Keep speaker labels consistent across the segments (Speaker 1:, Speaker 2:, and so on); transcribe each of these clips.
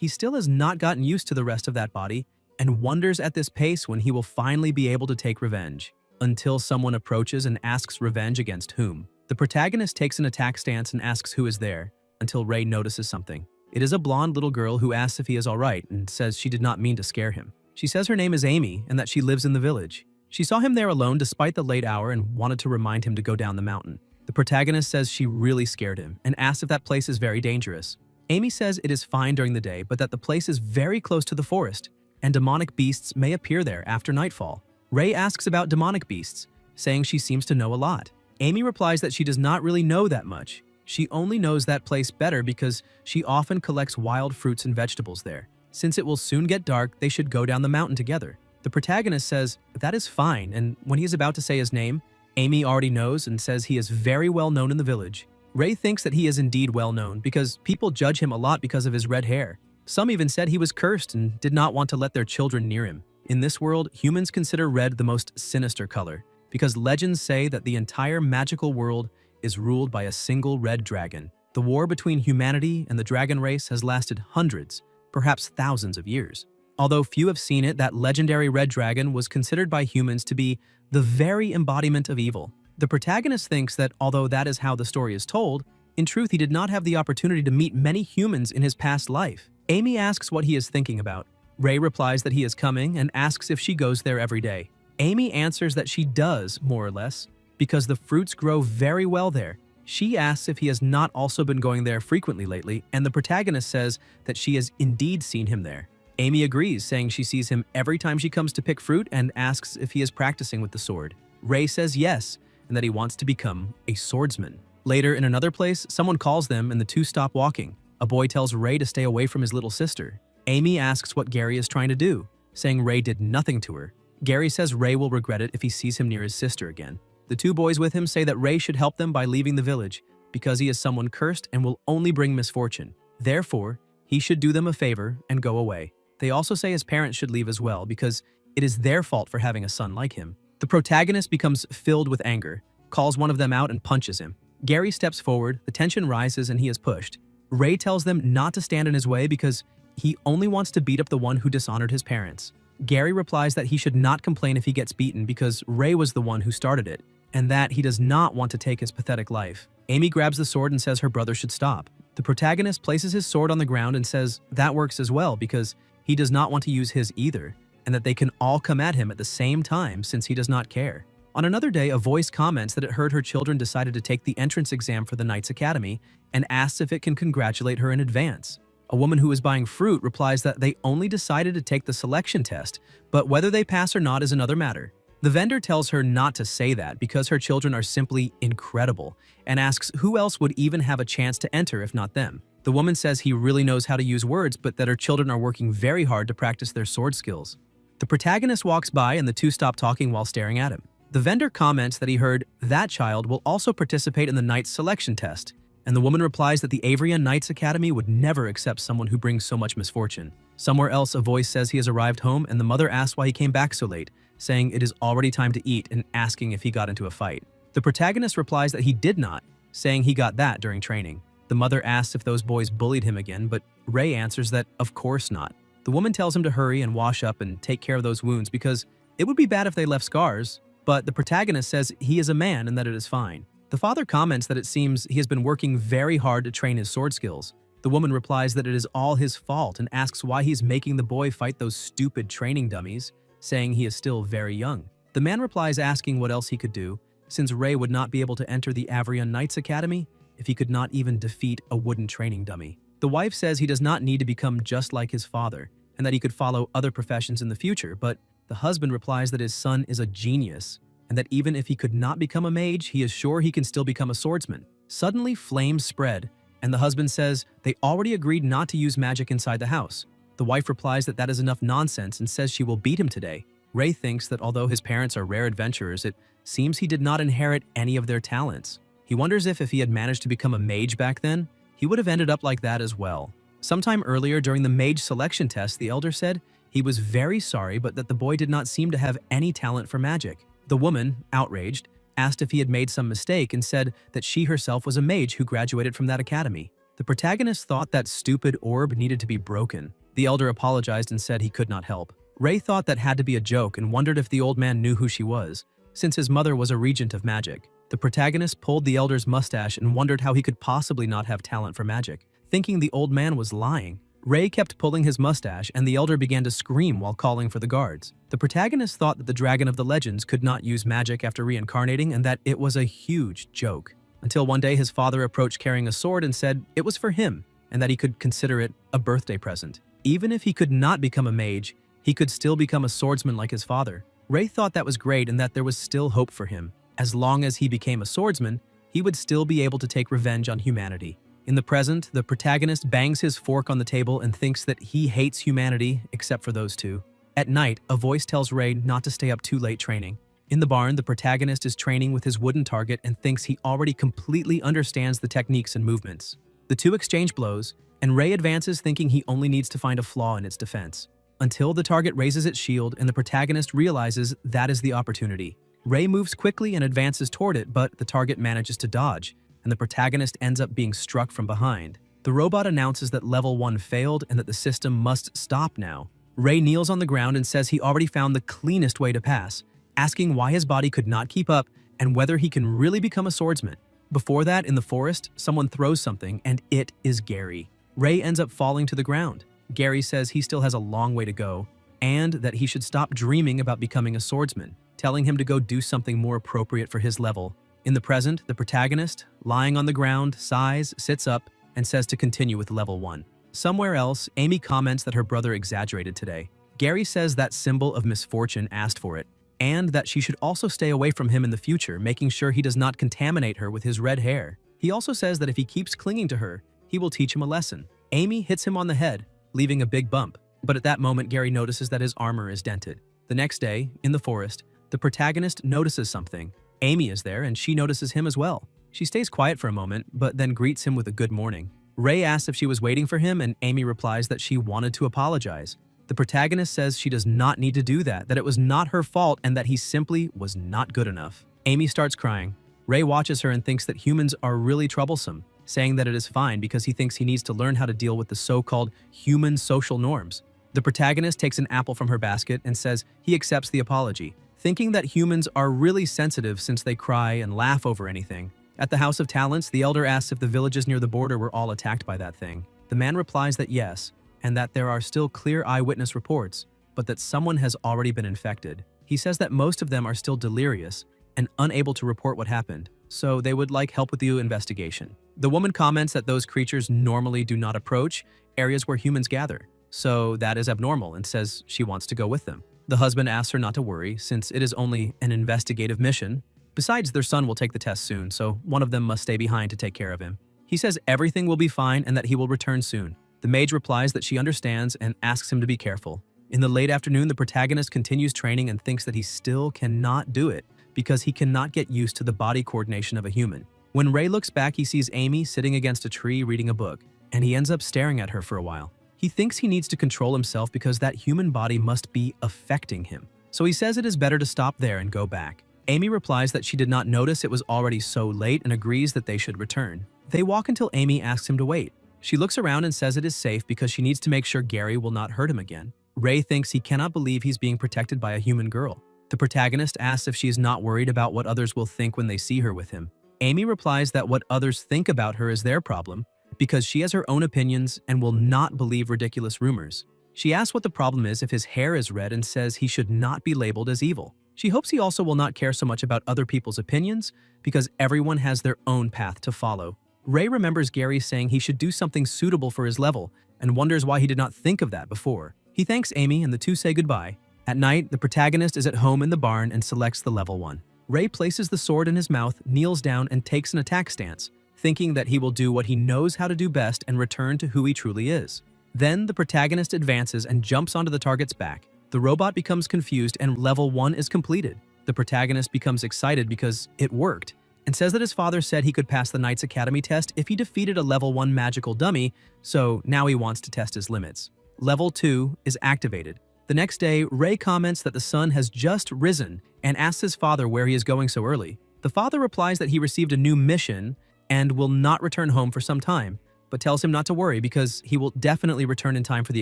Speaker 1: he still has not gotten used to the rest of that body and wonders at this pace when he will finally be able to take revenge, until someone approaches and asks revenge against whom. The protagonist takes an attack stance and asks who is there, until Ray notices something. It is a blonde little girl who asks if he is alright and says she did not mean to scare him. She says her name is Amy and that she lives in the village. She saw him there alone despite the late hour and wanted to remind him to go down the mountain. The protagonist says she really scared him and asks if that place is very dangerous. Amy says it is fine during the day, but that the place is very close to the forest, and demonic beasts may appear there after nightfall. Ray asks about demonic beasts, saying she seems to know a lot. Amy replies that she does not really know that much. She only knows that place better because she often collects wild fruits and vegetables there. Since it will soon get dark, they should go down the mountain together. The protagonist says that is fine, and when he is about to say his name, Amy already knows and says he is very well known in the village. Ray thinks that he is indeed well known because people judge him a lot because of his red hair. Some even said he was cursed and did not want to let their children near him. In this world, humans consider red the most sinister color because legends say that the entire magical world is ruled by a single red dragon. The war between humanity and the dragon race has lasted hundreds, perhaps thousands of years. Although few have seen it, that legendary red dragon was considered by humans to be the very embodiment of evil. The protagonist thinks that although that is how the story is told, in truth he did not have the opportunity to meet many humans in his past life. Amy asks what he is thinking about. Ray replies that he is coming and asks if she goes there every day. Amy answers that she does, more or less, because the fruits grow very well there. She asks if he has not also been going there frequently lately, and the protagonist says that she has indeed seen him there. Amy agrees, saying she sees him every time she comes to pick fruit and asks if he is practicing with the sword. Ray says yes, and that he wants to become a swordsman. Later, in another place, someone calls them and the two stop walking. A boy tells Ray to stay away from his little sister. Amy asks what Gary is trying to do, saying Ray did nothing to her. Gary says Ray will regret it if he sees him near his sister again. The two boys with him say that Ray should help them by leaving the village because he is someone cursed and will only bring misfortune. Therefore, he should do them a favor and go away. They also say his parents should leave as well because it is their fault for having a son like him. The protagonist becomes filled with anger, calls one of them out and punches him. Gary steps forward, the tension rises and he is pushed. Ray tells them not to stand in his way because he only wants to beat up the one who dishonored his parents. Gary replies that he should not complain if he gets beaten because Ray was the one who started it, and that he does not want to take his pathetic life. Amy grabs the sword and says her brother should stop. The protagonist places his sword on the ground and says that works as well because he does not want to use his either, and that they can all come at him at the same time since he does not care. On another day, a voice comments that it heard her children decided to take the entrance exam for the Knights Academy and asks if it can congratulate her in advance. A woman who is buying fruit replies that they only decided to take the selection test, but whether they pass or not is another matter. The vendor tells her not to say that because her children are simply incredible and asks who else would even have a chance to enter if not them. The woman says he really knows how to use words, but that her children are working very hard to practice their sword skills. The protagonist walks by and the two stop talking while staring at him. The vendor comments that he heard that child will also participate in the Knights selection test, and the woman replies that the Avria Knights Academy would never accept someone who brings so much misfortune. Somewhere else, a voice says he has arrived home, and the mother asks why he came back so late, saying it is already time to eat and asking if he got into a fight. The protagonist replies that he did not, saying he got that during training. The mother asks if those boys bullied him again, but Ray answers that of course not. The woman tells him to hurry and wash up and take care of those wounds because it would be bad if they left scars, but the protagonist says he is a man and that it is fine. The father comments that it seems he has been working very hard to train his sword skills. The woman replies that it is all his fault and asks why he's making the boy fight those stupid training dummies, saying he is still very young. The man replies asking what else he could do, since Ray would not be able to enter the Avria Knights Academy if he could not even defeat a wooden training dummy. The wife says he does not need to become just like his father, and that he could follow other professions in the future, but the husband replies that his son is a genius, and that even if he could not become a mage, he is sure he can still become a swordsman. Suddenly, flames spread, and the husband says they already agreed not to use magic inside the house. The wife replies that that is enough nonsense and says she will beat him today. Ray thinks that although his parents are rare adventurers, it seems he did not inherit any of their talents. He wonders if he had managed to become a mage back then, he would have ended up like that as well. Sometime earlier during the mage selection test, the elder said he was very sorry but that the boy did not seem to have any talent for magic. The woman, outraged, asked if he had made some mistake and said that she herself was a mage who graduated from that academy. The The protagonist thought that stupid orb needed to be broken. The elder apologized and said he could not help. Ray thought that had to be a joke and wondered if the old man knew who she was, since his mother was a regent of magic. The protagonist pulled the elder's mustache and wondered how he could possibly not have talent for magic, thinking the old man was lying. Ray kept pulling his mustache and the elder began to scream while calling for the guards. The protagonist thought that the dragon of the legends could not use magic after reincarnating and that it was a huge joke. Until one day his father approached carrying a sword and said it was for him and that he could consider it a birthday present. Even if he could not become a mage, he could still become a swordsman like his father. Ray thought that was great and that there was still hope for him. As long as he became a swordsman, he would still be able to take revenge on humanity. In the present, the protagonist bangs his fork on the table and thinks that he hates humanity except for those two. At night, a voice tells Ray not to stay up too late training. In the barn, the protagonist is training with his wooden target and thinks he already completely understands the techniques and movements. The two exchange blows, and Ray advances thinking he only needs to find a flaw in its defense. Until the target raises its shield and the protagonist realizes that is the opportunity. Ray moves quickly and advances toward it, but the target manages to dodge, and the protagonist ends up being struck from behind. The robot announces that level 1 failed and that the system must stop now. Ray kneels on the ground and says he already found the cleanest way to pass, asking why his body could not keep up and whether he can really become a swordsman. Before that, in the forest, someone throws something and it is Gary. Ray ends up falling to the ground. Gary says he still has a long way to go and that he should stop dreaming about becoming a swordsman, telling him to go do something more appropriate for his level. In the present, the protagonist, lying on the ground, sighs, sits up, and says to continue with level 1. Somewhere else, Amy comments that her brother exaggerated today. Gary says that symbol of misfortune asked for it, and that she should also stay away from him in the future, making sure he does not contaminate her with his red hair. He also says that if he keeps clinging to her, he will teach him a lesson. Amy hits him on the head, leaving a big bump, but at that moment Gary notices that his armor is dented. The next day, in the forest, the protagonist notices something. Amy is there and she notices him as well. She stays quiet for a moment, but then greets him with a good morning. Ray asks if she was waiting for him and Amy replies that she wanted to apologize. The protagonist says she does not need to do that it was not her fault and that he simply was not good enough. Amy starts crying. Ray watches her and thinks that humans are really troublesome, saying that it is fine because he thinks he needs to learn how to deal with the so-called human social norms. The protagonist takes an apple from her basket and says he accepts the apology, thinking that humans are really sensitive since they cry and laugh over anything. At the House of Talents, the elder asks if the villages near the border were all attacked by that thing. The man replies that yes, and that there are still clear eyewitness reports, but that someone has already been infected. He says that most of them are still delirious and unable to report what happened, so they would like help with the investigation. The woman comments that those creatures normally do not approach areas where humans gather, so that is abnormal and says she wants to go with them. The husband asks her not to worry since it is only an investigative mission. Besides, their son will take the test soon, so one of them must stay behind to take care of him. He says everything will be fine and that he will return soon. The mage replies that she understands and asks him to be careful. In the late afternoon, the protagonist continues training and thinks that he still cannot do it because he cannot get used to the body coordination of a human. When Ray looks back, he sees Amy sitting against a tree reading a book, and he ends up staring at her for a while. He thinks he needs to control himself because that human body must be affecting him. So he says it is better to stop there and go back. Amy replies that she did not notice it was already so late and agrees that they should return. They walk until Amy asks him to wait. She looks around and says it is safe because she needs to make sure Gary will not hurt him again. Ray thinks he cannot believe he's being protected by a human girl. The protagonist asks if she is not worried about what others will think when they see her with him. Amy replies that what others think about her is their problem because she has her own opinions and will not believe ridiculous rumors. She asks what the problem is if his hair is red and says he should not be labeled as evil. She hopes he also will not care so much about other people's opinions because everyone has their own path to follow. Ray remembers Gary saying he should do something suitable for his level and wonders why he did not think of that before. He thanks Amy and the two say goodbye. At night, the protagonist is at home in the barn and selects the level 1. Ray places the sword in his mouth, kneels down, and takes an attack stance, thinking that he will do what he knows how to do best and return to who he truly is. Then the protagonist advances and jumps onto the target's back. The robot becomes confused and level 1 is completed. The protagonist becomes excited because it worked, and says that his father said he could pass the Knight's Academy test if he defeated a level 1 magical dummy, so now he wants to test his limits. Level 2 is activated. The next day, Ray comments that the sun has just risen and asks his father where he is going so early. The father replies that he received a new mission and will not return home for some time, but tells him not to worry because he will definitely return in time for the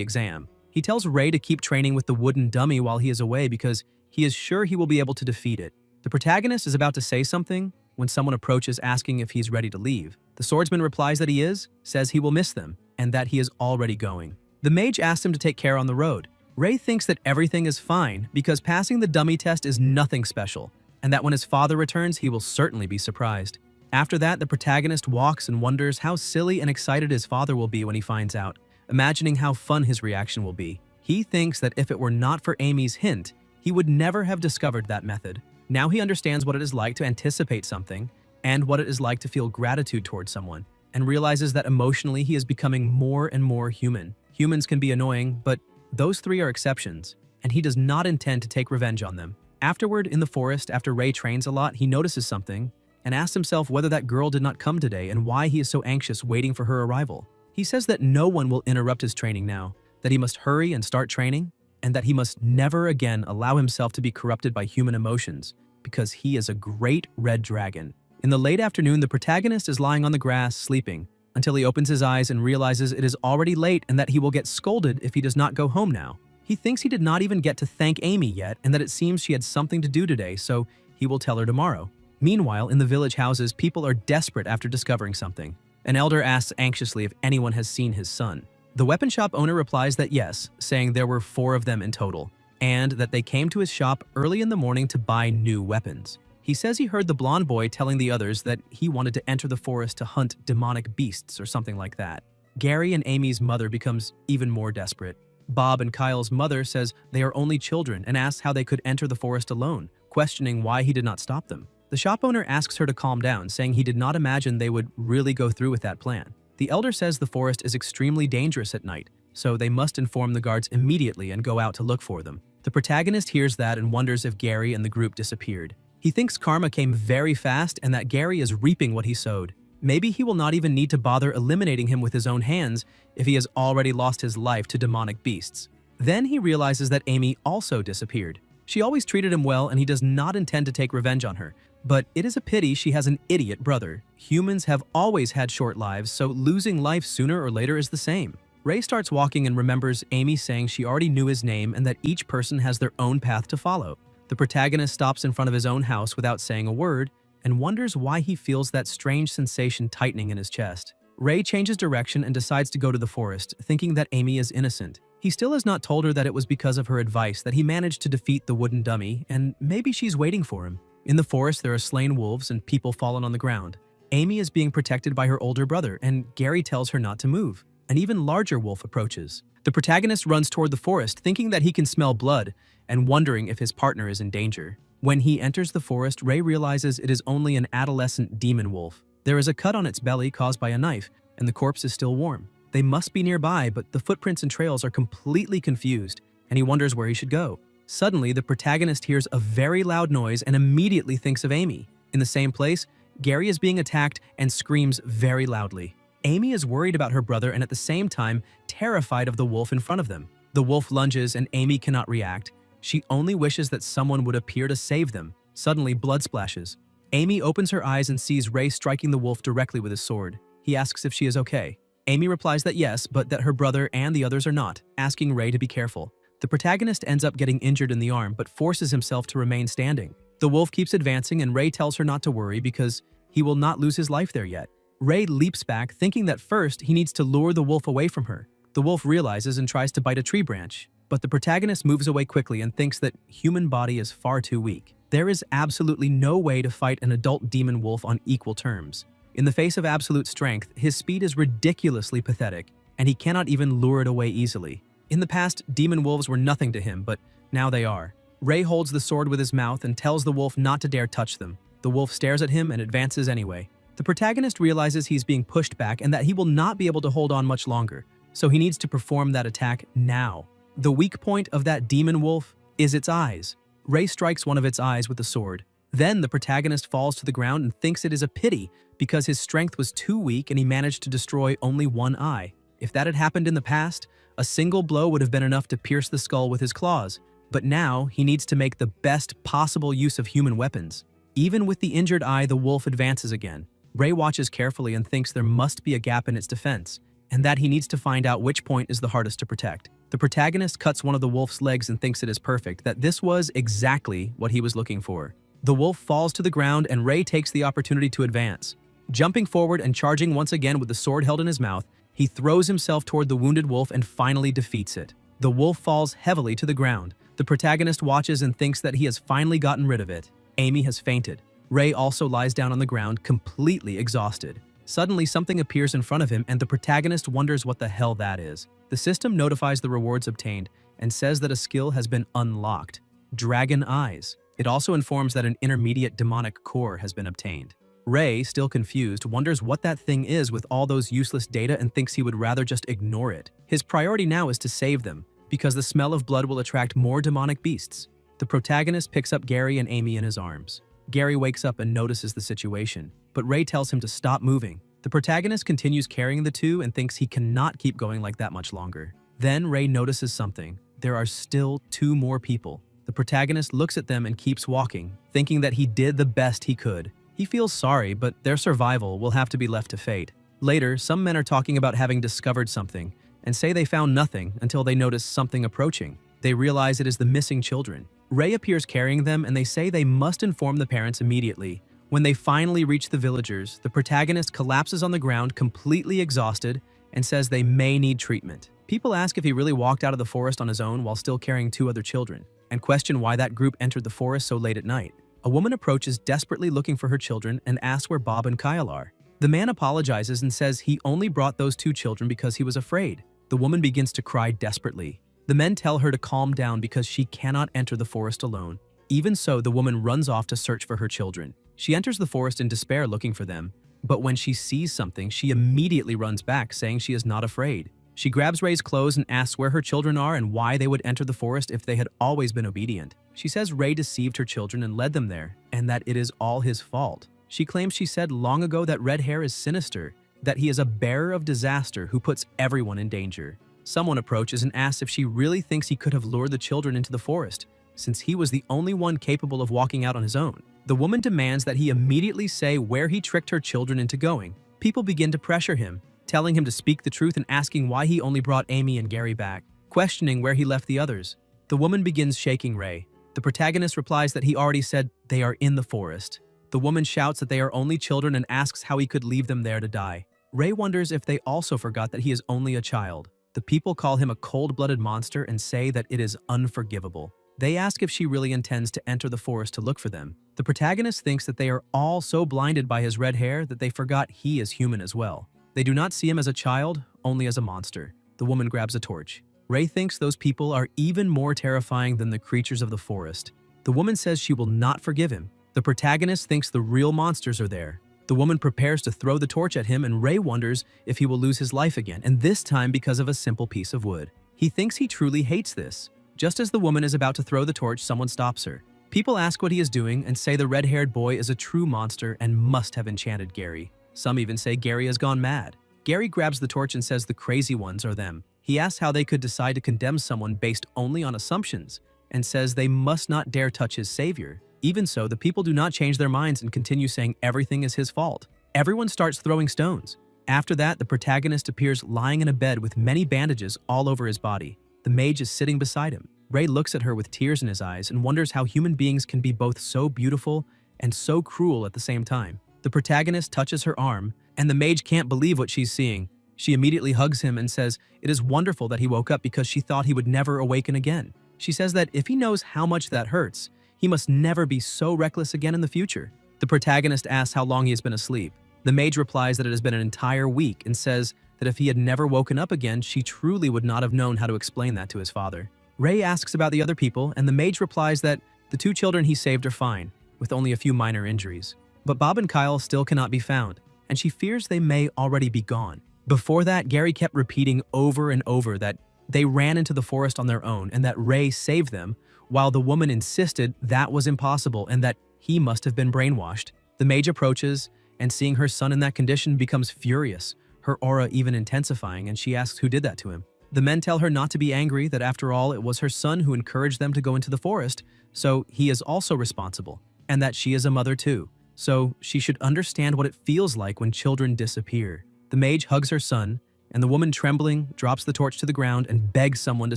Speaker 1: exam. He tells Ray to keep training with the wooden dummy while he is away because he is sure he will be able to defeat it. The protagonist is about to say something when someone approaches asking if he's ready to leave. The swordsman replies that he is, says he will miss them, and that he is already going. The mage asks him to take care on the road. Ray thinks that everything is fine because passing the dummy test is nothing special, and that when his father returns, he will certainly be surprised. After that, the protagonist walks and wonders how silly and excited his father will be when he finds out, imagining how fun his reaction will be. He thinks that if it were not for Amy's hint, he would never have discovered that method. Now he understands what it is like to anticipate something and what it is like to feel gratitude towards someone, and realizes that emotionally he is becoming more and more human. Humans can be annoying, but those three are exceptions, and he does not intend to take revenge on them. Afterward, in the forest, after Ray trains a lot, he notices something and asks himself whether that girl did not come today and why he is so anxious waiting for her arrival. He says that no one will interrupt his training now, that he must hurry and start training, and that he must never again allow himself to be corrupted by human emotions, because he is a great red dragon. In the late afternoon, the protagonist is lying on the grass, sleeping, until he opens his eyes and realizes it is already late and that he will get scolded if he does not go home now. He thinks he did not even get to thank Amy yet and that it seems she had something to do today, so he will tell her tomorrow. Meanwhile, in the village houses, people are desperate after discovering something. An elder asks anxiously if anyone has seen his son. The weapon shop owner replies that yes, saying there were 4 of them in total, and that they came to his shop early in the morning to buy new weapons. He says he heard the blonde boy telling the others that he wanted to enter the forest to hunt demonic beasts or something like that. Gary and Amy's mother becomes even more desperate. Bob and Kyle's mother says they are only children and asks how they could enter the forest alone, questioning why he did not stop them. The shop owner asks her to calm down, saying he did not imagine they would really go through with that plan. The elder says the forest is extremely dangerous at night, so they must inform the guards immediately and go out to look for them. The protagonist hears that and wonders if Gary and the group disappeared. He thinks karma came very fast and that Gary is reaping what he sowed. Maybe he will not even need to bother eliminating him with his own hands if he has already lost his life to demonic beasts. Then he realizes that Amy also disappeared. She always treated him well and he does not intend to take revenge on her. But it is a pity she has an idiot brother. Humans have always had short lives, so losing life sooner or later is the same. Ray starts walking and remembers Amy saying she already knew his name and that each person has their own path to follow. The protagonist stops in front of his own house without saying a word and wonders why he feels that strange sensation tightening in his chest. Ray changes direction and decides to go to the forest, thinking that Amy is innocent. He still has not told her that it was because of her advice that he managed to defeat the wooden dummy, and maybe she's waiting for him. In the forest, there are slain wolves and people fallen on the ground. Amy is being protected by her older brother, and Gary tells her not to move. An even larger wolf approaches. The protagonist runs toward the forest, thinking that he can smell blood, and wondering if his partner is in danger. When he enters the forest, Ray realizes it is only an adolescent demon wolf. There is a cut on its belly caused by a knife, and the corpse is still warm. They must be nearby, but the footprints and trails are completely confused, and he wonders where he should go. Suddenly, the protagonist hears a very loud noise and immediately thinks of Amy. In the same place, Gary is being attacked and screams very loudly. Amy is worried about her brother and at the same time terrified of the wolf in front of them. The wolf lunges and Amy cannot react. She only wishes that someone would appear to save them. Suddenly, blood splashes. Amy opens her eyes and sees Ray striking the wolf directly with his sword. He asks if she is okay. Amy replies that yes, but that her brother and the others are not, asking Ray to be careful. The protagonist ends up getting injured in the arm but forces himself to remain standing. The wolf keeps advancing and Ray tells her not to worry because he will not lose his life there yet. Ray leaps back, thinking that first he needs to lure the wolf away from her. The wolf realizes and tries to bite a tree branch, but the protagonist moves away quickly and thinks that human body is far too weak. There is absolutely no way to fight an adult demon wolf on equal terms. In the face of absolute strength, his speed is ridiculously pathetic, and he cannot even lure it away easily. In the past, demon wolves were nothing to him, but now they are. Ray holds the sword with his mouth and tells the wolf not to dare touch them. The wolf stares at him and advances anyway. The protagonist realizes he's being pushed back and that he will not be able to hold on much longer, so he needs to perform that attack now. The weak point of that demon wolf is its eyes. Ray strikes one of its eyes with the sword. Then the protagonist falls to the ground and thinks it is a pity because his strength was too weak and he managed to destroy only one eye. If that had happened in the past, a single blow would have been enough to pierce the skull with his claws, but now he needs to make the best possible use of human weapons. Even with the injured eye, the wolf advances again. Ray watches carefully and thinks there must be a gap in its defense, and that he needs to find out which point is the hardest to protect. The protagonist cuts one of the wolf's legs and thinks it is perfect, that this was exactly what he was looking for. The wolf falls to the ground and Ray takes the opportunity to advance. Jumping forward and charging once again with the sword held in his mouth, he throws himself toward the wounded wolf and finally defeats it. The wolf falls heavily to the ground. The protagonist watches and thinks that he has finally gotten rid of it. Amy has fainted. Ray also lies down on the ground, completely exhausted. Suddenly, something appears in front of him and the protagonist wonders what the hell that is. The system notifies the rewards obtained and says that a skill has been unlocked. Dragon Eyes. It also informs that an intermediate demonic core has been obtained. Ray, still confused, wonders what that thing is with all those useless data and thinks he would rather just ignore it. His priority now is to save them, because the smell of blood will attract more demonic beasts. The protagonist picks up Gary and Amy in his arms. Gary wakes up and notices the situation, but Ray tells him to stop moving. The protagonist continues carrying the two and thinks he cannot keep going like that much longer. Then Ray notices something. There are still 2 more people. The protagonist looks at them and keeps walking, thinking that he did the best he could. He feels sorry, but their survival will have to be left to fate. Later, some men are talking about having discovered something and say they found nothing until they notice something approaching. They realize it is the missing children. Ray appears carrying them and they say they must inform the parents immediately. When they finally reach the villagers, the protagonist collapses on the ground completely exhausted and says they may need treatment. People ask if he really walked out of the forest on his own while still carrying 2 other children, and question why that group entered the forest so late at night. A woman approaches desperately looking for her children and asks where Bob and Kyle are. The man apologizes and says he only brought those 2 children because he was afraid. The woman begins to cry desperately. The men tell her to calm down because she cannot enter the forest alone. Even so, the woman runs off to search for her children. She enters the forest in despair looking for them, but when she sees something, she immediately runs back, saying she is not afraid. She grabs Ray's clothes and asks where her children are and why they would enter the forest if they had always been obedient. She says Ray deceived her children and led them there, and that it is all his fault. She claims she said long ago that red hair is sinister, that he is a bearer of disaster who puts everyone in danger. Someone approaches and asks if she really thinks he could have lured the children into the forest, since he was the only one capable of walking out on his own. The woman demands that he immediately say where he tricked her children into going. People begin to pressure him, telling him to speak the truth and asking why he only brought Amy and Gary back, questioning where he left the others. The woman begins shaking Ray. The protagonist replies that he already said they are in the forest. The woman shouts that they are only children and asks how he could leave them there to die. Ray wonders if they also forgot that he is only a child. The people call him a cold-blooded monster and say that it is unforgivable. They ask if she really intends to enter the forest to look for them. The protagonist thinks that they are all so blinded by his red hair that they forgot he is human as well. They do not see him as a child, only as a monster. The woman grabs a torch. Ray thinks those people are even more terrifying than the creatures of the forest. The woman says she will not forgive him. The protagonist thinks the real monsters are there. The woman prepares to throw the torch at him and Ray wonders if he will lose his life again, and this time because of a simple piece of wood. He thinks he truly hates this. Just as the woman is about to throw the torch, someone stops her. People ask what he is doing and say the red-haired boy is a true monster and must have enchanted Gary. Some even say Gary has gone mad. Gary grabs the torch and says the crazy ones are them. He asks how they could decide to condemn someone based only on assumptions and says they must not dare touch his savior. Even so, the people do not change their minds and continue saying everything is his fault. Everyone starts throwing stones. After that, the protagonist appears lying in a bed with many bandages all over his body. The mage is sitting beside him. Ray looks at her with tears in his eyes and wonders how human beings can be both so beautiful and so cruel at the same time. The protagonist touches her arm, and the mage can't believe what she's seeing. She immediately hugs him and says it is wonderful that he woke up because she thought he would never awaken again. She says that if he knows how much that hurts, he must never be so reckless again in the future. The protagonist asks how long he has been asleep. The mage replies that it has been an entire week and says that if he had never woken up again, she truly would not have known how to explain that to his father. Ray asks about the other people, and the mage replies that the 2 children he saved are fine, with only a few minor injuries. But Bob and Kyle still cannot be found, and she fears they may already be gone. Before that, Gary kept repeating over and over that they ran into the forest on their own and that Ray saved them, while the woman insisted that was impossible and that he must have been brainwashed. The mage approaches, and seeing her son in that condition becomes furious, her aura even intensifying, and she asks who did that to him. The men tell her not to be angry, that after all, it was her son who encouraged them to go into the forest, so he is also responsible, and that she is a mother too. so she should understand what it feels like when children disappear. The mage hugs her son, and the woman, trembling, drops the torch to the ground and begs someone to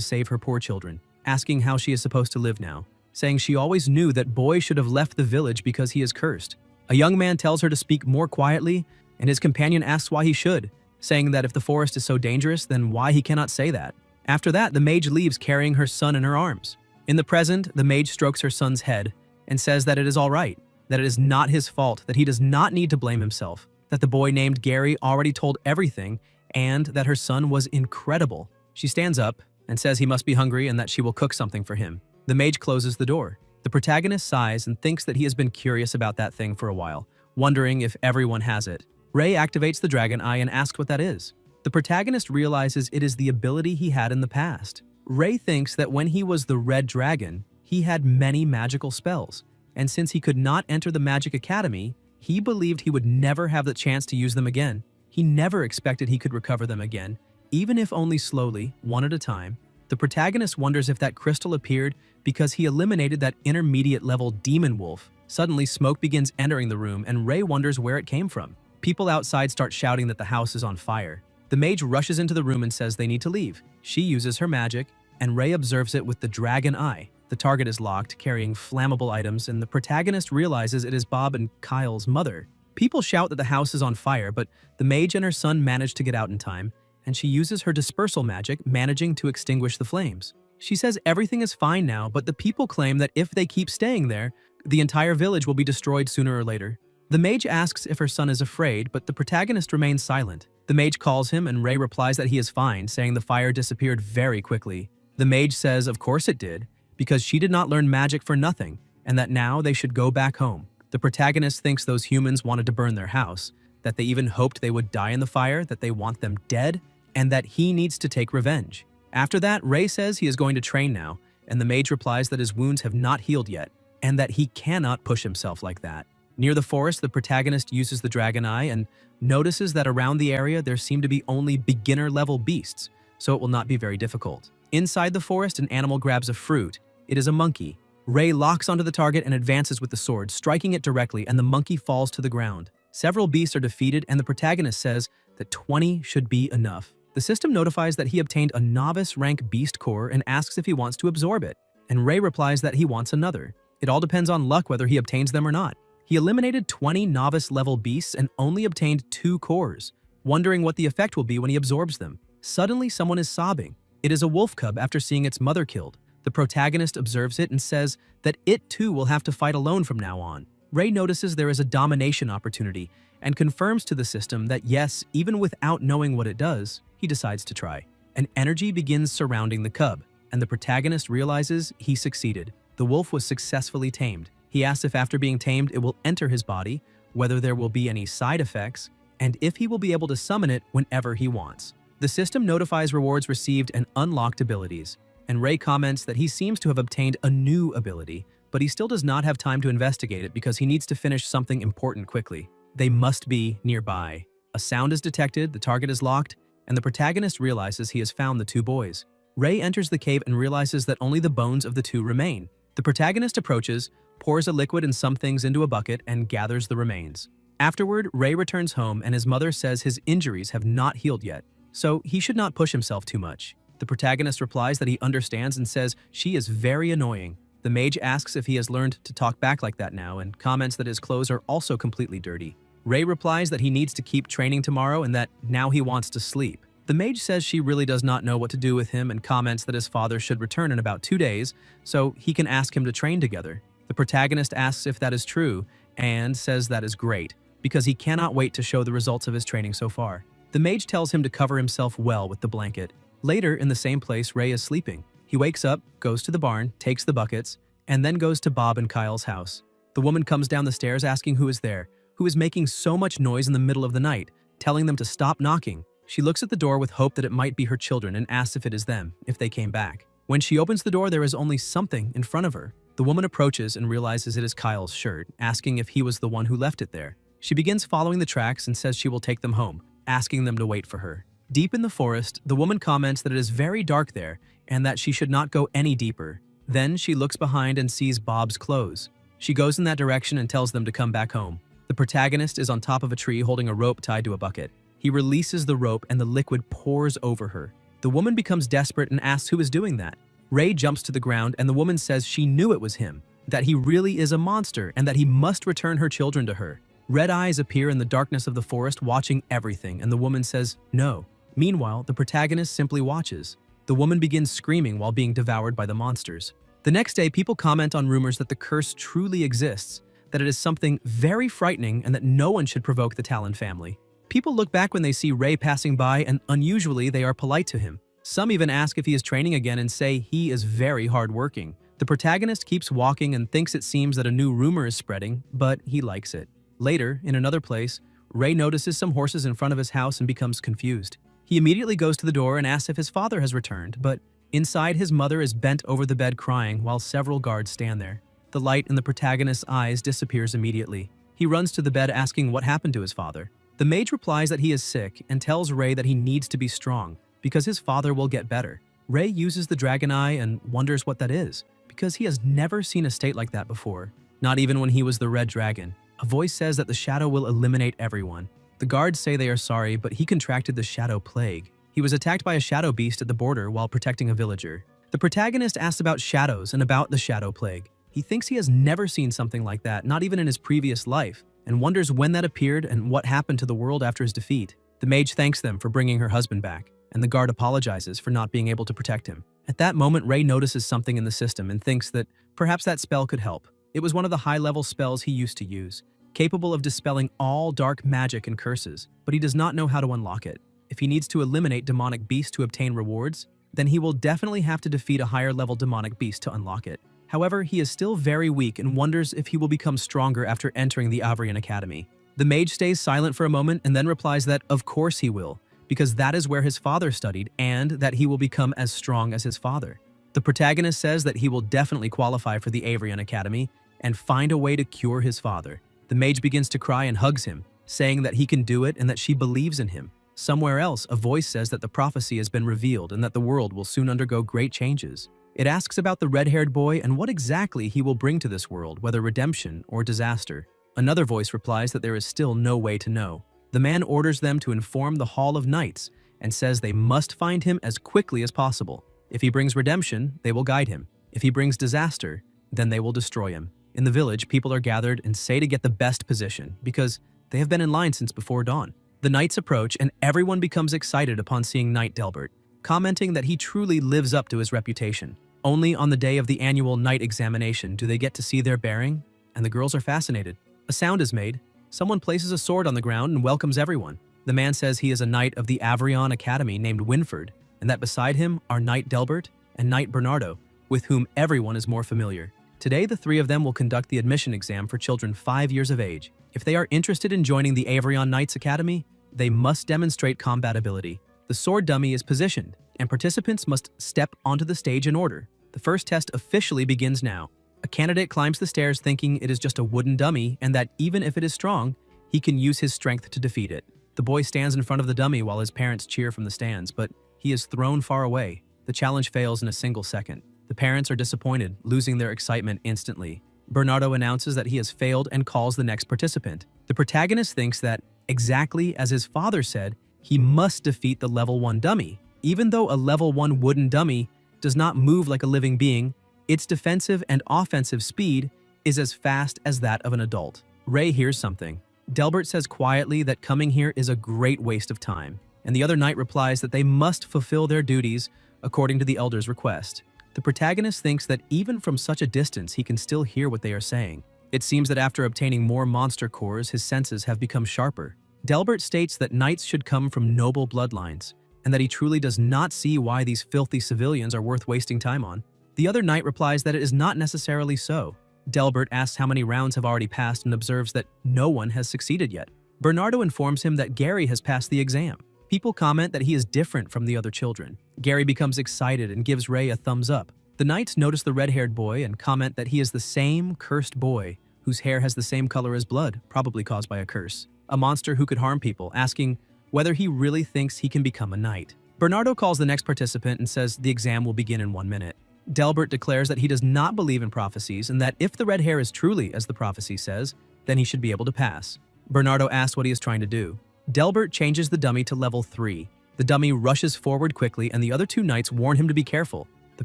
Speaker 1: save her poor children, asking how she is supposed to live now, saying she always knew that boy should have left the village because he is cursed. A young man tells her to speak more quietly, and his companion asks why he should, saying that if the forest is so dangerous, then why he cannot say that. After that, the mage leaves carrying her son in her arms. In the present, the mage strokes her son's head and says that it is all right, that it is not his fault, that he does not need to blame himself, that the boy named Gary already told everything, and that her son was incredible. She stands up and says he must be hungry and that she will cook something for him. The mage closes the door. The protagonist sighs and thinks that he has been curious about that thing for a while, wondering if everyone has it. Ray activates the dragon eye and asks what that is. The protagonist realizes it is the ability he had in the past. Ray thinks that when he was the red dragon, he had many magical spells, and since he could not enter the Magic Academy, he believed he would never have the chance to use them again. He never expected he could recover them again, even if only slowly, one at a time. The protagonist wonders if that crystal appeared because he eliminated that intermediate-level demon wolf. Suddenly, smoke begins entering the room, and Ray wonders where it came from. People outside start shouting that the house is on fire. The mage rushes into the room and says they need to leave. She uses her magic, and Ray observes it with the dragon eye. The target is locked, carrying flammable items, and the protagonist realizes it is Bob and Kyle's mother. People shout that the house is on fire, but the mage and her son manage to get out in time, and she uses her dispersal magic, managing to extinguish the flames. She says everything is fine now, but the people claim that if they keep staying there, the entire village will be destroyed sooner or later. The mage asks if her son is afraid, but the protagonist remains silent. The mage calls him, and Ray replies that he is fine, saying the fire disappeared very quickly. The mage says of course it did, because she did not learn magic for nothing, and that now they should go back home. The protagonist thinks those humans wanted to burn their house, that they even hoped they would die in the fire, that they want them dead, and that he needs to take revenge. After that, Ray says he is going to train now, and the mage replies that his wounds have not healed yet, and that he cannot push himself like that. Near the forest, the protagonist uses the dragon eye and notices that around the area there seem to be only beginner-level beasts, so it will not be very difficult. Inside the forest, an animal grabs a fruit. It is a monkey. Ray locks onto the target and advances with the sword, striking it directly, and the monkey falls to the ground. Several beasts are defeated, and the protagonist says that 20 should be enough. The system notifies that he obtained a novice rank beast core and asks if he wants to absorb it, and Ray replies that he wants another. It all depends on luck whether he obtains them or not. He eliminated 20 novice-level beasts and only obtained 2 cores, wondering what the effect will be when he absorbs them. Suddenly, someone is sobbing. It is a wolf cub after seeing its mother killed. The protagonist observes it and says that it too will have to fight alone from now on. Ray notices there is a domination opportunity and confirms to the system that yes, even without knowing what it does, he decides to try. An energy begins surrounding the cub, and the protagonist realizes he succeeded. The wolf was successfully tamed. He asks if after being tamed it will enter his body, whether there will be any side effects, and if he will be able to summon it whenever he wants. The system notifies rewards received and unlocked abilities, and Ray comments that he seems to have obtained a new ability, but he still does not have time to investigate it because he needs to finish something important quickly. They must be nearby. A sound is detected, the target is locked, and the protagonist realizes he has found the 2 boys. Ray enters the cave and realizes that only the bones of the 2 remain. The protagonist approaches, pours a liquid and some things into a bucket, and gathers the remains. Afterward, Ray returns home and his mother says his injuries have not healed yet, so he should not push himself too much. The protagonist replies that he understands and says she is very annoying. The mage asks if he has learned to talk back like that now and comments that his clothes are also completely dirty. Ray replies that he needs to keep training tomorrow and that now he wants to sleep. The mage says she really does not know what to do with him and comments that his father should return in about 2 days so he can ask him to train together. The protagonist asks if that is true and says that is great because he cannot wait to show the results of his training so far. The mage tells him to cover himself well with the blanket. Later, in the same place, Ray is sleeping. He wakes up, goes to the barn, takes the buckets, and then goes to Bob and Kyle's house. The woman comes down the stairs asking who is there, who is making so much noise in the middle of the night, telling them to stop knocking. She looks at the door with hope that it might be her children and asks if it is them, if they came back. When she opens the door, there is only something in front of her. The woman approaches and realizes it is Kyle's shirt, asking if he was the one who left it there. She begins following the tracks and says she will take them home, asking them to wait for her. Deep in the forest, the woman comments that it is very dark there and that she should not go any deeper. Then she looks behind and sees Bob's clothes. She goes in that direction and tells them to come back home. The protagonist is on top of a tree holding a rope tied to a bucket. He releases the rope and the liquid pours over her. The woman becomes desperate and asks who is doing that. Ray jumps to the ground and the woman says she knew it was him, that he really is a monster and that he must return her children to her. Red eyes appear in the darkness of the forest watching everything and the woman says no. Meanwhile, the protagonist simply watches. The woman begins screaming while being devoured by the monsters. The next day, people comment on rumors that the curse truly exists, that it is something very frightening and that no one should provoke the Talon family. People look back when they see Ray passing by and unusually they are polite to him. Some even ask if he is training again and say he is very hardworking. The protagonist keeps walking and thinks it seems that a new rumor is spreading, but he likes it. Later, in another place, Ray notices some horses in front of his house and becomes confused. He immediately goes to the door and asks if his father has returned, but inside his mother is bent over the bed crying while several guards stand there. The light in the protagonist's eyes disappears immediately. He runs to the bed asking what happened to his father. The mage replies that he is sick and tells Ray that he needs to be strong because his father will get better. Ray uses the dragon eye and wonders what that is because he has never seen a state like that before, not even when he was the red dragon. A voice says that the shadow will eliminate everyone. The guards say they are sorry, but he contracted the shadow plague. He was attacked by a shadow beast at the border while protecting a villager. The protagonist asks about shadows and about the shadow plague. He thinks he has never seen something like that, not even in his previous life, and wonders when that appeared and what happened to the world after his defeat. The mage thanks them for bringing her husband back, and the guard apologizes for not being able to protect him. At that moment, Ray notices something in the system and thinks that perhaps that spell could help. It was one of the high-level spells he used to use, capable of dispelling all dark magic and curses, but he does not know how to unlock it. If he needs to eliminate demonic beasts to obtain rewards, then he will definitely have to defeat a higher-level demonic beast to unlock it. However, he is still very weak and wonders if he will become stronger after entering the Avrian Academy. The mage stays silent for a moment and then replies that of course he will, because that is where his father studied and that he will become as strong as his father. The protagonist says that he will definitely qualify for the Avrian Academy and find a way to cure his father. The mage begins to cry and hugs him, saying that he can do it and that she believes in him. Somewhere else, a voice says that the prophecy has been revealed and that the world will soon undergo great changes. It asks about the red-haired boy and what exactly he will bring to this world, whether redemption or disaster. Another voice replies that there is still no way to know. The man orders them to inform the Hall of Knights and says they must find him as quickly as possible. If he brings redemption, they will guide him. If he brings disaster, then they will destroy him. In the village, people are gathered and say to get the best position because they have been in line since before dawn. The knights approach and everyone becomes excited upon seeing Knight Delbert, commenting that he truly lives up to his reputation. Only on the day of the annual night examination do they get to see their bearing, and the girls are fascinated. A sound is made. Someone places a sword on the ground and welcomes everyone. The man says he is a knight of the Avrion Academy named Winford, and that beside him are Knight Delbert and Knight Bernardo, with whom everyone is more familiar. Today, the three of them will conduct the admission exam for children 5 years of age. If they are interested in joining the Avrion Knights Academy, they must demonstrate combat ability. The sword dummy is positioned, and participants must step onto the stage in order. The first test officially begins now. A candidate climbs the stairs thinking it is just a wooden dummy and that even if it is strong, he can use his strength to defeat it. The boy stands in front of the dummy while his parents cheer from the stands, but he is thrown far away. The challenge fails in a single second. The parents are disappointed, losing their excitement instantly. Bernardo announces that he has failed and calls the next participant. The protagonist thinks that, exactly as his father said, he must defeat the level 1 dummy. Even though a level 1 wooden dummy does not move like a living being, its defensive and offensive speed is as fast as that of an adult. Ray hears something. Delbert says quietly that coming here is a great waste of time, and the other knight replies that they must fulfill their duties according to the elder's request. The protagonist thinks that even from such a distance he can still hear what they are saying. It seems that after obtaining more monster cores, his senses have become sharper. Delbert states that knights should come from noble bloodlines, and that he truly does not see why these filthy civilians are worth wasting time on. The other knight replies that it is not necessarily so. Delbert asks how many rounds have already passed and observes that no one has succeeded yet. Bernardo informs him that Gary has passed the exam. People comment that he is different from the other children. Gary becomes excited and gives Ray a thumbs up. The knights notice the red-haired boy and comment that he is the same cursed boy whose hair has the same color as blood, probably caused by a curse. A monster who could harm people, asking whether he really thinks he can become a knight. Bernardo calls the next participant and says the exam will begin in 1 minute. Delbert declares that he does not believe in prophecies and that if the red hair is truly as the prophecy says, then he should be able to pass. Bernardo asks what he is trying to do. Delbert changes the dummy to level 3. The dummy rushes forward quickly and the other two knights warn him to be careful. The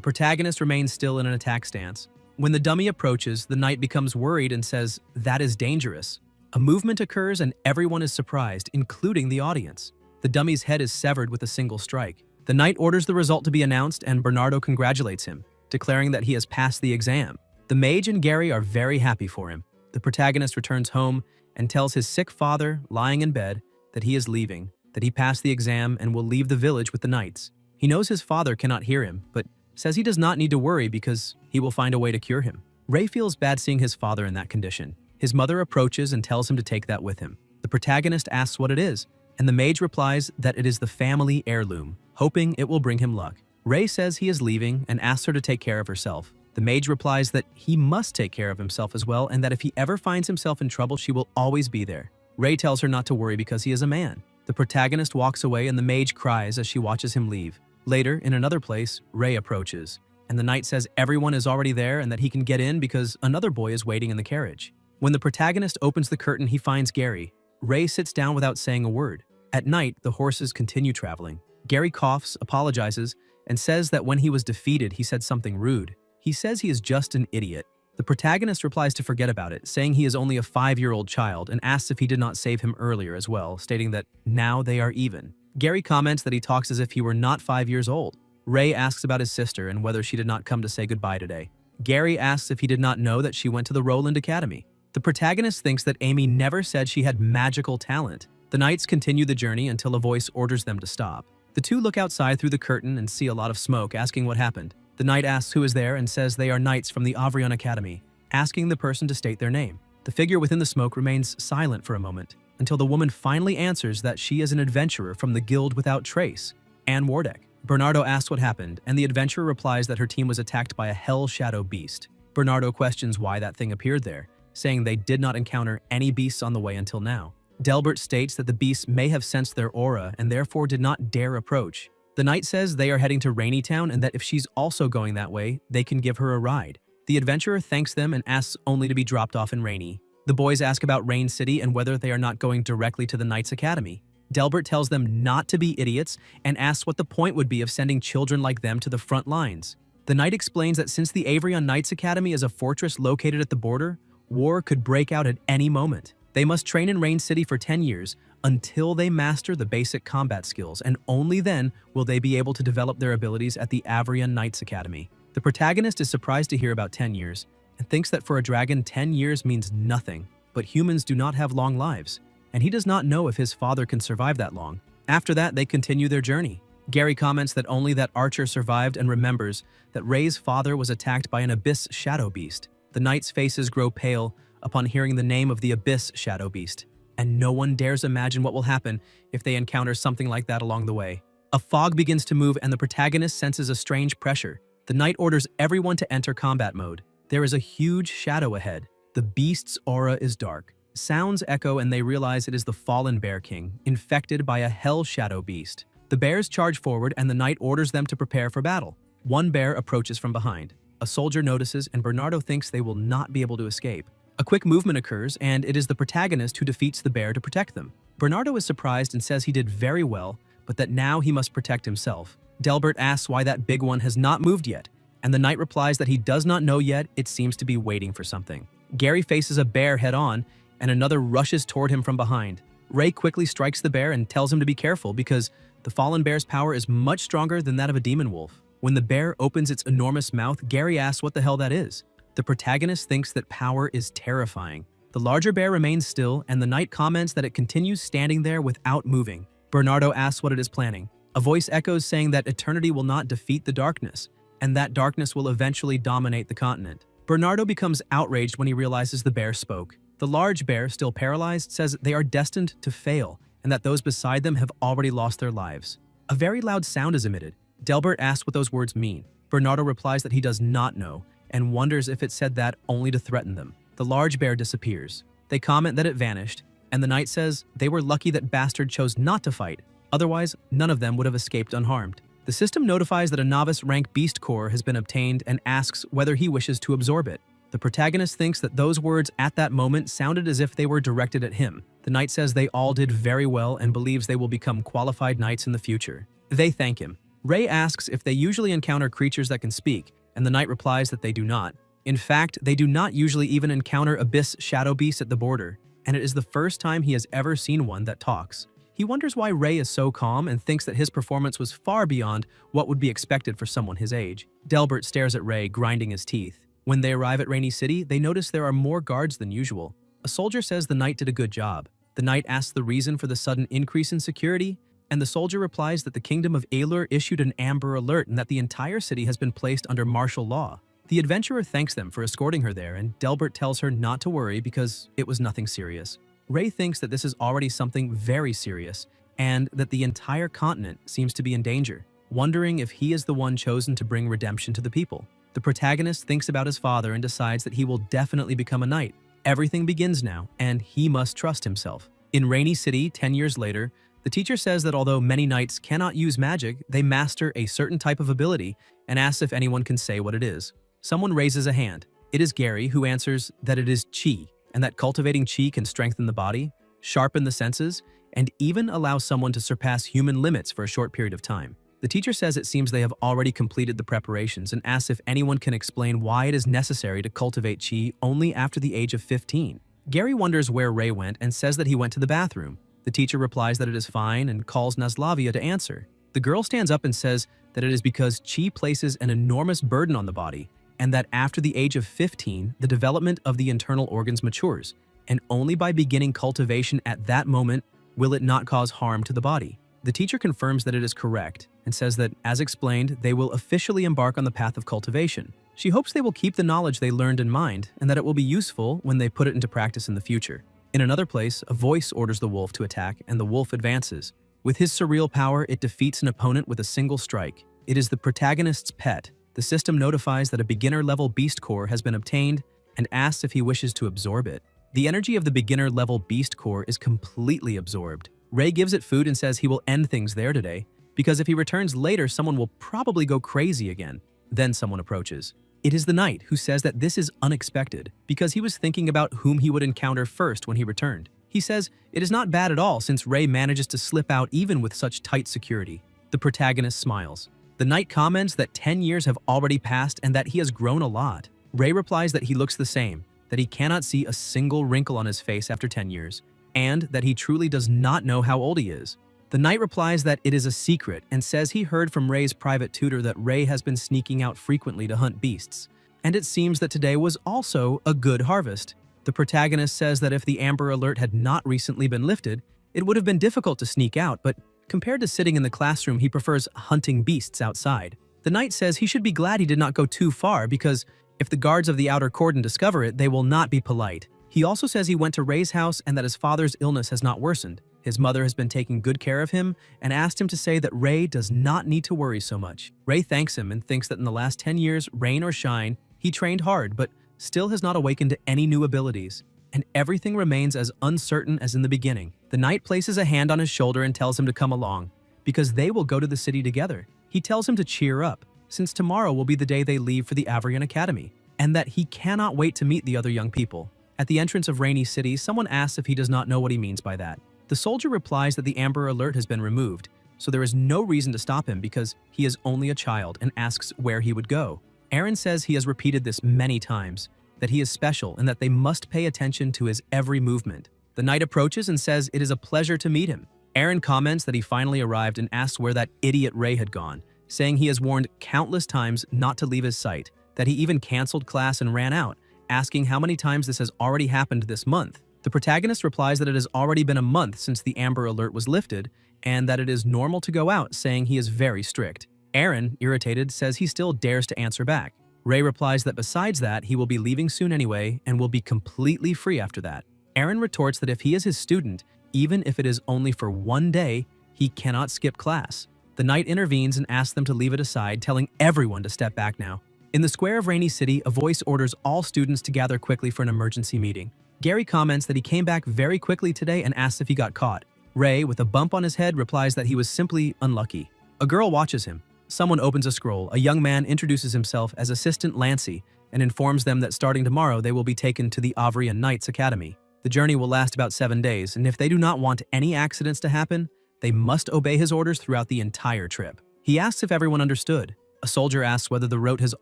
Speaker 1: protagonist remains still in an attack stance. When the dummy approaches, the knight becomes worried and says, "That is dangerous." A movement occurs and everyone is surprised, including the audience. The dummy's head is severed with a single strike. The knight orders the result to be announced and Bernardo congratulates him, declaring that he has passed the exam. The mage and Gary are very happy for him. The protagonist returns home and tells his sick father, lying in bed, that he is leaving, that he passed the exam and will leave the village with the knights. He knows his father cannot hear him, but says he does not need to worry because he will find a way to cure him. Ray feels bad seeing his father in that condition. His mother approaches and tells him to take that with him. The protagonist asks what it is, and the mage replies that it is the family heirloom, hoping it will bring him luck. Ray says he is leaving and asks her to take care of herself. The mage replies that he must take care of himself as well and that if he ever finds himself in trouble, she will always be there. Ray tells her not to worry because he is a man. The protagonist walks away and the mage cries as she watches him leave. Later, in another place, Ray approaches, and the knight says everyone is already there and that he can get in because another boy is waiting in the carriage. When the protagonist opens the curtain, he finds Gary. Ray sits down without saying a word. At night, the horses continue traveling. Gary coughs, apologizes, and says that when he was defeated, he said something rude. He says he is just an idiot. The protagonist replies to forget about it, saying he is only a 5-year-old child and asks if he did not save him earlier as well, stating that now they are even. Gary comments that he talks as if he were not 5 years old. Ray asks about his sister and whether she did not come to say goodbye today. Gary asks if he did not know that she went to the Roland Academy. The protagonist thinks that Amy never said she had magical talent. The knights continue the journey until a voice orders them to stop. The two look outside through the curtain and see a lot of smoke, asking what happened. The knight asks who is there and says they are knights from the Avrion Academy, asking the person to state their name. The figure within the smoke remains silent for a moment, until the woman finally answers that she is an adventurer from the Guild Without Trace, Anne Wardeck. Bernardo asks what happened, and the adventurer replies that her team was attacked by a hell shadow beast. Bernardo questions why that thing appeared there, saying they did not encounter any beasts on the way until now. Delbert states that the beasts may have sensed their aura and therefore did not dare approach. The knight says they are heading to Rainy Town and that if she's also going that way, they can give her a ride. The adventurer thanks them and asks only to be dropped off in Rainy. The boys ask about Rain City and whether they are not going directly to the Knights Academy. Delbert tells them not to be idiots and asks what the point would be of sending children like them to the front lines. The knight explains that since the Avrion Knights Academy is a fortress located at the border, war could break out at any moment. They must train in Rain City for 10 years until they master the basic combat skills, and only then will they be able to develop their abilities at the Avrion Knights Academy. The protagonist is surprised to hear about 10 years and thinks that for a dragon 10 years means nothing, but humans do not have long lives, and he does not know if his father can survive that long. After that, they continue their journey. Gary comments that only that archer survived and remembers that Ray's father was attacked by an abyss shadow beast. The knights' faces grow pale upon hearing the name of the abyss shadow beast, and no one dares imagine what will happen if they encounter something like that along the way. A fog begins to move and the protagonist senses a strange pressure. The knight orders everyone to enter combat mode. There is a huge shadow ahead. The beast's aura is dark. Sounds echo and they realize it is the fallen Bear King, infected by a hell shadow beast. The bears charge forward and the knight orders them to prepare for battle. One bear approaches from behind. A soldier notices and Bernardo thinks they will not be able to escape. A quick movement occurs, and it is the protagonist who defeats the bear to protect them. Bernardo is surprised and says he did very well, but that now he must protect himself. Delbert asks why that big one has not moved yet, and the knight replies that he does not know yet, it seems to be waiting for something. Gary faces a bear head-on, and another rushes toward him from behind. Ray quickly strikes the bear and tells him to be careful because the fallen bear's power is much stronger than that of a demon wolf. When the bear opens its enormous mouth, Gary asks what the hell that is. The protagonist thinks that power is terrifying. The larger bear remains still, and the knight comments that it continues standing there without moving. Bernardo asks what it is planning. A voice echoes saying that eternity will not defeat the darkness, and that darkness will eventually dominate the continent. Bernardo becomes outraged when he realizes the bear spoke. The large bear, still paralyzed, says they are destined to fail, and that those beside them have already lost their lives. A very loud sound is emitted. Delbert asks what those words mean. Bernardo replies that he does not know, and wonders if it said that only to threaten them. The large bear disappears. They comment that it vanished, and the knight says they were lucky that Bastard chose not to fight, otherwise none of them would have escaped unharmed. The system notifies that a novice rank beast core has been obtained and asks whether he wishes to absorb it. The protagonist thinks that those words at that moment sounded as if they were directed at him. The knight says they all did very well and believes they will become qualified knights in the future. They thank him. Ray asks if they usually encounter creatures that can speak, and the knight replies that they do not. In fact, they do not usually even encounter abyss shadow beasts at the border, and it is the first time he has ever seen one that talks. He wonders why Ray is so calm and thinks that his performance was far beyond what would be expected for someone his age. Delbert stares at Ray, grinding his teeth. When they arrive at Rainy City, they notice there are more guards than usual. A soldier says the knight did a good job. The knight asks the reason for the sudden increase in security, and the soldier replies that the kingdom of Alur issued an Amber Alert and that the entire city has been placed under martial law. The adventurer thanks them for escorting her there, and Delbert tells her not to worry because it was nothing serious. Ray thinks that this is already something very serious, and that the entire continent seems to be in danger, wondering if he is the one chosen to bring redemption to the people. The protagonist thinks about his father and decides that he will definitely become a knight. Everything begins now, and he must trust himself. In Rainy City, 10 years later, the teacher says that although many knights cannot use magic, they master a certain type of ability and asks if anyone can say what it is. Someone raises a hand. It is Gary, who answers that it is Qi, and that cultivating Qi can strengthen the body, sharpen the senses, and even allow someone to surpass human limits for a short period of time. The teacher says it seems they have already completed the preparations and asks if anyone can explain why it is necessary to cultivate Qi only after the age of 15. Gary wonders where Ray went and says that he went to the bathroom. The teacher replies that it is fine and calls Naslavia to answer. The girl stands up and says that it is because Qi places an enormous burden on the body, and that after the age of 15, the development of the internal organs matures, and only by beginning cultivation at that moment will it not cause harm to the body. The teacher confirms that it is correct and says that, as explained, they will officially embark on the path of cultivation. She hopes they will keep the knowledge they learned in mind and that it will be useful when they put it into practice in the future. In another place, a voice orders the wolf to attack, and the wolf advances. With his surreal power, it defeats an opponent with a single strike. It is the protagonist's pet. The system notifies that a beginner-level beast core has been obtained and asks if he wishes to absorb it. The energy of the beginner-level beast core is completely absorbed. Ray gives it food and says he will end things there today, because if he returns later, someone will probably go crazy again. Then someone approaches. It is the knight, who says that this is unexpected, because he was thinking about whom he would encounter first when he returned. He says it is not bad at all since Ray manages to slip out even with such tight security. The protagonist smiles. The knight comments that 10 years have already passed and that he has grown a lot. Ray replies that he looks the same, that he cannot see a single wrinkle on his face after 10 years, and that he truly does not know how old he is. The knight replies that it is a secret and says he heard from Ray's private tutor that Ray has been sneaking out frequently to hunt beasts, and it seems that today was also a good harvest. The protagonist says that if the Amber Alert had not recently been lifted, it would have been difficult to sneak out, but compared to sitting in the classroom, he prefers hunting beasts outside. The knight says he should be glad he did not go too far because if the guards of the outer cordon discover it, they will not be polite. He also says he went to Ray's house and that his father's illness has not worsened. His mother has been taking good care of him and asked him to say that Ray does not need to worry so much. Ray thanks him and thinks that in the last 10 years, rain or shine, he trained hard but still has not awakened to any new abilities, and everything remains as uncertain as in the beginning. The knight places a hand on his shoulder and tells him to come along, because they will go to the city together. He tells him to cheer up, since tomorrow will be the day they leave for the Avrian Academy, and that he cannot wait to meet the other young people. At the entrance of Rainy City, someone asks if he does not know what he means by that. The soldier replies that the Amber Alert has been removed, so there is no reason to stop him because he is only a child, and asks where he would go. Aaron says he has repeated this many times, that he is special and that they must pay attention to his every movement. The knight approaches and says it is a pleasure to meet him. Aaron comments that he finally arrived and asks where that idiot Ray had gone, saying he has warned countless times not to leave his sight, that he even canceled class and ran out, asking how many times this has already happened this month. The protagonist replies that it has already been a month since the Amber Alert was lifted, and that it is normal to go out, saying he is very strict. Aaron, irritated, says he still dares to answer back. Ray replies that besides that, he will be leaving soon anyway and will be completely free after that. Aaron retorts that if he is his student, even if it is only for one day, he cannot skip class. The knight intervenes and asks them to leave it aside, telling everyone to step back now. In the square of Rainy City, a voice orders all students to gather quickly for an emergency meeting. Gary comments that he came back very quickly today and asks if he got caught. Ray, with a bump on his head, replies that he was simply unlucky. A girl watches him. Someone opens a scroll. A young man introduces himself as Assistant Lancey and informs them that starting tomorrow they will be taken to the Avrian Knights Academy. The journey will last about 7 days, and if they do not want any accidents to happen, they must obey his orders throughout the entire trip. He asks if everyone understood. A soldier asks whether the route has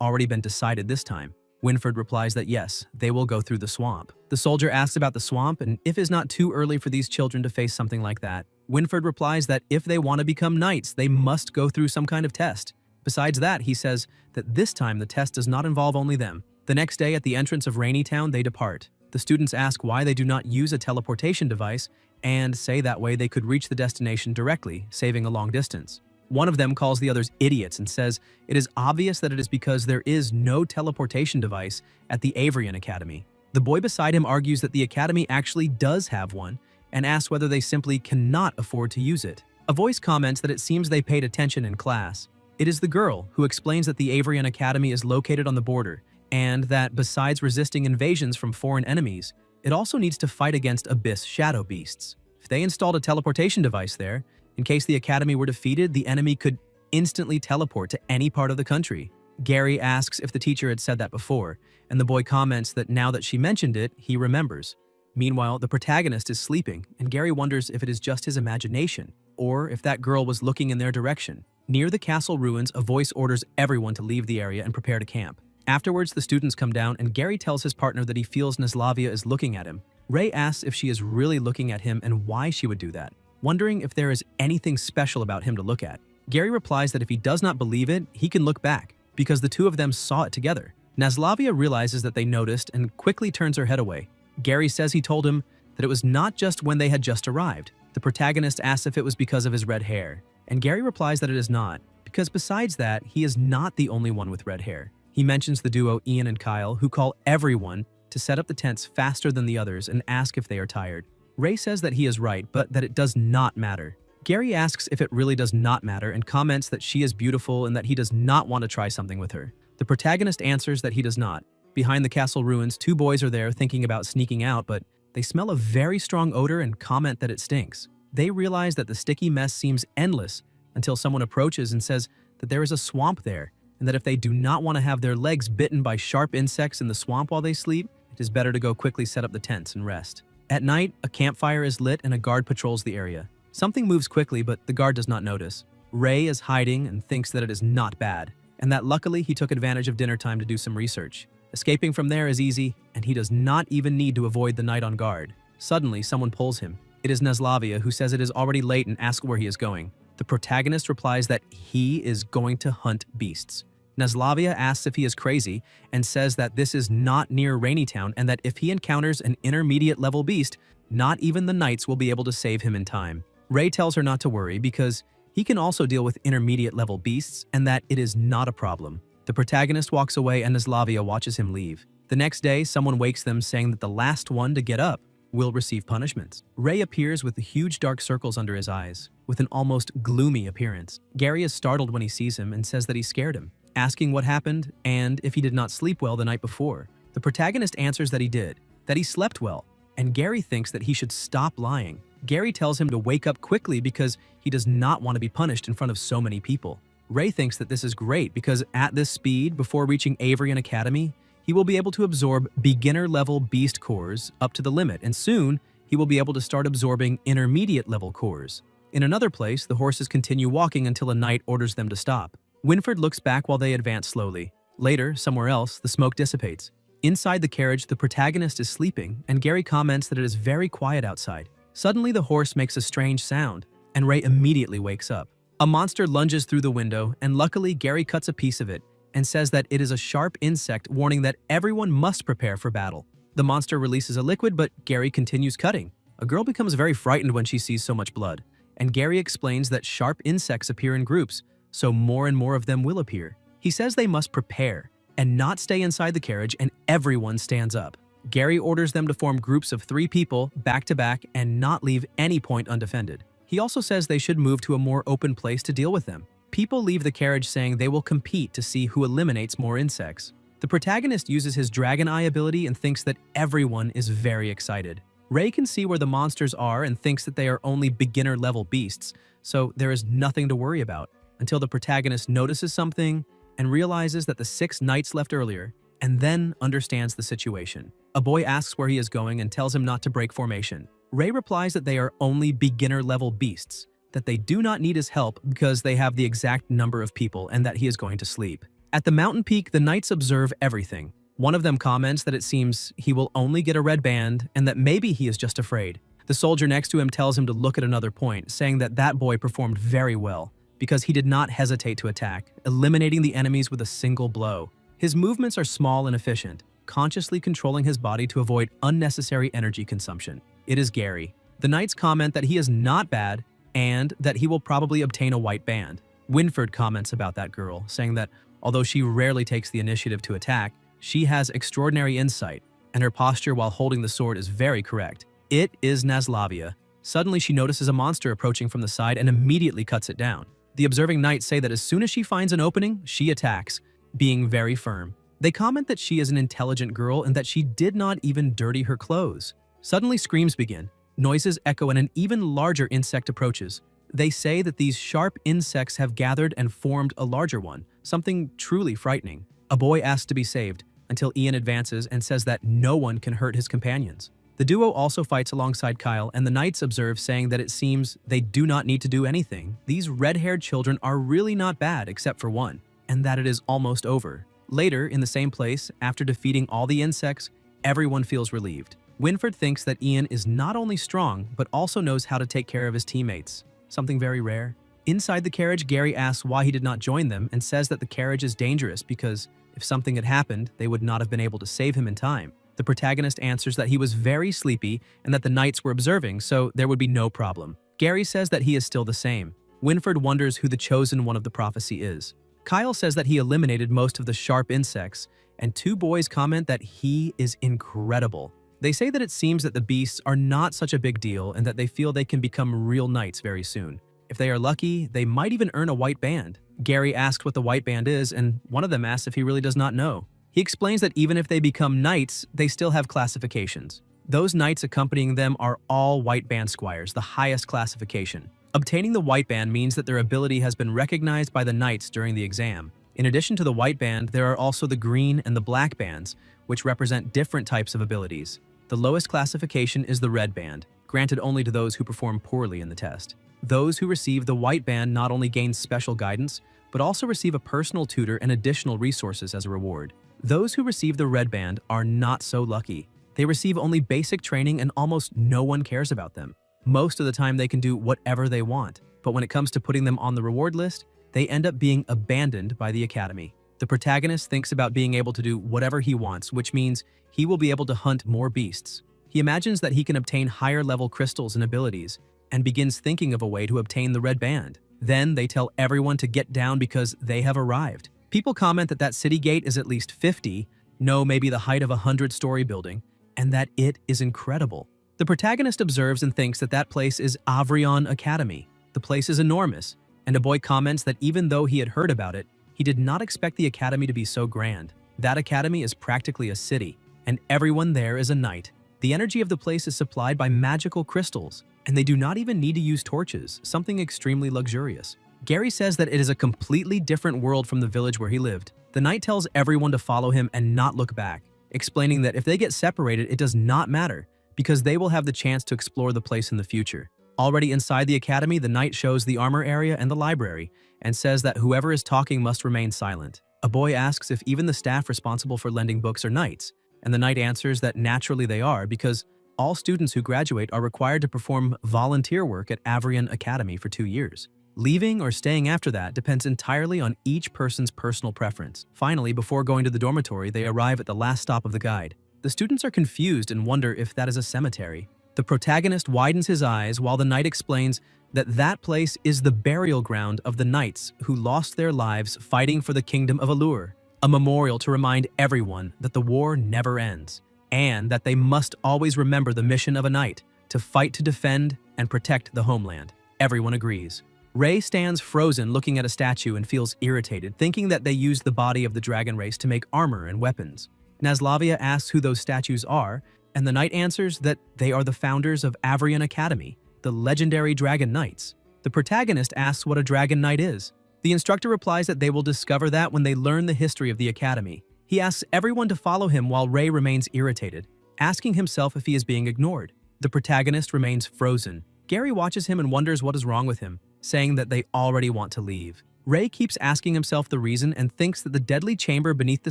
Speaker 1: already been decided this time. Winford replies that yes, they will go through the swamp. The soldier asks about the swamp and if it's not too early for these children to face something like that. Winford replies that if they want to become knights, they must go through some kind of test. Besides that, he says that this time the test does not involve only them. The next day at the entrance of Rainy Town, they depart. The students ask why they do not use a teleportation device and say that way they could reach the destination directly, saving a long distance. One of them calls the others idiots and says it is obvious that it is because there is no teleportation device at the Avrian Academy. The boy beside him argues that the academy actually does have one and asks whether they simply cannot afford to use it. A voice comments that it seems they paid attention in class. It is the girl who explains that the Avrian Academy is located on the border and that besides resisting invasions from foreign enemies, it also needs to fight against abyss shadow beasts. If they installed a teleportation device there, in case the academy were defeated, the enemy could instantly teleport to any part of the country. Gary asks if the teacher had said that before, and the boy comments that now that she mentioned it, he remembers. Meanwhile, the protagonist is sleeping, and Gary wonders if it is just his imagination, or if that girl was looking in their direction. Near the castle ruins, a voice orders everyone to leave the area and prepare to camp. Afterwards, the students come down, and Gary tells his partner that he feels Neslavia is looking at him. Ray asks if she is really looking at him and why she would do that, wondering if there is anything special about him to look at. Gary replies that if he does not believe it, he can look back, because the two of them saw it together. Naslavia realizes that they noticed and quickly turns her head away. Gary says he told him that it was not just when they had just arrived. The protagonist asks if it was because of his red hair, and Gary replies that it is not, because besides that, he is not the only one with red hair. He mentions the duo Ian and Kyle, who call everyone to set up the tents faster than the others and ask if they are tired. Ray says that he is right, but that it does not matter. Gary asks if it really does not matter and comments that she is beautiful and that he does not want to try something with her. The protagonist answers that he does not. Behind the castle ruins, two boys are there thinking about sneaking out, but they smell a very strong odor and comment that it stinks. They realize that the sticky mess seems endless until someone approaches and says that there is a swamp there, and that if they do not want to have their legs bitten by sharp insects in the swamp while they sleep, it is better to go quickly set up the tents and rest. At night, a campfire is lit and a guard patrols the area. Something moves quickly, but the guard does not notice. Ray is hiding and thinks that it is not bad, and that luckily he took advantage of dinner time to do some research. Escaping from there is easy, and he does not even need to avoid the night on guard. Suddenly, someone pulls him. It is Neslavia, who says it is already late and asks where he is going. The protagonist replies that he is going to hunt beasts. Neslavia asks if he is crazy and says that this is not near Rainy Town and that if he encounters an intermediate level beast, not even the knights will be able to save him in time. Ray tells her not to worry because he can also deal with intermediate level beasts and that it is not a problem. The protagonist walks away and Neslavia watches him leave. The next day, someone wakes them saying that the last one to get up will receive punishments. Ray appears with the huge dark circles under his eyes, with an almost gloomy appearance. Gary is startled when he sees him and says that he scared him, asking what happened and if he did not sleep well the night before. The protagonist answers that he did, that he slept well, and Gary thinks that he should stop lying. Gary tells him to wake up quickly because he does not want to be punished in front of so many people. Ray thinks that this is great because at this speed, before reaching Avrian Academy, he will be able to absorb beginner-level beast cores up to the limit, and soon he will be able to start absorbing intermediate-level cores. In another place, the horses continue walking until a knight orders them to stop. Winford looks back while they advance slowly. Later, somewhere else, the smoke dissipates. Inside the carriage, the protagonist is sleeping, and Gary comments that it is very quiet outside. Suddenly, the horse makes a strange sound, and Ray immediately wakes up. A monster lunges through the window, and luckily, Gary cuts a piece of it and says that it is a sharp insect, warning that everyone must prepare for battle. The monster releases a liquid, but Gary continues cutting. A girl becomes very frightened when she sees so much blood, and Gary explains that sharp insects appear in groups, so more and more of them will appear. He says they must prepare and not stay inside the carriage, and everyone stands up. Gary orders them to form groups of 3 people back to back and not leave any point undefended. He also says they should move to a more open place to deal with them. People leave the carriage saying they will compete to see who eliminates more insects. The protagonist uses his dragon eye ability and thinks that everyone is very excited. Ray can see where the monsters are and thinks that they are only beginner-level beasts, so there is nothing to worry about, until the protagonist notices something and realizes that the 6 knights left earlier and then understands the situation. A boy asks where he is going and tells him not to break formation. Ray replies that they are only beginner-level beasts, that they do not need his help because they have the exact number of people and that he is going to sleep. At the mountain peak, the knights observe everything. One of them comments that it seems he will only get a red band and that maybe he is just afraid. The soldier next to him tells him to look at another point, saying that that boy performed very well because he did not hesitate to attack, eliminating the enemies with a single blow. His movements are small and efficient, consciously controlling his body to avoid unnecessary energy consumption. It is Gary. The knights comment that he is not bad and that he will probably obtain a white band. Winford comments about that girl, saying that although she rarely takes the initiative to attack, she has extraordinary insight, and her posture while holding the sword is very correct. It is Naslavia. Suddenly she notices a monster approaching from the side and immediately cuts it down. The observing knights say that as soon as she finds an opening, she attacks, being very firm. They comment that she is an intelligent girl and that she did not even dirty her clothes. Suddenly screams begin, noises echo and an even larger insect approaches. They say that these sharp insects have gathered and formed a larger one, something truly frightening. A boy asks to be saved, until Ian advances and says that no one can hurt his companions. The duo also fights alongside Kyle, and the knights observe, saying that it seems they do not need to do anything. These red-haired children are really not bad except for one, and that it is almost over. Later, in the same place, after defeating all the insects, everyone feels relieved. Winford thinks that Ian is not only strong, but also knows how to take care of his teammates, something very rare. Inside the carriage, Gary asks why he did not join them and says that the carriage is dangerous because if something had happened, they would not have been able to save him in time. The protagonist answers that he was very sleepy and that the knights were observing, so there would be no problem. Gary says that he is still the same. Winford wonders who the chosen one of the prophecy is. Kyle says that he eliminated most of the sharp insects, and two boys comment that he is incredible. They say that it seems that the beasts are not such a big deal and that they feel they can become real knights very soon. If they are lucky, they might even earn a white band. Gary asks what the white band is, and one of them asks if he really does not know. He explains that even if they become knights, they still have classifications. Those knights accompanying them are all white band squires, the highest classification. Obtaining the white band means that their ability has been recognized by the knights during the exam. In addition to the white band, there are also the green and the black bands, which represent different types of abilities. The lowest classification is the red band, granted only to those who perform poorly in the test. Those who receive the white band not only gain special guidance, but also receive a personal tutor and additional resources as a reward. Those who receive the red band are not so lucky. They receive only basic training and almost no one cares about them. Most of the time they can do whatever they want, but when it comes to putting them on the reward list, they end up being abandoned by the academy. The protagonist thinks about being able to do whatever he wants, which means he will be able to hunt more beasts. He imagines that he can obtain higher level crystals and abilities, and begins thinking of a way to obtain the red band. Then they tell everyone to get down because they have arrived. People comment that that city gate is at least 50, no, maybe the height of a 100-story building, and that it is incredible. The protagonist observes and thinks that that place is Avrion Academy. The place is enormous, and a boy comments that even though he had heard about it, he did not expect the academy to be so grand. That academy is practically a city, and everyone there is a knight. The energy of the place is supplied by magical crystals, and they do not even need to use torches, something extremely luxurious. Gary says that it is a completely different world from the village where he lived. The knight tells everyone to follow him and not look back, explaining that if they get separated, it does not matter, because they will have the chance to explore the place in the future. Already inside the academy, the knight shows the armor area and the library, and says that whoever is talking must remain silent. A boy asks if even the staff responsible for lending books are knights, and the knight answers that naturally they are, because all students who graduate are required to perform volunteer work at Avrion Academy for 2 years. Leaving or staying after that depends entirely on each person's personal preference. Finally, before going to the dormitory, they arrive at the last stop of the guide. The students are confused and wonder if that is a cemetery. The protagonist widens his eyes while the knight explains that that place is the burial ground of the knights who lost their lives fighting for the kingdom of Allure, a memorial to remind everyone that the war never ends, and that they must always remember the mission of a knight, to fight to defend and protect the homeland. Everyone agrees. Ray stands frozen looking at a statue and feels irritated, thinking that they used the body of the dragon race to make armor and weapons. Naslavia asks who those statues are, and the knight answers that they are the founders of Avrion Academy, the legendary Dragon Knights. The protagonist asks what a Dragon Knight is. The instructor replies that they will discover that when they learn the history of the academy. He asks everyone to follow him while Ray remains irritated, asking himself if he is being ignored. The protagonist remains frozen. Gary watches him and wonders what is wrong with him, saying that they already want to leave. Ray keeps asking himself the reason and thinks that the deadly chamber beneath the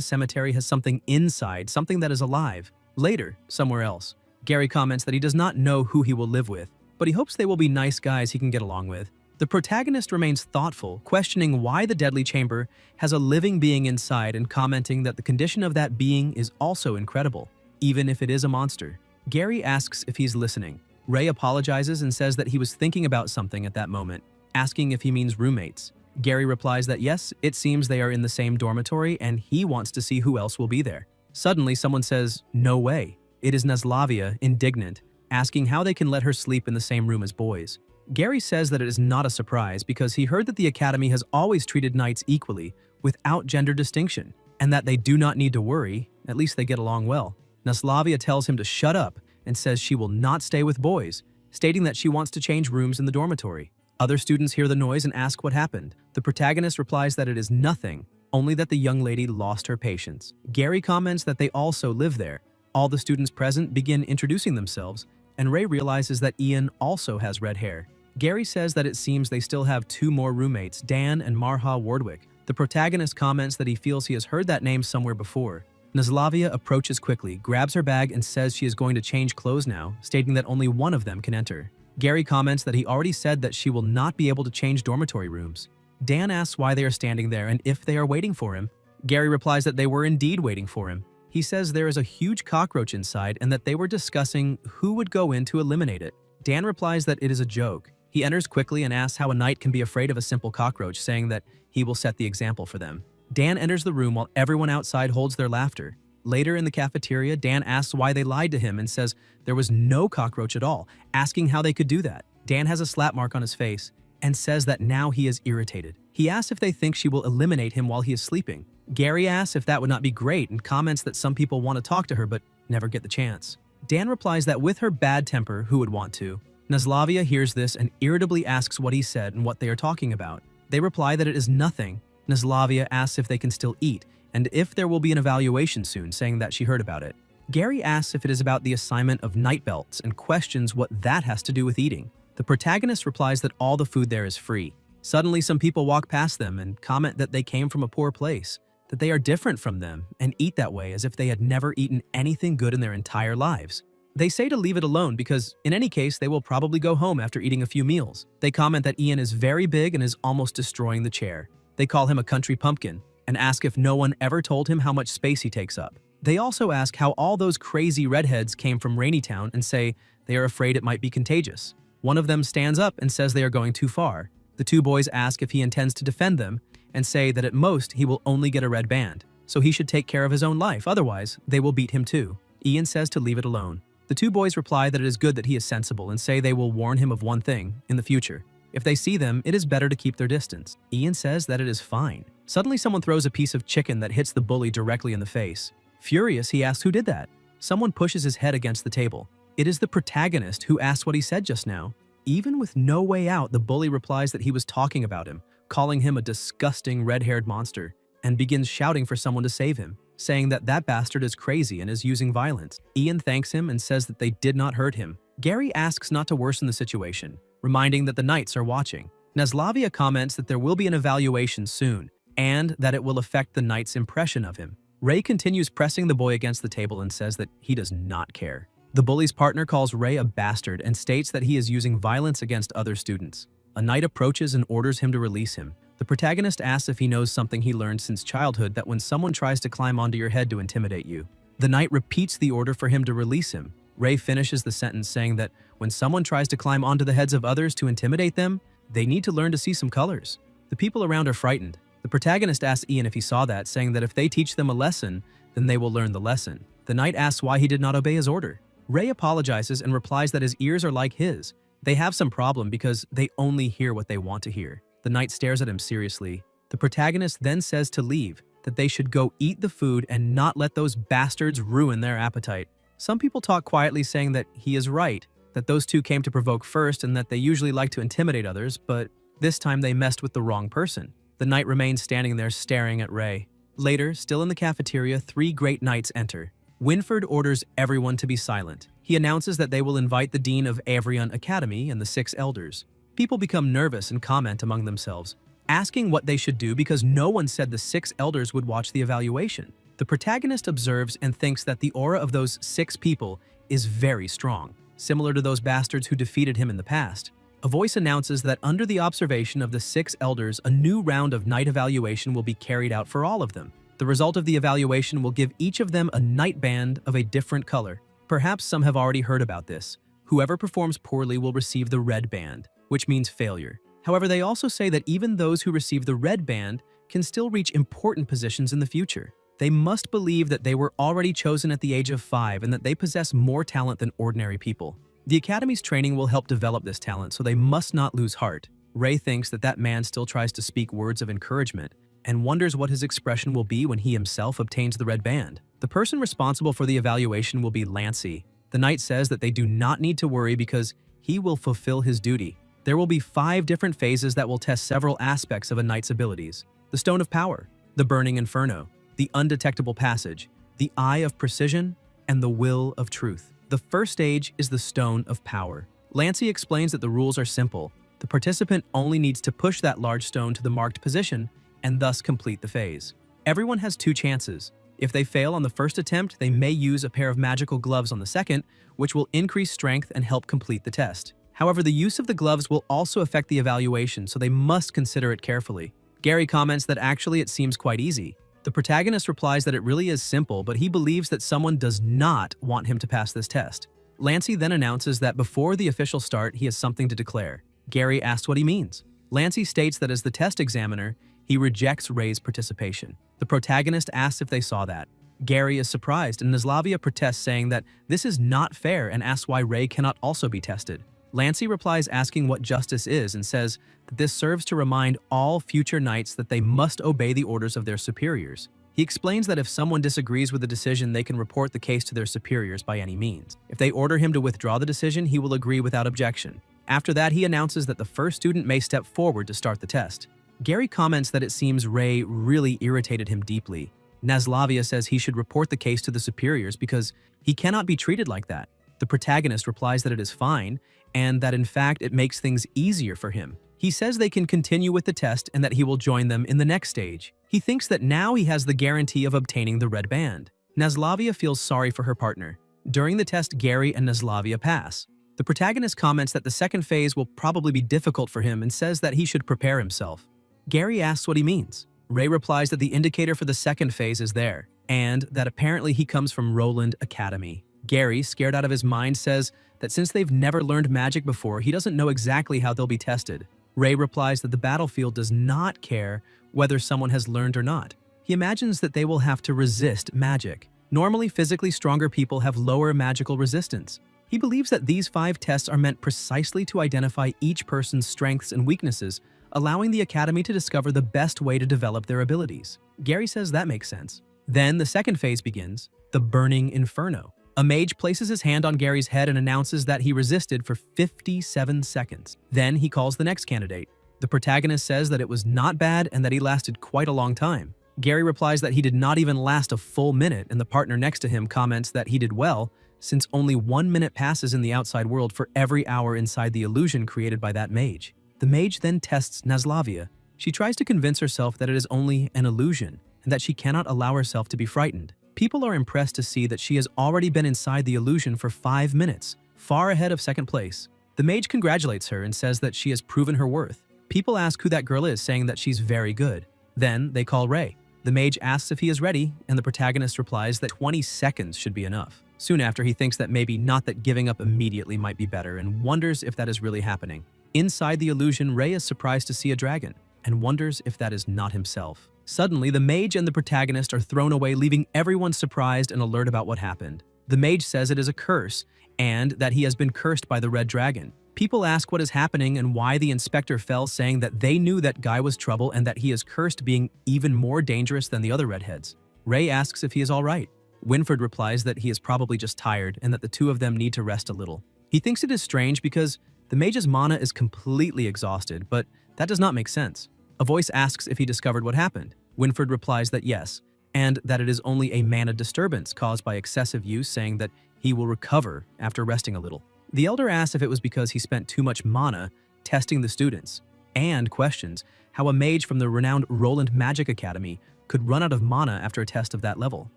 Speaker 1: cemetery has something inside, something that is alive. Later, somewhere else, Gary comments that he does not know who he will live with, but he hopes they will be nice guys he can get along with. The protagonist remains thoughtful, questioning why the deadly chamber has a living being inside and commenting that the condition of that being is also incredible, even if it is a monster. Gary asks if he's listening. Ray apologizes and says that he was thinking about something at that moment, asking if he means roommates. Gary replies that yes, it seems they are in the same dormitory and he wants to see who else will be there. Suddenly, someone says, "No way." It is Naslavia, indignant, asking how they can let her sleep in the same room as boys. Gary says that it is not a surprise because he heard that the academy has always treated knights equally, without gender distinction, and that they do not need to worry, at least they get along well. Naslavia tells him to shut up and says she will not stay with boys, stating that she wants to change rooms in the dormitory. Other students hear the noise and ask what happened. The protagonist replies that it is nothing, only that the young lady lost her patience. Gary comments that they also live there. All the students present begin introducing themselves, and Ray realizes that Ian also has red hair. Gary says that it seems they still have two more roommates, Dan and Marha Wardwick. The protagonist comments that he feels he has heard that name somewhere before. Naslavia approaches quickly, grabs her bag and says she is going to change clothes now, stating that only one of them can enter. Gary comments that he already said that she will not be able to change dormitory rooms. Dan asks why they are standing there and if they are waiting for him. Gary replies that they were indeed waiting for him. He says there is a huge cockroach inside and that they were discussing who would go in to eliminate it. Dan replies that it is a joke. He enters quickly and asks how a knight can be afraid of a simple cockroach, saying that he will set the example for them. Dan enters the room while everyone outside holds their laughter. Later in the cafeteria, Dan asks why they lied to him and says there was no cockroach at all, asking how they could do that. Dan has a slap mark on his face and says that now he is irritated. He asks if they think she will eliminate him while he is sleeping. Gary asks if that would not be great and comments that some people want to talk to her but never get the chance. Dan replies that with her bad temper, who would want to? Naslavia hears this and irritably asks what he said and what they are talking about. They reply that it is nothing. Naslavia asks if they can still eat and if there will be an evaluation soon, saying that she heard about it. Gary asks if it is about the assignment of night belts and questions what that has to do with eating. The protagonist replies that all the food there is free. Suddenly, some people walk past them and comment that they came from a poor place, that they are different from them and eat that way as if they had never eaten anything good in their entire lives. They say to leave it alone because, in any case, they will probably go home after eating a few meals. They comment that Ian is very big and is almost destroying the chair. They call him a country pumpkin and ask if no one ever told him how much space he takes up. They also ask how all those crazy redheads came from Rainy Town and say they are afraid it might be contagious. One of them stands up and says they are going too far. The two boys ask if he intends to defend them and say that at most he will only get a red band, so he should take care of his own life, otherwise they will beat him too. Ian says to leave it alone. The two boys reply that it is good that he is sensible and say they will warn him of one thing in the future. If they see them, it is better to keep their distance. Ian says that it is fine. Suddenly, someone throws a piece of chicken that hits the bully directly in the face. Furious, he asks who did that. Someone pushes his head against the table. It is the protagonist who asks what he said just now. Even with no way out, the bully replies that he was talking about him, calling him a disgusting red-haired monster, and begins shouting for someone to save him, saying that that bastard is crazy and is using violence. Ian thanks him and says that they did not hurt him. Gary asks not to worsen the situation, reminding that the knights are watching. Naslavia comments that there will be an evaluation soon, and that it will affect the knight's impression of him. Ray continues pressing the boy against the table and says that he does not care. The bully's partner calls Ray a bastard and states that he is using violence against other students. A knight approaches and orders him to release him. The protagonist asks if he knows something he learned since childhood, that when someone tries to climb onto your head to intimidate you. The knight repeats the order for him to release him. Ray finishes the sentence saying that when someone tries to climb onto the heads of others to intimidate them, they need to learn to see some colors. The people around are frightened. The protagonist asks Ian if he saw that, saying that if they teach them a lesson, then they will learn the lesson. The knight asks why he did not obey his order. Ray apologizes and replies that his ears are like his. They have some problem because they only hear what they want to hear. The knight stares at him seriously. The protagonist then says to leave, that they should go eat the food and not let those bastards ruin their appetite. Some people talk quietly, saying that he is right, that those two came to provoke first and that they usually like to intimidate others, but this time they messed with the wrong person. The knight remains standing there staring at Ray. Later, still in the cafeteria, three great knights enter. Winford orders everyone to be silent. He announces that they will invite the dean of Avrion Academy and the 6 elders. People become nervous and comment among themselves, asking what they should do because no one said the 6 elders would watch the evaluation. The protagonist observes and thinks that the aura of those 6 people is very strong, similar to those bastards who defeated him in the past. A voice announces that under the observation of the 6 elders, a new round of night evaluation will be carried out for all of them. The result of the evaluation will give each of them a night band of a different color. Perhaps some have already heard about this. Whoever performs poorly will receive the red band, which means failure. However, they also say that even those who receive the red band can still reach important positions in the future. They must believe that they were already chosen at the age of 5 and that they possess more talent than ordinary people. The Academy's training will help develop this talent, so they must not lose heart. Ray thinks that that man still tries to speak words of encouragement and wonders what his expression will be when he himself obtains the red band. The person responsible for the evaluation will be Lancey. The knight says that they do not need to worry because he will fulfill his duty. There will be 5 different phases that will test several aspects of a knight's abilities: the Stone of Power, the Burning Inferno, the Undetectable Passage, the Eye of Precision, and the Will of Truth. The first stage is the Stone of Power. Lancey explains that the rules are simple. The participant only needs to push that large stone to the marked position and thus complete the phase. Everyone has 2 chances. If they fail on the first attempt, they may use a pair of magical gloves on the second, which will increase strength and help complete the test. However, the use of the gloves will also affect the evaluation, so they must consider it carefully. Gary comments that actually it seems quite easy. The protagonist replies that it really is simple, but he believes that someone does not want him to pass this test. Lancey then announces that before the official start, he has something to declare. Gary asks what he means. Lancey states that as the test examiner, he rejects Ray's participation. The protagonist asks if they saw that. Gary is surprised, and Naslavia protests, saying that this is not fair and asks why Ray cannot also be tested. Lancey replies asking what justice is and says that this serves to remind all future knights that they must obey the orders of their superiors. He explains that if someone disagrees with the decision, they can report the case to their superiors by any means. If they order him to withdraw the decision, he will agree without objection. After that, he announces that the first student may step forward to start the test. Gary comments that it seems Ray really irritated him deeply. Naslavia says he should report the case to the superiors because he cannot be treated like that. The protagonist replies that it is fine, and that in fact it makes things easier for him. He says they can continue with the test and that he will join them in the next stage. He thinks that now he has the guarantee of obtaining the red band. Naslavia feels sorry for her partner. During the test, Gary and Naslavia pass. The protagonist comments that the second phase will probably be difficult for him and says that he should prepare himself. Gary asks what he means. Ray replies that the indicator for the second phase is there, and that apparently he comes from Roland Academy. Gary, scared out of his mind, says that since they've never learned magic before, he doesn't know exactly how they'll be tested. Ray replies that the battlefield does not care whether someone has learned or not. He imagines that they will have to resist magic. Normally, physically stronger people have lower magical resistance. He believes that these 5 tests are meant precisely to identify each person's strengths and weaknesses, allowing the Academy to discover the best way to develop their abilities. Gary says that makes sense. Then the second phase begins, the Burning Inferno. A mage places his hand on Gary's head and announces that he resisted for 57 seconds. Then he calls the next candidate. The protagonist says that it was not bad and that he lasted quite a long time. Gary replies that he did not even last a full minute, and the partner next to him comments that he did well, since only 1 minute passes in the outside world for every hour inside the illusion created by that mage. The mage then tests Naslavia. She tries to convince herself that it is only an illusion and that she cannot allow herself to be frightened. People are impressed to see that she has already been inside the illusion for 5 minutes, far ahead of second place. The mage congratulates her and says that she has proven her worth. People ask who that girl is, saying that she's very good. Then they call Ray. The mage asks if he is ready, and the protagonist replies that 20 seconds should be enough. Soon after, he thinks that maybe not that giving up immediately might be better and wonders if that is really happening. Inside the illusion, Ray is surprised to see a dragon and wonders if that is not himself. Suddenly, the mage and the protagonist are thrown away, leaving everyone surprised and alert about what happened. The mage says it is a curse and that he has been cursed by the red dragon. People ask what is happening and why the inspector fell, saying that they knew that Guy was trouble and that he is cursed, being even more dangerous than the other redheads. Ray asks if he is all right. Winford replies that he is probably just tired and that the 2 of them need to rest a little. He thinks it is strange because the mage's mana is completely exhausted, but that does not make sense. A voice asks if he discovered what happened. Winford replies that yes, and that it is only a mana disturbance caused by excessive use, saying that he will recover after resting a little. The elder asks if it was because he spent too much mana testing the students, and questions how a mage from the renowned Roland Magic Academy could run out of mana after a test of that level.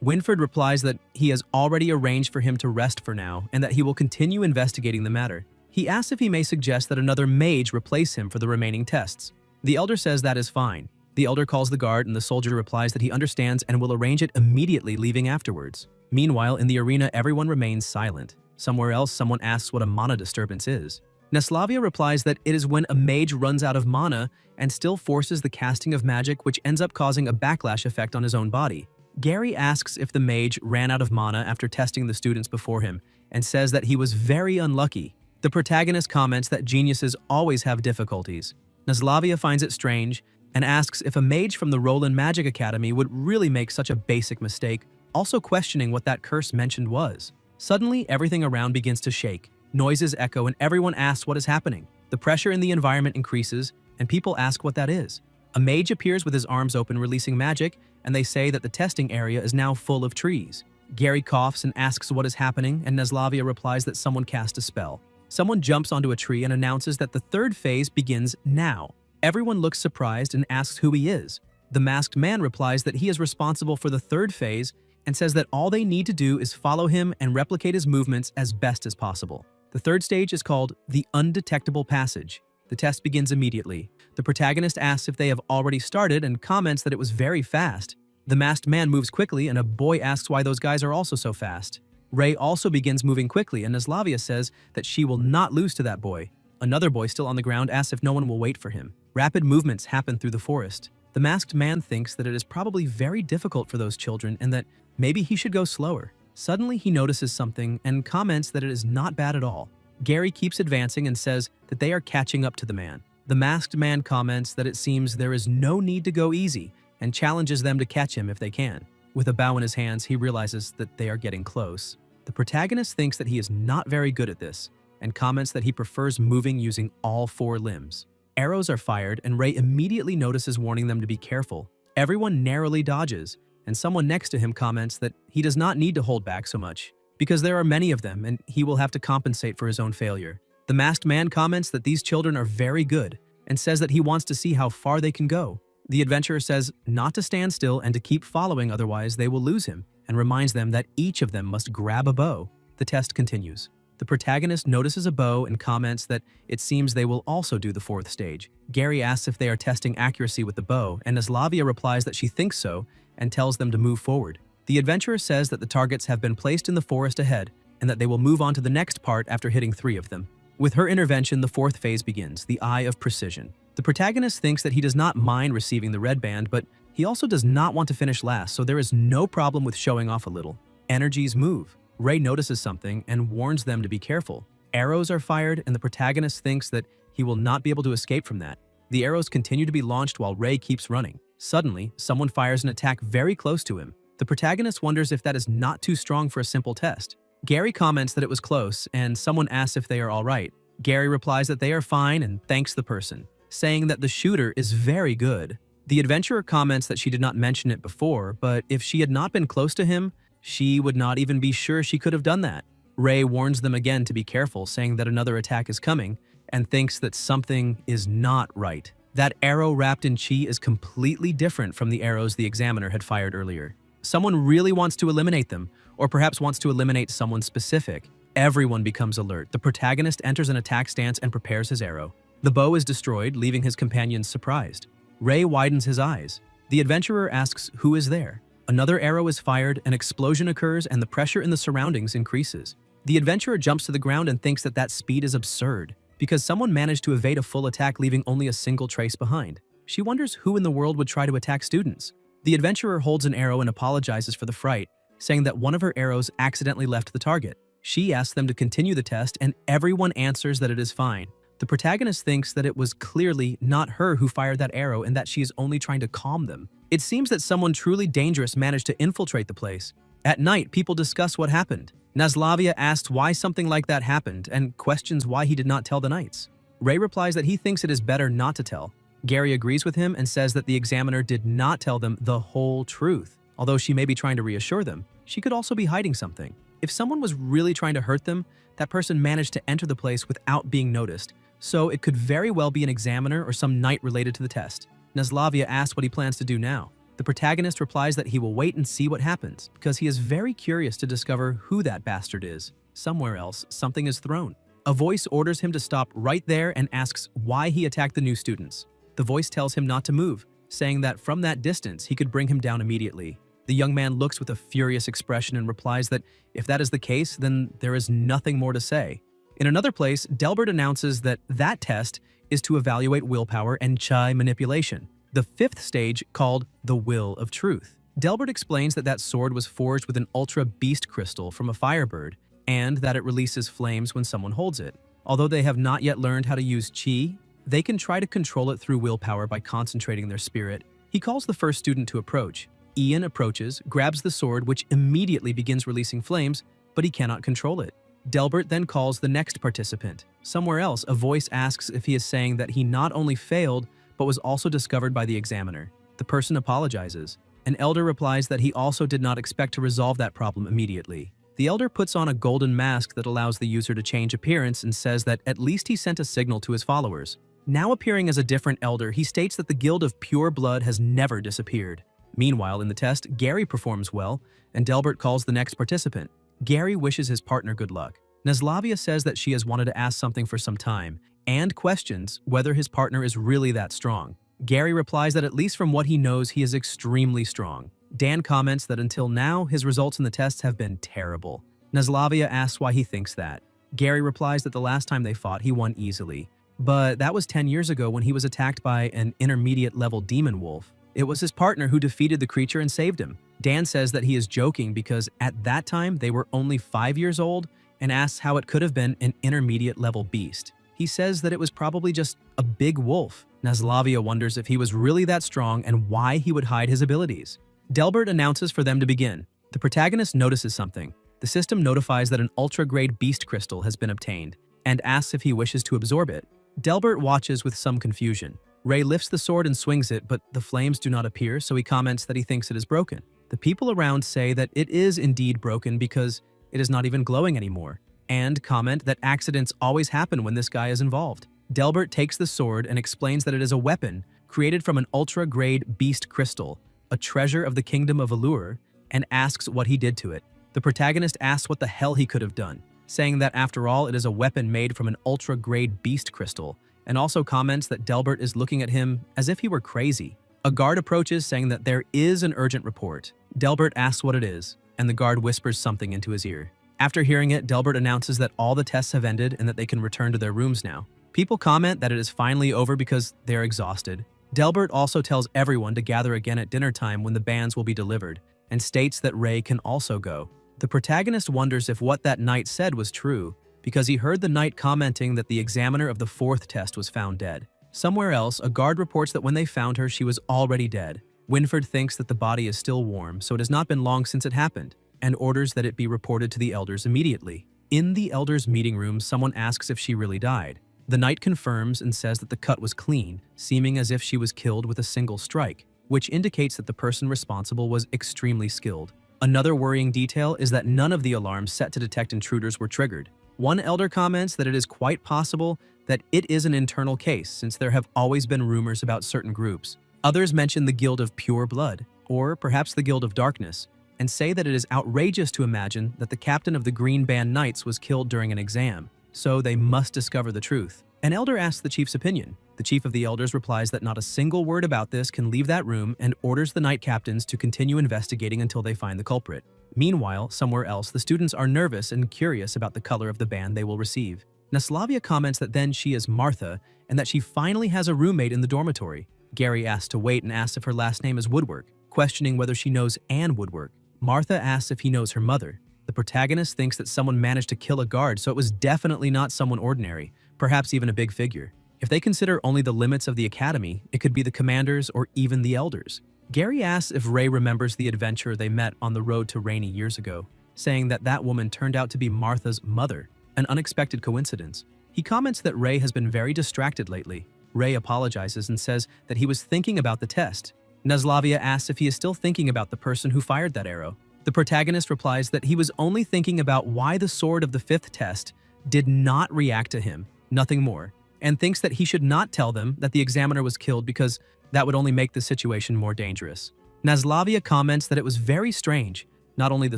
Speaker 1: Winford replies that he has already arranged for him to rest for now and that he will continue investigating the matter. He asks if he may suggest that another mage replace him for the remaining tests. The elder says that is fine. The elder calls the guard and the soldier replies that he understands and will arrange it immediately, leaving afterwards. Meanwhile, in the arena, everyone remains silent. Somewhere else, someone asks what a mana disturbance is. Neslavia replies that it is when a mage runs out of mana and still forces the casting of magic, which ends up causing a backlash effect on his own body. Gary asks if the mage ran out of mana after testing the students before him and says that he was very unlucky. The protagonist comments that geniuses always have difficulties. Neslavia finds it strange and asks if a mage from the Roland Magic Academy would really make such a basic mistake, also questioning what that curse mentioned was. Suddenly, everything around begins to shake. Noises echo and everyone asks what is happening. The pressure in the environment increases, and people ask what that is. A mage appears with his arms open, releasing magic, and they say that the testing area is now full of trees. Gary coughs and asks what is happening, and Neslavia replies that someone cast a spell. Someone jumps onto a tree and announces that the third phase begins now. Everyone looks surprised and asks who he is. The masked man replies that he is responsible for the third phase and says that all they need to do is follow him and replicate his movements as best as possible. The third stage is called the Undetectable Passage. The test begins immediately. The protagonist asks if they have already started and comments that it was very fast. The masked man moves quickly and a boy asks why those guys are also so fast. Ray also begins moving quickly and Neslavia says that she will not lose to that boy. Another boy still on the ground asks if no one will wait for him. Rapid movements happen through the forest. The masked man thinks that it is probably very difficult for those children and that maybe he should go slower. Suddenly, he notices something and comments that it is not bad at all. Gary keeps advancing and says that they are catching up to the man. The masked man comments that it seems there is no need to go easy and challenges them to catch him if they can. With a bow in his hands, he realizes that they are getting close. The protagonist thinks that he is not very good at this and comments that he prefers moving using all four limbs. Arrows are fired and Ray immediately notices, warning them to be careful. Everyone narrowly dodges, and someone next to him comments that he does not need to hold back so much because there are many of them and he will have to compensate for his own failure. The masked man comments that these children are very good and says that he wants to see how far they can go. The adventurer says not to stand still and to keep following, otherwise they will lose him, and reminds them that each of them must grab a bow. The test continues. The protagonist notices a bow and comments that it seems they will also do the fourth stage. Gary asks if they are testing accuracy with the bow, and Neslavia replies that she thinks so and tells them to move forward. The adventurer says that the targets have been placed in the forest ahead and that they will move on to the next part after hitting 3 of them. With her intervention, the fourth phase begins, the Eye of Precision. The protagonist thinks that he does not mind receiving the red band, but he also does not want to finish last, so there is no problem with showing off a little. Energies move. Ray notices something and warns them to be careful. Arrows are fired, and the protagonist thinks that he will not be able to escape from that. The arrows continue to be launched while Ray keeps running. Suddenly, someone fires an attack very close to him. The protagonist wonders if that is not too strong for a simple test. Gary comments that it was close, and someone asks if they are all right. Gary replies that they are fine and thanks the person, saying that the shooter is very good. The adventurer comments that she did not mention it before, but if she had not been close to him, she would not even be sure she could have done that. Ray warns them again to be careful, saying that another attack is coming, and thinks that something is not right. That arrow wrapped in chi is completely different from the arrows the examiner had fired earlier. Someone really wants to eliminate them, or perhaps wants to eliminate someone specific. Everyone becomes alert. The protagonist enters an attack stance and prepares his arrow. The bow is destroyed, leaving his companions surprised. Ray widens his eyes. The adventurer asks who is there. Another arrow is fired, an explosion occurs, and the pressure in the surroundings increases. The adventurer jumps to the ground and thinks that that speed is absurd, because someone managed to evade a full attack, leaving only a single trace behind. She wonders who in the world would try to attack students. The adventurer holds an arrow and apologizes for the fright, saying that one of her arrows accidentally left the target. She asks them to continue the test, and everyone answers that it is fine. The protagonist thinks that it was clearly not her who fired that arrow and that she is only trying to calm them. It seems that someone truly dangerous managed to infiltrate the place. At night, people discuss what happened. Neslavia asks why something like that happened and questions why he did not tell the knights. Ray replies that he thinks it is better not to tell. Gary agrees with him and says that the examiner did not tell them the whole truth. Although she may be trying to reassure them, she could also be hiding something. If someone was really trying to hurt them, that person managed to enter the place without being noticed, so it could very well be an examiner or some knight related to the test. Neslavia asks what he plans to do now. The protagonist replies that he will wait and see what happens, because he is very curious to discover who that bastard is. Somewhere else, something is thrown. A voice orders him to stop right there and asks why he attacked the new students. The voice tells him not to move, saying that from that distance he could bring him down immediately. The young man looks with a furious expression and replies that if that is the case, then there is nothing more to say. In another place, Delbert announces that that test is to evaluate willpower and chai manipulation, the fifth stage called the Will of Truth. Delbert explains that that sword was forged with an ultra beast crystal from a firebird, and that it releases flames when someone holds it. Although they have not yet learned how to use chi, they can try to control it through willpower by concentrating their spirit. He calls the first student to approach. Ian approaches, grabs the sword, which immediately begins releasing flames, but he cannot control it. Delbert then calls the next participant. Somewhere else, a voice asks if he is saying that he not only failed, but was also discovered by the examiner. The person apologizes. An elder replies that he also did not expect to resolve that problem immediately. The elder puts on a golden mask that allows the user to change appearance and says that at least he sent a signal to his followers. Now appearing as a different elder, he states that the Guild of Pure Blood has never disappeared. Meanwhile, in the test, Gary performs well, and Delbert calls the next participant. Gary wishes his partner good luck. Neslavia says that she has wanted to ask something for some time, and questions whether his partner is really that strong. Gary replies that at least from what he knows, he is extremely strong. Dan comments that until now, his results in the tests have been terrible. Neslavia asks why he thinks that. Gary replies that the last time they fought, he won easily. But that was 10 years ago when he was attacked by an intermediate-level demon wolf. It was his partner who defeated the creature and saved him. Dan says that he is joking because at that time they were only 5 years old and asks how it could have been an intermediate-level beast. He says that it was probably just a big wolf. Neslavia wonders if he was really that strong and why he would hide his abilities. Delbert announces for them to begin. The protagonist notices something. The system notifies that an ultra-grade beast crystal has been obtained and asks if he wishes to absorb it. Delbert watches with some confusion. Ray lifts the sword and swings it, but the flames do not appear, so he comments that he thinks it is broken. The people around say that it is indeed broken because it is not even glowing anymore, and comment that accidents always happen when this guy is involved. Delbert takes the sword and explains that it is a weapon created from an ultra-grade beast crystal, a treasure of the kingdom of Allure, and asks what he did to it. The protagonist asks what the hell he could have done, saying that after all it is a weapon made from an ultra-grade beast crystal, and also comments that Delbert is looking at him as if he were crazy. A guard approaches saying that there is an urgent report. Delbert asks what it is, and the guard whispers something into his ear. After hearing it, Delbert announces that all the tests have ended and that they can return to their rooms now. People comment that it is finally over because they're exhausted. Delbert also tells everyone to gather again at dinner time when the bands will be delivered, and states that Ray can also go. The protagonist wonders if what that knight said was true, because he heard the knight commenting that the examiner of the fourth test was found dead. Somewhere else, a guard reports that when they found her, she was already dead. Winford thinks that the body is still warm, so it has not been long since it happened, and orders that it be reported to the elders immediately. In the elders' meeting room, someone asks if she really died. The knight confirms and says that the cut was clean, seeming as if she was killed with a single strike, which indicates that the person responsible was extremely skilled. Another worrying detail is that none of the alarms set to detect intruders were triggered. One elder comments that it is quite possible that it is an internal case since there have always been rumors about certain groups. Others mention the Guild of Pure Blood, or perhaps the Guild of Darkness, and say that it is outrageous to imagine that the captain of the Green Band Knights was killed during an exam, so they must discover the truth. An elder asks the chief's opinion. The chief of the elders replies that not a single word about this can leave that room and orders the knight captains to continue investigating until they find the culprit. Meanwhile, somewhere else, the students are nervous and curious about the color of the band they will receive. Neslavia comments that then she is Martha and that she finally has a roommate in the dormitory. Gary asks to wait and asks if her last name is Woodwork, questioning whether she knows Anne Woodwork. Martha asks if he knows her mother. The protagonist thinks that someone managed to kill a guard, so it was definitely not someone ordinary, perhaps even a big figure. If they consider only the limits of the academy, it could be the commanders or even the elders. Gary asks if Ray remembers the adventure they met on the road to Rainy years ago, saying that that woman turned out to be Martha's mother, an unexpected coincidence. He comments that Ray has been very distracted lately. Ray apologizes and says that he was thinking about the test. Naslavia asks if he is still thinking about the person who fired that arrow. The protagonist replies that he was only thinking about why the sword of the 5th test did not react to him, nothing more, and thinks that he should not tell them that the examiner was killed because that would only make the situation more dangerous. Naslavia comments that it was very strange, not only the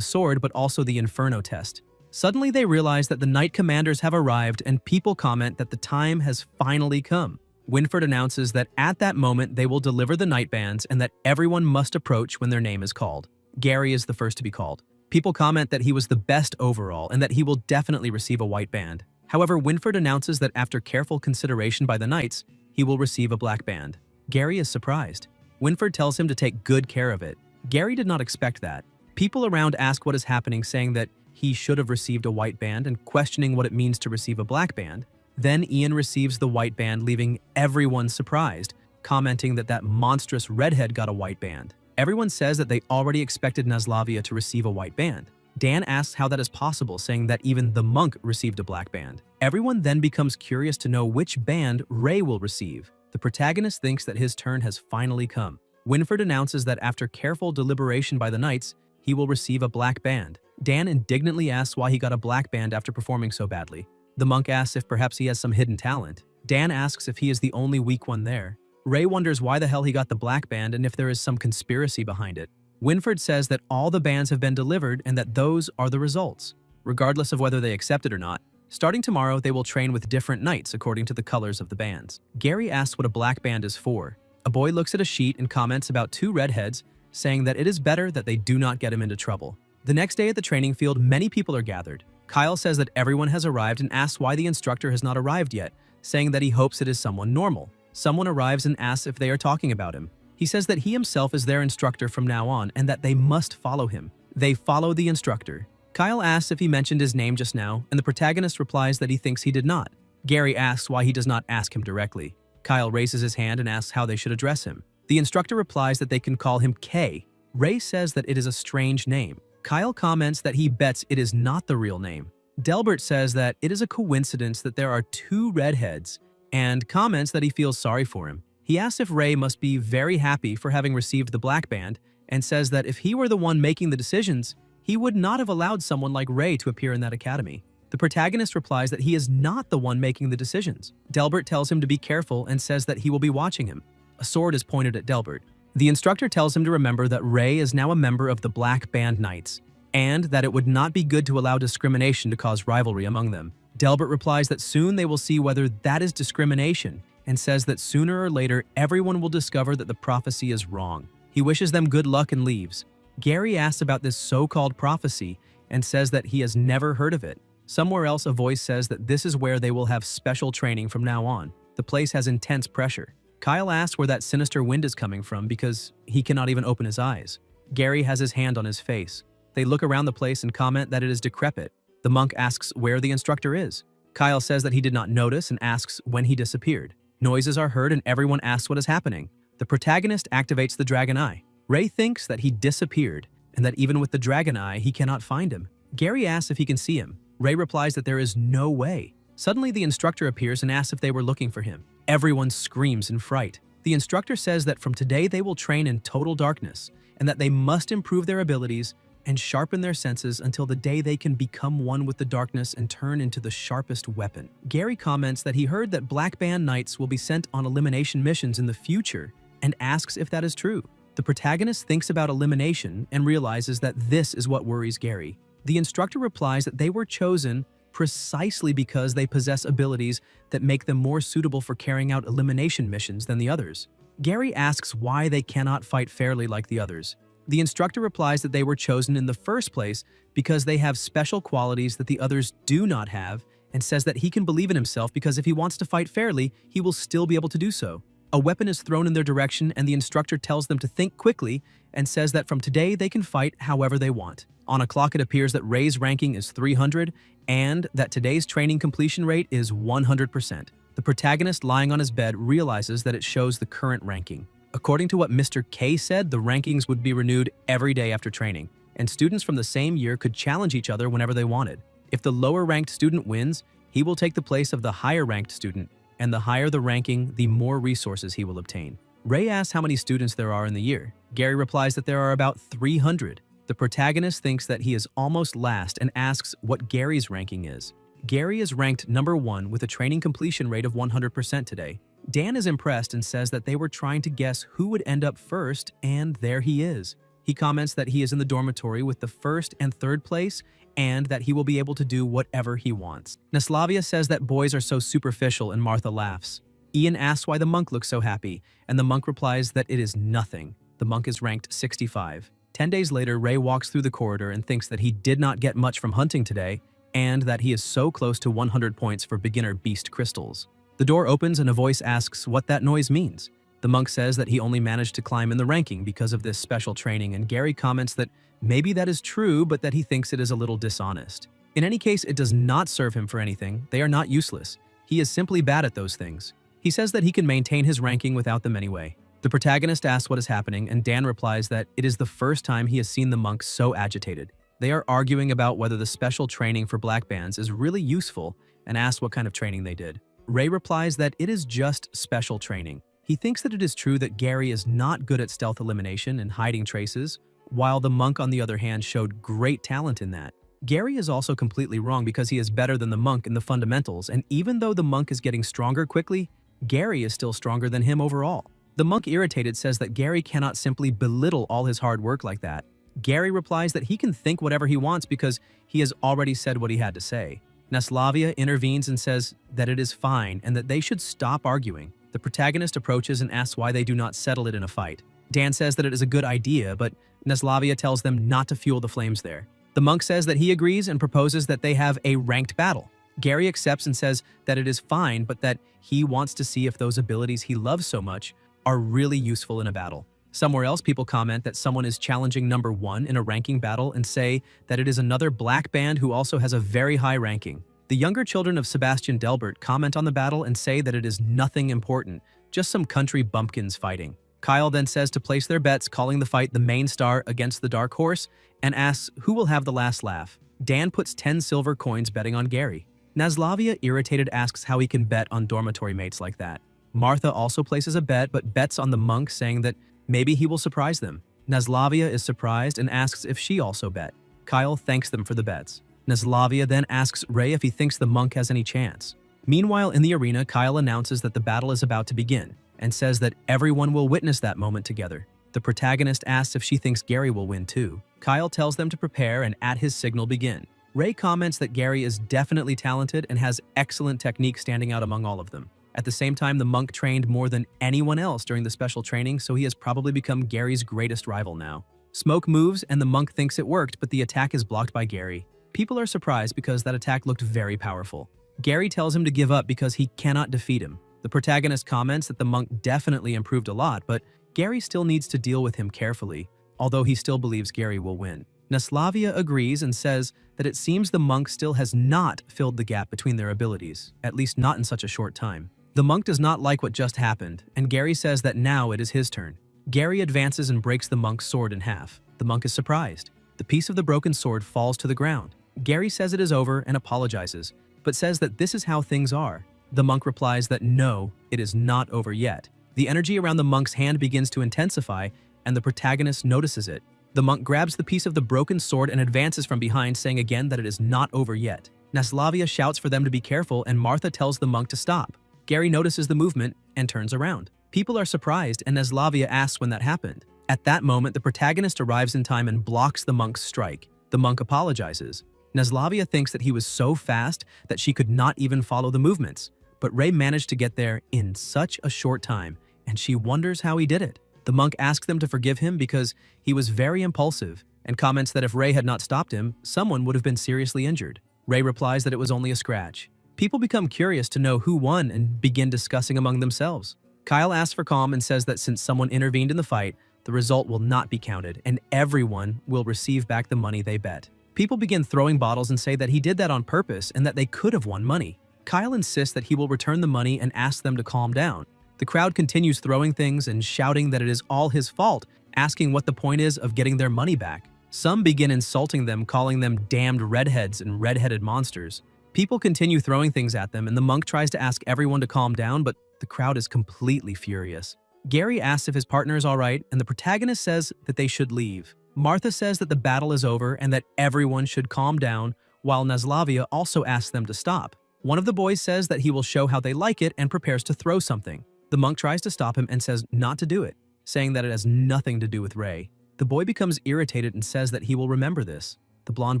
Speaker 1: sword but also the Inferno test. Suddenly they realize that the Knight Commanders have arrived and people comment that the time has finally come. Winford announces that at that moment they will deliver the Knight Bands and that everyone must approach when their name is called. Gary is the first to be called. People comment that he was the best overall and that he will definitely receive a white band. However, Winford announces that after careful consideration by the Knights, he will receive a black band. Gary is surprised. Winford tells him to take good care of it. Gary did not expect that. People around ask what is happening, saying that he should have received a white band and questioning what it means to receive a black band. Then Ian receives the white band, leaving everyone surprised, commenting that that monstrous redhead got a white band. Everyone says that they already expected Naslavia to receive a white band. Dan asks how that is possible, saying that even the monk received a black band. Everyone then becomes curious to know which band Ray will receive. The protagonist thinks that his turn has finally come. Winford announces that after careful deliberation by the Knights, he will receive a black band. Dan indignantly asks why he got a black band after performing so badly. The monk asks if perhaps he has some hidden talent. Dan asks if he is the only weak one there. Ray wonders why the hell he got the black band and if there is some conspiracy behind it. Winford says that all the bands have been delivered and that those are the results, regardless of whether they accept it or not. Starting tomorrow, they will train with different knights according to the colors of the bands. Gary asks what a black band is for. A boy looks at a sheet and comments about 2 redheads, saying that it is better that they do not get him into trouble. The next day at the training field, many people are gathered. Kyle says that everyone has arrived and asks why the instructor has not arrived yet, saying that he hopes it is someone normal. Someone arrives and asks if they are talking about him. He says that he himself is their instructor from now on and that they must follow him. They follow the instructor. Kyle asks if he mentioned his name just now, and the protagonist replies that he thinks he did not. Gary asks why he does not ask him directly. Kyle raises his hand and asks how they should address him. The instructor replies that they can call him K. Ray says that it is a strange name. Kyle comments that he bets it is not the real name. Delbert says that it is a coincidence that there are 2 redheads and comments that he feels sorry for him. He asks if Ray must be very happy for having received the black band and says that if he were the one making the decisions, he would not have allowed someone like Ray to appear in that academy. The protagonist replies that he is not the one making the decisions. Delbert tells him to be careful and says that he will be watching him. A sword is pointed at Delbert. The instructor tells him to remember that Ray is now a member of the Black Band Knights, and that it would not be good to allow discrimination to cause rivalry among them. Delbert replies that soon they will see whether that is discrimination, and says that sooner or later everyone will discover that the prophecy is wrong. He wishes them good luck and leaves. Gary asks about this so-called prophecy and says that he has never heard of it. Somewhere else a voice says that this is where they will have special training from now on. The place has intense pressure. Kyle asks where that sinister wind is coming from because he cannot even open his eyes. Gary has his hand on his face. They look around the place and comment that it is decrepit. The monk asks where the instructor is. Kyle says that he did not notice and asks when he disappeared. Noises are heard and everyone asks what is happening. The protagonist activates the Dragon Eye. Ray thinks that he disappeared and that even with the Dragon Eye, he cannot find him. Gary asks if he can see him. Ray replies that there is no way. Suddenly, the instructor appears and asks if they were looking for him. Everyone screams in fright. The instructor says that from today they will train in total darkness and that they must improve their abilities and sharpen their senses until the day they can become one with the darkness and turn into the sharpest weapon. Gary comments that he heard that Black Band Knights will be sent on elimination missions in the future and asks if that is true. The protagonist thinks about elimination and realizes that this is what worries Gary. The instructor replies that they were chosen precisely because they possess abilities that make them more suitable for carrying out elimination missions than the others. Gary asks why they cannot fight fairly like the others. The instructor replies that they were chosen in the first place because they have special qualities that the others do not have, and says that he can believe in himself because if he wants to fight fairly, he will still be able to do so. A weapon is thrown in their direction and the instructor tells them to think quickly and says that from today they can fight however they want. On a clock it appears that Ray's ranking is 300 and that today's training completion rate is 100%. The protagonist lying on his bed realizes that it shows the current ranking. According to what Mr. K said, the rankings would be renewed every day after training, and students from the same year could challenge each other whenever they wanted. If the lower-ranked student wins, he will take the place of the higher-ranked student, and the higher the ranking, the more resources he will obtain. Ray asks how many students there are in the year. Gary replies that there are about 300. The protagonist thinks that he is almost last and asks what Gary's ranking is. Gary is ranked number 1 with a training completion rate of 100% today. Dan is impressed and says that they were trying to guess who would end up first, and there he is. He comments that he is in the dormitory with the first and third place and that he will be able to do whatever he wants. Naslavia says that boys are so superficial and Martha laughs. Ian asks why the monk looks so happy, and the monk replies that it is nothing. The monk is ranked 65. 10 days later, Ray walks through the corridor and thinks that he did not get much from hunting today and that he is so close to 100 points for beginner beast crystals. The door opens and a voice asks what that noise means. The monk says that he only managed to climb in the ranking because of this special training, and Gary comments that maybe that is true, but that he thinks it is a little dishonest. In any case, it does not serve him for anything. They are not useless. He is simply bad at those things. He says that he can maintain his ranking without them anyway. The protagonist asks what is happening, and Dan replies that it is the first time he has seen the monk so agitated. They are arguing about whether the special training for black bands is really useful and asks what kind of training they did. Ray replies that it is just special training. He thinks that it is true that Gary is not good at stealth elimination and hiding traces, while the monk on the other hand showed great talent in that. Gary is also completely wrong because he is better than the monk in the fundamentals, and even though the monk is getting stronger quickly, Gary is still stronger than him overall. The monk, irritated, says that Gary cannot simply belittle all his hard work like that. Gary replies that he can think whatever he wants because he has already said what he had to say. Naslavia intervenes and says that it is fine and that they should stop arguing. The protagonist approaches and asks why they do not settle it in a fight. Dan says that it is a good idea, but Naslavia tells them not to fuel the flames there. The monk says that he agrees and proposes that they have a ranked battle. Gary accepts and says that it is fine, but that he wants to see if those abilities he loves so much are really useful in a battle. Somewhere else, people comment that someone is challenging number 1 in a ranking battle and say that it is another black band who also has a very high ranking. The younger children of Sebastian Delbert comment on the battle and say that it is nothing important, just some country bumpkins fighting. Kyle then says to place their bets, calling the fight the main star against the dark horse, and asks who will have the last laugh. Dan puts 10 silver coins betting on Gary. Naslavia, irritated, asks how he can bet on dormitory mates like that. Martha also places a bet, but bets on the monk, saying that maybe he will surprise them. Naslavia is surprised and asks if she also bet. Kyle thanks them for the bets. Naslavia then asks Ray if he thinks the monk has any chance. Meanwhile, in the arena, Kyle announces that the battle is about to begin and says that everyone will witness that moment together. The protagonist asks if she thinks Gary will win too. Kyle tells them to prepare and at his signal begin. Ray comments that Gary is definitely talented and has excellent technique, standing out among all of them. At the same time, the monk trained more than anyone else during the special training, so he has probably become Gary's greatest rival now. Smoke moves and the monk thinks it worked, but the attack is blocked by Gary. People are surprised because that attack looked very powerful. Gary tells him to give up because he cannot defeat him. The protagonist comments that the monk definitely improved a lot, but Gary still needs to deal with him carefully, although he still believes Gary will win. Naslavia agrees and says that it seems the monk still has not filled the gap between their abilities, at least not in such a short time. The monk does not like what just happened, and Gary says that now it is his turn. Gary advances and breaks the monk's sword in half. The monk is surprised. The piece of the broken sword falls to the ground. Gary says it is over and apologizes, but says that this is how things are. The monk replies that no, it is not over yet. The energy around the monk's hand begins to intensify, and the protagonist notices it. The monk grabs the piece of the broken sword and advances from behind, saying again that it is not over yet. Naslavia shouts for them to be careful, and Martha tells the monk to stop. Gary notices the movement and turns around. People are surprised, and Naslavia asks when that happened. At that moment, the protagonist arrives in time and blocks the monk's strike. The monk apologizes. Naslavia thinks that he was so fast that she could not even follow the movements, but Ray managed to get there in such a short time, and she wonders how he did it. The monk asks them to forgive him because he was very impulsive, and comments that if Ray had not stopped him, someone would have been seriously injured. Ray replies that it was only a scratch. People become curious to know who won and begin discussing among themselves. Kyle asks for calm and says that since someone intervened in the fight, the result will not be counted, and everyone will receive back the money they bet. People begin throwing bottles and say that he did that on purpose and that they could have won money. Kyle insists that he will return the money and asks them to calm down. The crowd continues throwing things and shouting that it is all his fault, asking what the point is of getting their money back. Some begin insulting them, calling them damned redheads and redheaded monsters. People continue throwing things at them, and the monk tries to ask everyone to calm down, but the crowd is completely furious. Gary asks if his partner is alright, and the protagonist says that they should leave. Martha says that the battle is over and that everyone should calm down, while Naslavia also asks them to stop. One of the boys says that he will show how they like it and prepares to throw something. The monk tries to stop him and says not to do it, saying that it has nothing to do with Ray. The boy becomes irritated and says that he will remember this. The blonde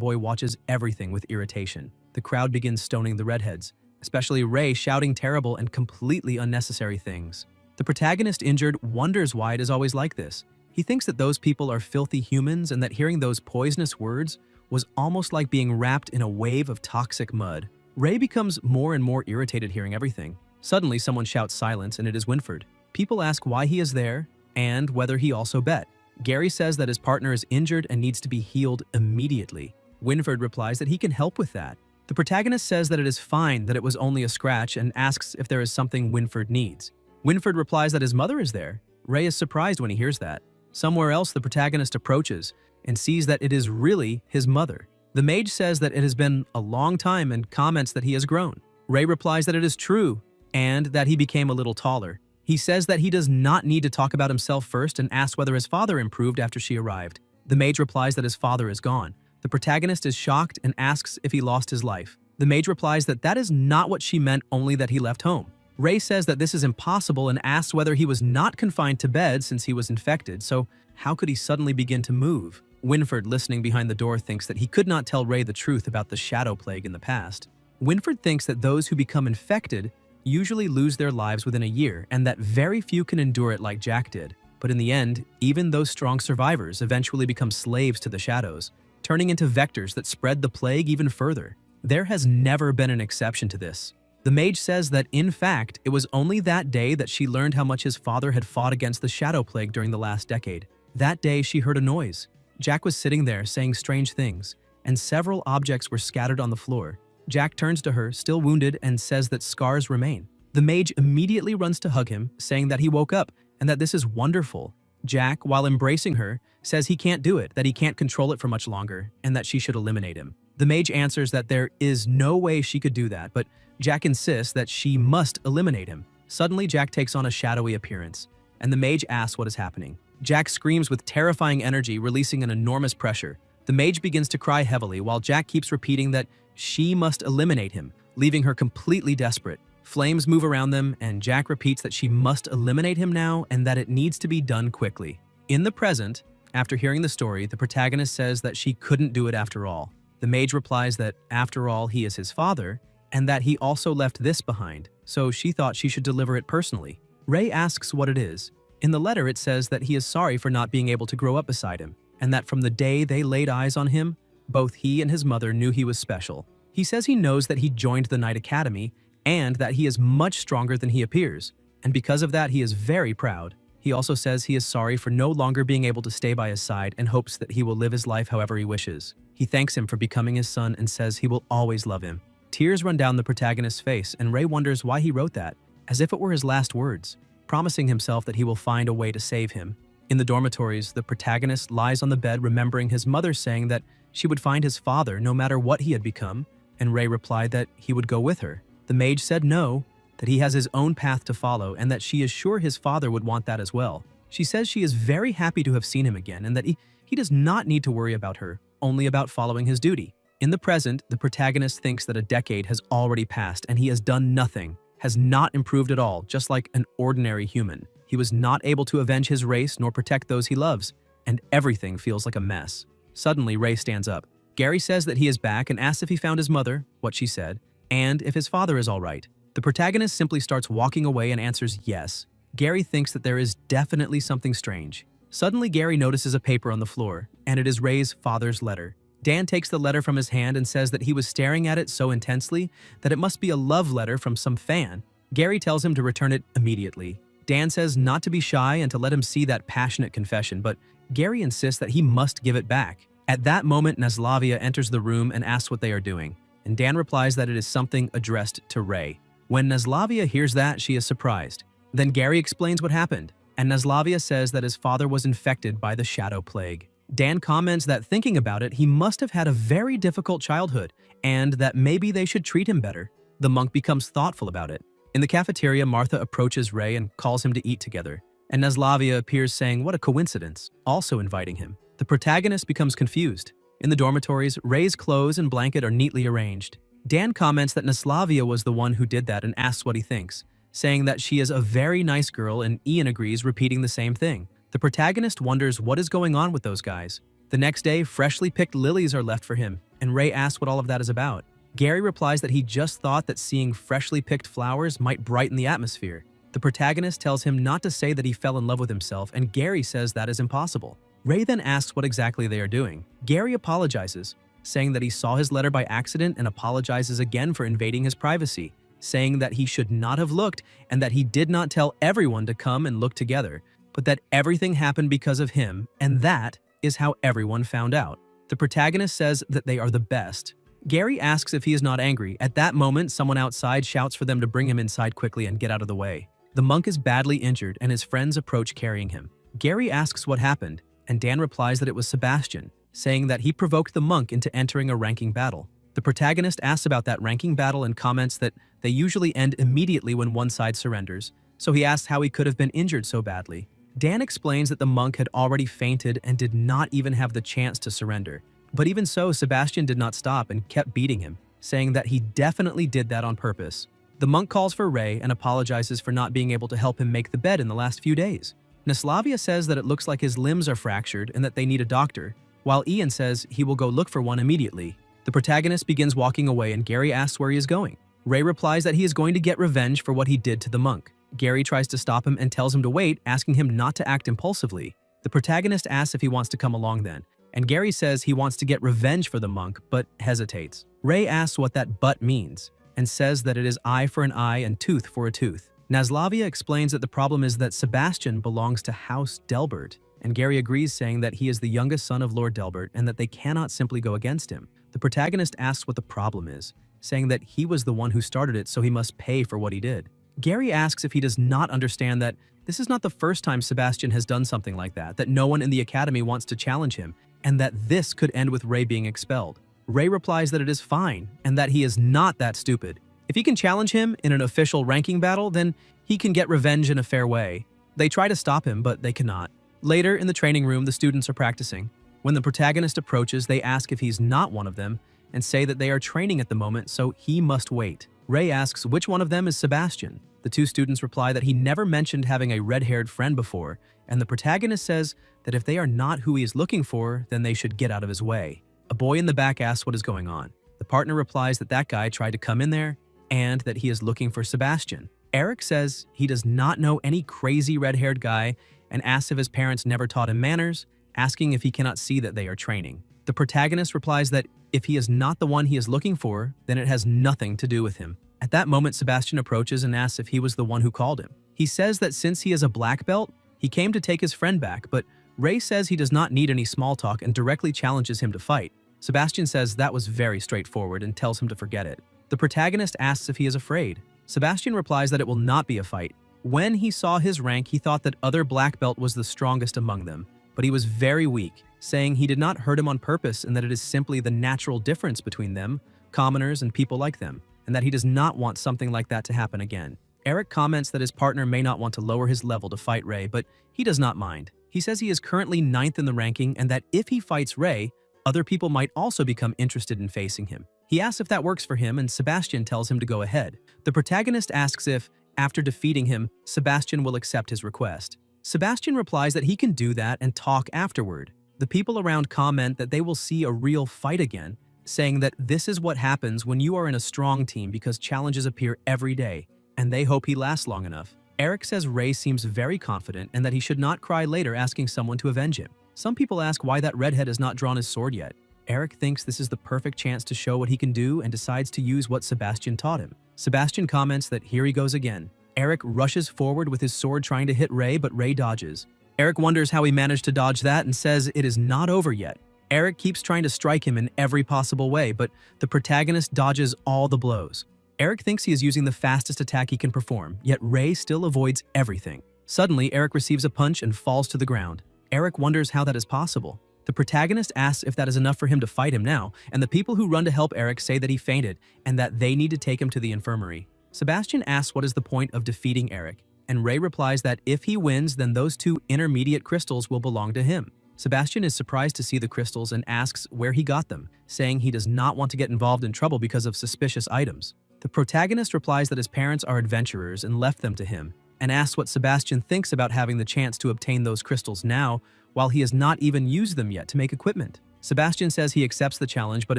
Speaker 1: boy watches everything with irritation. The crowd begins stoning the redheads, especially Ray shouting terrible and completely unnecessary things. The protagonist, injured, wonders why it is always like this. He thinks that those people are filthy humans and that hearing those poisonous words was almost like being wrapped in a wave of toxic mud. Ray becomes more and more irritated hearing everything. Suddenly, someone shouts silence, and it is Winford. People ask why he is there and whether he also bet. Gary says that his partner is injured and needs to be healed immediately. Winford replies that he can help with that. The protagonist says that it is fine, that it was only a scratch, and asks if there is something Winford needs. Winford replies that his mother is there. Ray is surprised when he hears that. Somewhere else, the protagonist approaches and sees that it is really his mother. The mage says that it has been a long time and comments that he has grown. Ray replies that it is true and that he became a little taller. He says that he does not need to talk about himself first and asks whether his father improved after she arrived. The mage replies that his father is gone. The protagonist is shocked and asks if he lost his life. The mage replies that that is not what she meant, only that he left home. Ray says that this is impossible and asks whether he was not confined to bed since he was infected, so how could he suddenly begin to move? Winford, listening behind the door, thinks that he could not tell Ray the truth about the shadow plague in the past. Winford thinks that those who become infected usually lose their lives within a year and that very few can endure it like Jack did. But in the end, even those strong survivors eventually become slaves to the shadows, turning into vectors that spread the plague even further. There has never been an exception to this. The mage says that, in fact, it was only that day that she learned how much his father had fought against the shadow plague during the last decade. That day, she heard a noise. Jack was sitting there saying strange things, and several objects were scattered on the floor. Jack turns to her, still wounded, and says that scars remain. The mage immediately runs to hug him, saying that he woke up and that this is wonderful. Jack, while embracing her, says he can't do it, that he can't control it for much longer, and that she should eliminate him. The mage answers that there is no way she could do that, but Jack insists that she must eliminate him. Suddenly, Jack takes on a shadowy appearance, and the mage asks what is happening. Jack screams with terrifying energy, releasing an enormous pressure. The mage begins to cry heavily, while Jack keeps repeating that she must eliminate him, leaving her completely desperate. Flames move around them, and Jack repeats that she must eliminate him now and that it needs to be done quickly. In the present, after hearing the story, the protagonist says that she couldn't do it after all. The mage replies that, after all, he is his father, and that he also left this behind, so she thought she should deliver it personally. Ray asks what it is. In the letter, it says that he is sorry for not being able to grow up beside him, and that from the day they laid eyes on him, both he and his mother knew he was special. He says he knows that he joined the Night Academy, and that he is much stronger than he appears, and because of that, he is very proud. He also says he is sorry for no longer being able to stay by his side and hopes that he will live his life however he wishes. He thanks him for becoming his son and says he will always love him. Tears run down the protagonist's face, and Ray wonders why he wrote that, as if it were his last words, promising himself that he will find a way to save him. In the dormitories, the protagonist lies on the bed remembering his mother saying that she would find his father no matter what he had become, and Ray replied that he would go with her. The mage said no, that he has his own path to follow and that she is sure his father would want that as well. She says she is very happy to have seen him again and that he does not need to worry about her, only about following his duty. In the present, the protagonist thinks that a decade has already passed and he has done nothing, has not improved at all, just like an ordinary human. He was not able to avenge his race nor protect those he loves, and everything feels like a mess. Suddenly, Ray stands up. Gary says that he is back and asks if he found his mother, what she said, and if his father is all right. The protagonist simply starts walking away and answers yes. Gary thinks that there is definitely something strange. Suddenly, Gary notices a paper on the floor, and it is Ray's father's letter. Dan takes the letter from his hand and says that he was staring at it so intensely that it must be a love letter from some fan. Gary tells him to return it immediately. Dan says not to be shy and to let him see that passionate confession, but Gary insists that he must give it back. At that moment, Naslavia enters the room and asks what they are doing, and Dan replies that it is something addressed to Ray. When Naslavia hears that, she is surprised. Then Gary explains what happened, and Naslavia says that his father was infected by the shadow plague. Dan comments that thinking about it, he must have had a very difficult childhood, and that maybe they should treat him better. The monk becomes thoughtful about it. In the cafeteria, Martha approaches Ray and calls him to eat together. and Naslavia appears saying what a coincidence, also inviting him. The protagonist becomes confused. In the dormitories, Ray's clothes and blanket are neatly arranged. Dan comments that Naslavia was the one who did that and asks what he thinks, saying that she is a very nice girl, and Ian agrees, repeating the same thing. The protagonist wonders what is going on with those guys. The next day, freshly picked lilies are left for him, and Ray asks what all of that is about. Gary replies that he just thought that seeing freshly picked flowers might brighten the atmosphere. The protagonist tells him not to say that he fell in love with himself, and Gary says that is impossible. Ray then asks what exactly they are doing. Gary apologizes, saying that he saw his letter by accident, and apologizes again for invading his privacy, saying that he should not have looked and that he did not tell everyone to come and look together, but that everything happened because of him, and that is how everyone found out. The protagonist says that they are the best. Gary asks if he is not angry. At that moment, someone outside shouts for them to bring him inside quickly and get out of the way. The monk is badly injured, and his friends approach carrying him. Gary asks what happened, and Dan replies that it was Sebastian, saying that he provoked the monk into entering a ranking battle. The protagonist asks about that ranking battle and comments that they usually end immediately when one side surrenders, so he asks how he could have been injured so badly. Dan explains that the monk had already fainted and did not even have the chance to surrender. But even so, Sebastian did not stop and kept beating him, saying that he definitely did that on purpose. The monk calls for Ray and apologizes for not being able to help him make the bed in the last few days. Naslavia says that it looks like his limbs are fractured and that they need a doctor, while Ian says he will go look for one immediately. The protagonist begins walking away, and Gary asks where he is going. Ray replies that he is going to get revenge for what he did to the monk. Gary tries to stop him and tells him to wait, asking him not to act impulsively. The protagonist asks if he wants to come along then, and Gary says he wants to get revenge for the monk, but hesitates. Ray asks what that "but" means, and says that it is eye for an eye and tooth for a tooth. Naslavia explains that the problem is that Sebastian belongs to House Delbert, and Gary agrees, saying that he is the youngest son of Lord Delbert and that they cannot simply go against him. The protagonist asks what the problem is, saying that he was the one who started it, so he must pay for what he did. Gary asks if he does not understand that this is not the first time Sebastian has done something like that no one in the academy wants to challenge him, and that this could end with Ray being expelled. Ray replies that it is fine, and that he is not that stupid. If he can challenge him in an official ranking battle, then he can get revenge in a fair way. They try to stop him, but they cannot. Later, in the training room, the students are practicing. When the protagonist approaches, they ask if he's not one of them, and say that they are training at the moment, so he must wait. Ray asks which one of them is Sebastian. The two students reply that he never mentioned having a red-haired friend before, and the protagonist says that if they are not who he is looking for, then they should get out of his way. A boy in the back asks what is going on. The partner replies that that guy tried to come in there, and that he is looking for Sebastian. Eric says he does not know any crazy red-haired guy, and asks if his parents never taught him manners, asking if he cannot see that they are training. The protagonist replies that if he is not the one he is looking for, then it has nothing to do with him. At that moment, Sebastian approaches and asks if he was the one who called him. He says that since he is a black belt, he came to take his friend back, but Ray says he does not need any small talk and directly challenges him to fight. Sebastian says that was very straightforward and tells him to forget it. The protagonist asks if he is afraid. Sebastian replies that it will not be a fight. When he saw his rank, he thought that other black belt was the strongest among them, but he was very weak, saying he did not hurt him on purpose and that it is simply the natural difference between them, commoners and people like them, and that he does not want something like that to happen again. Eric comments that his partner may not want to lower his level to fight Ray, but he does not mind. He says he is currently 9th in the ranking and that if he fights Ray, other people might also become interested in facing him. He asks if that works for him, and Sebastian tells him to go ahead. The protagonist asks if, after defeating him, Sebastian will accept his request. Sebastian replies that he can do that and talk afterward. The people around comment that they will see a real fight again, saying that this is what happens when you are in a strong team because challenges appear every day, and they hope he lasts long enough. Eric says Ray seems very confident and that he should not cry later asking someone to avenge him. Some people ask why that redhead has not drawn his sword yet. Eric thinks this is the perfect chance to show what he can do and decides to use what Sebastian taught him. Sebastian comments that here he goes again. Eric rushes forward with his sword trying to hit Ray, but Ray dodges. Eric wonders how he managed to dodge that and says it is not over yet. Eric keeps trying to strike him in every possible way, but the protagonist dodges all the blows. Eric thinks he is using the fastest attack he can perform, yet Ray still avoids everything. Suddenly, Eric receives a punch and falls to the ground. Eric wonders how that is possible. The protagonist asks if that is enough for him to fight him now, and the people who run to help Eric say that he fainted and that they need to take him to the infirmary. Sebastian asks what is the point of defeating Eric. and Ray replies that if he wins, then those 2 intermediate crystals will belong to him. Sebastian is surprised to see the crystals and asks where he got them, saying he does not want to get involved in trouble because of suspicious items. The protagonist replies that his parents are adventurers and left them to him, and asks what Sebastian thinks about having the chance to obtain those crystals now, while he has not even used them yet to make equipment. Sebastian says he accepts the challenge but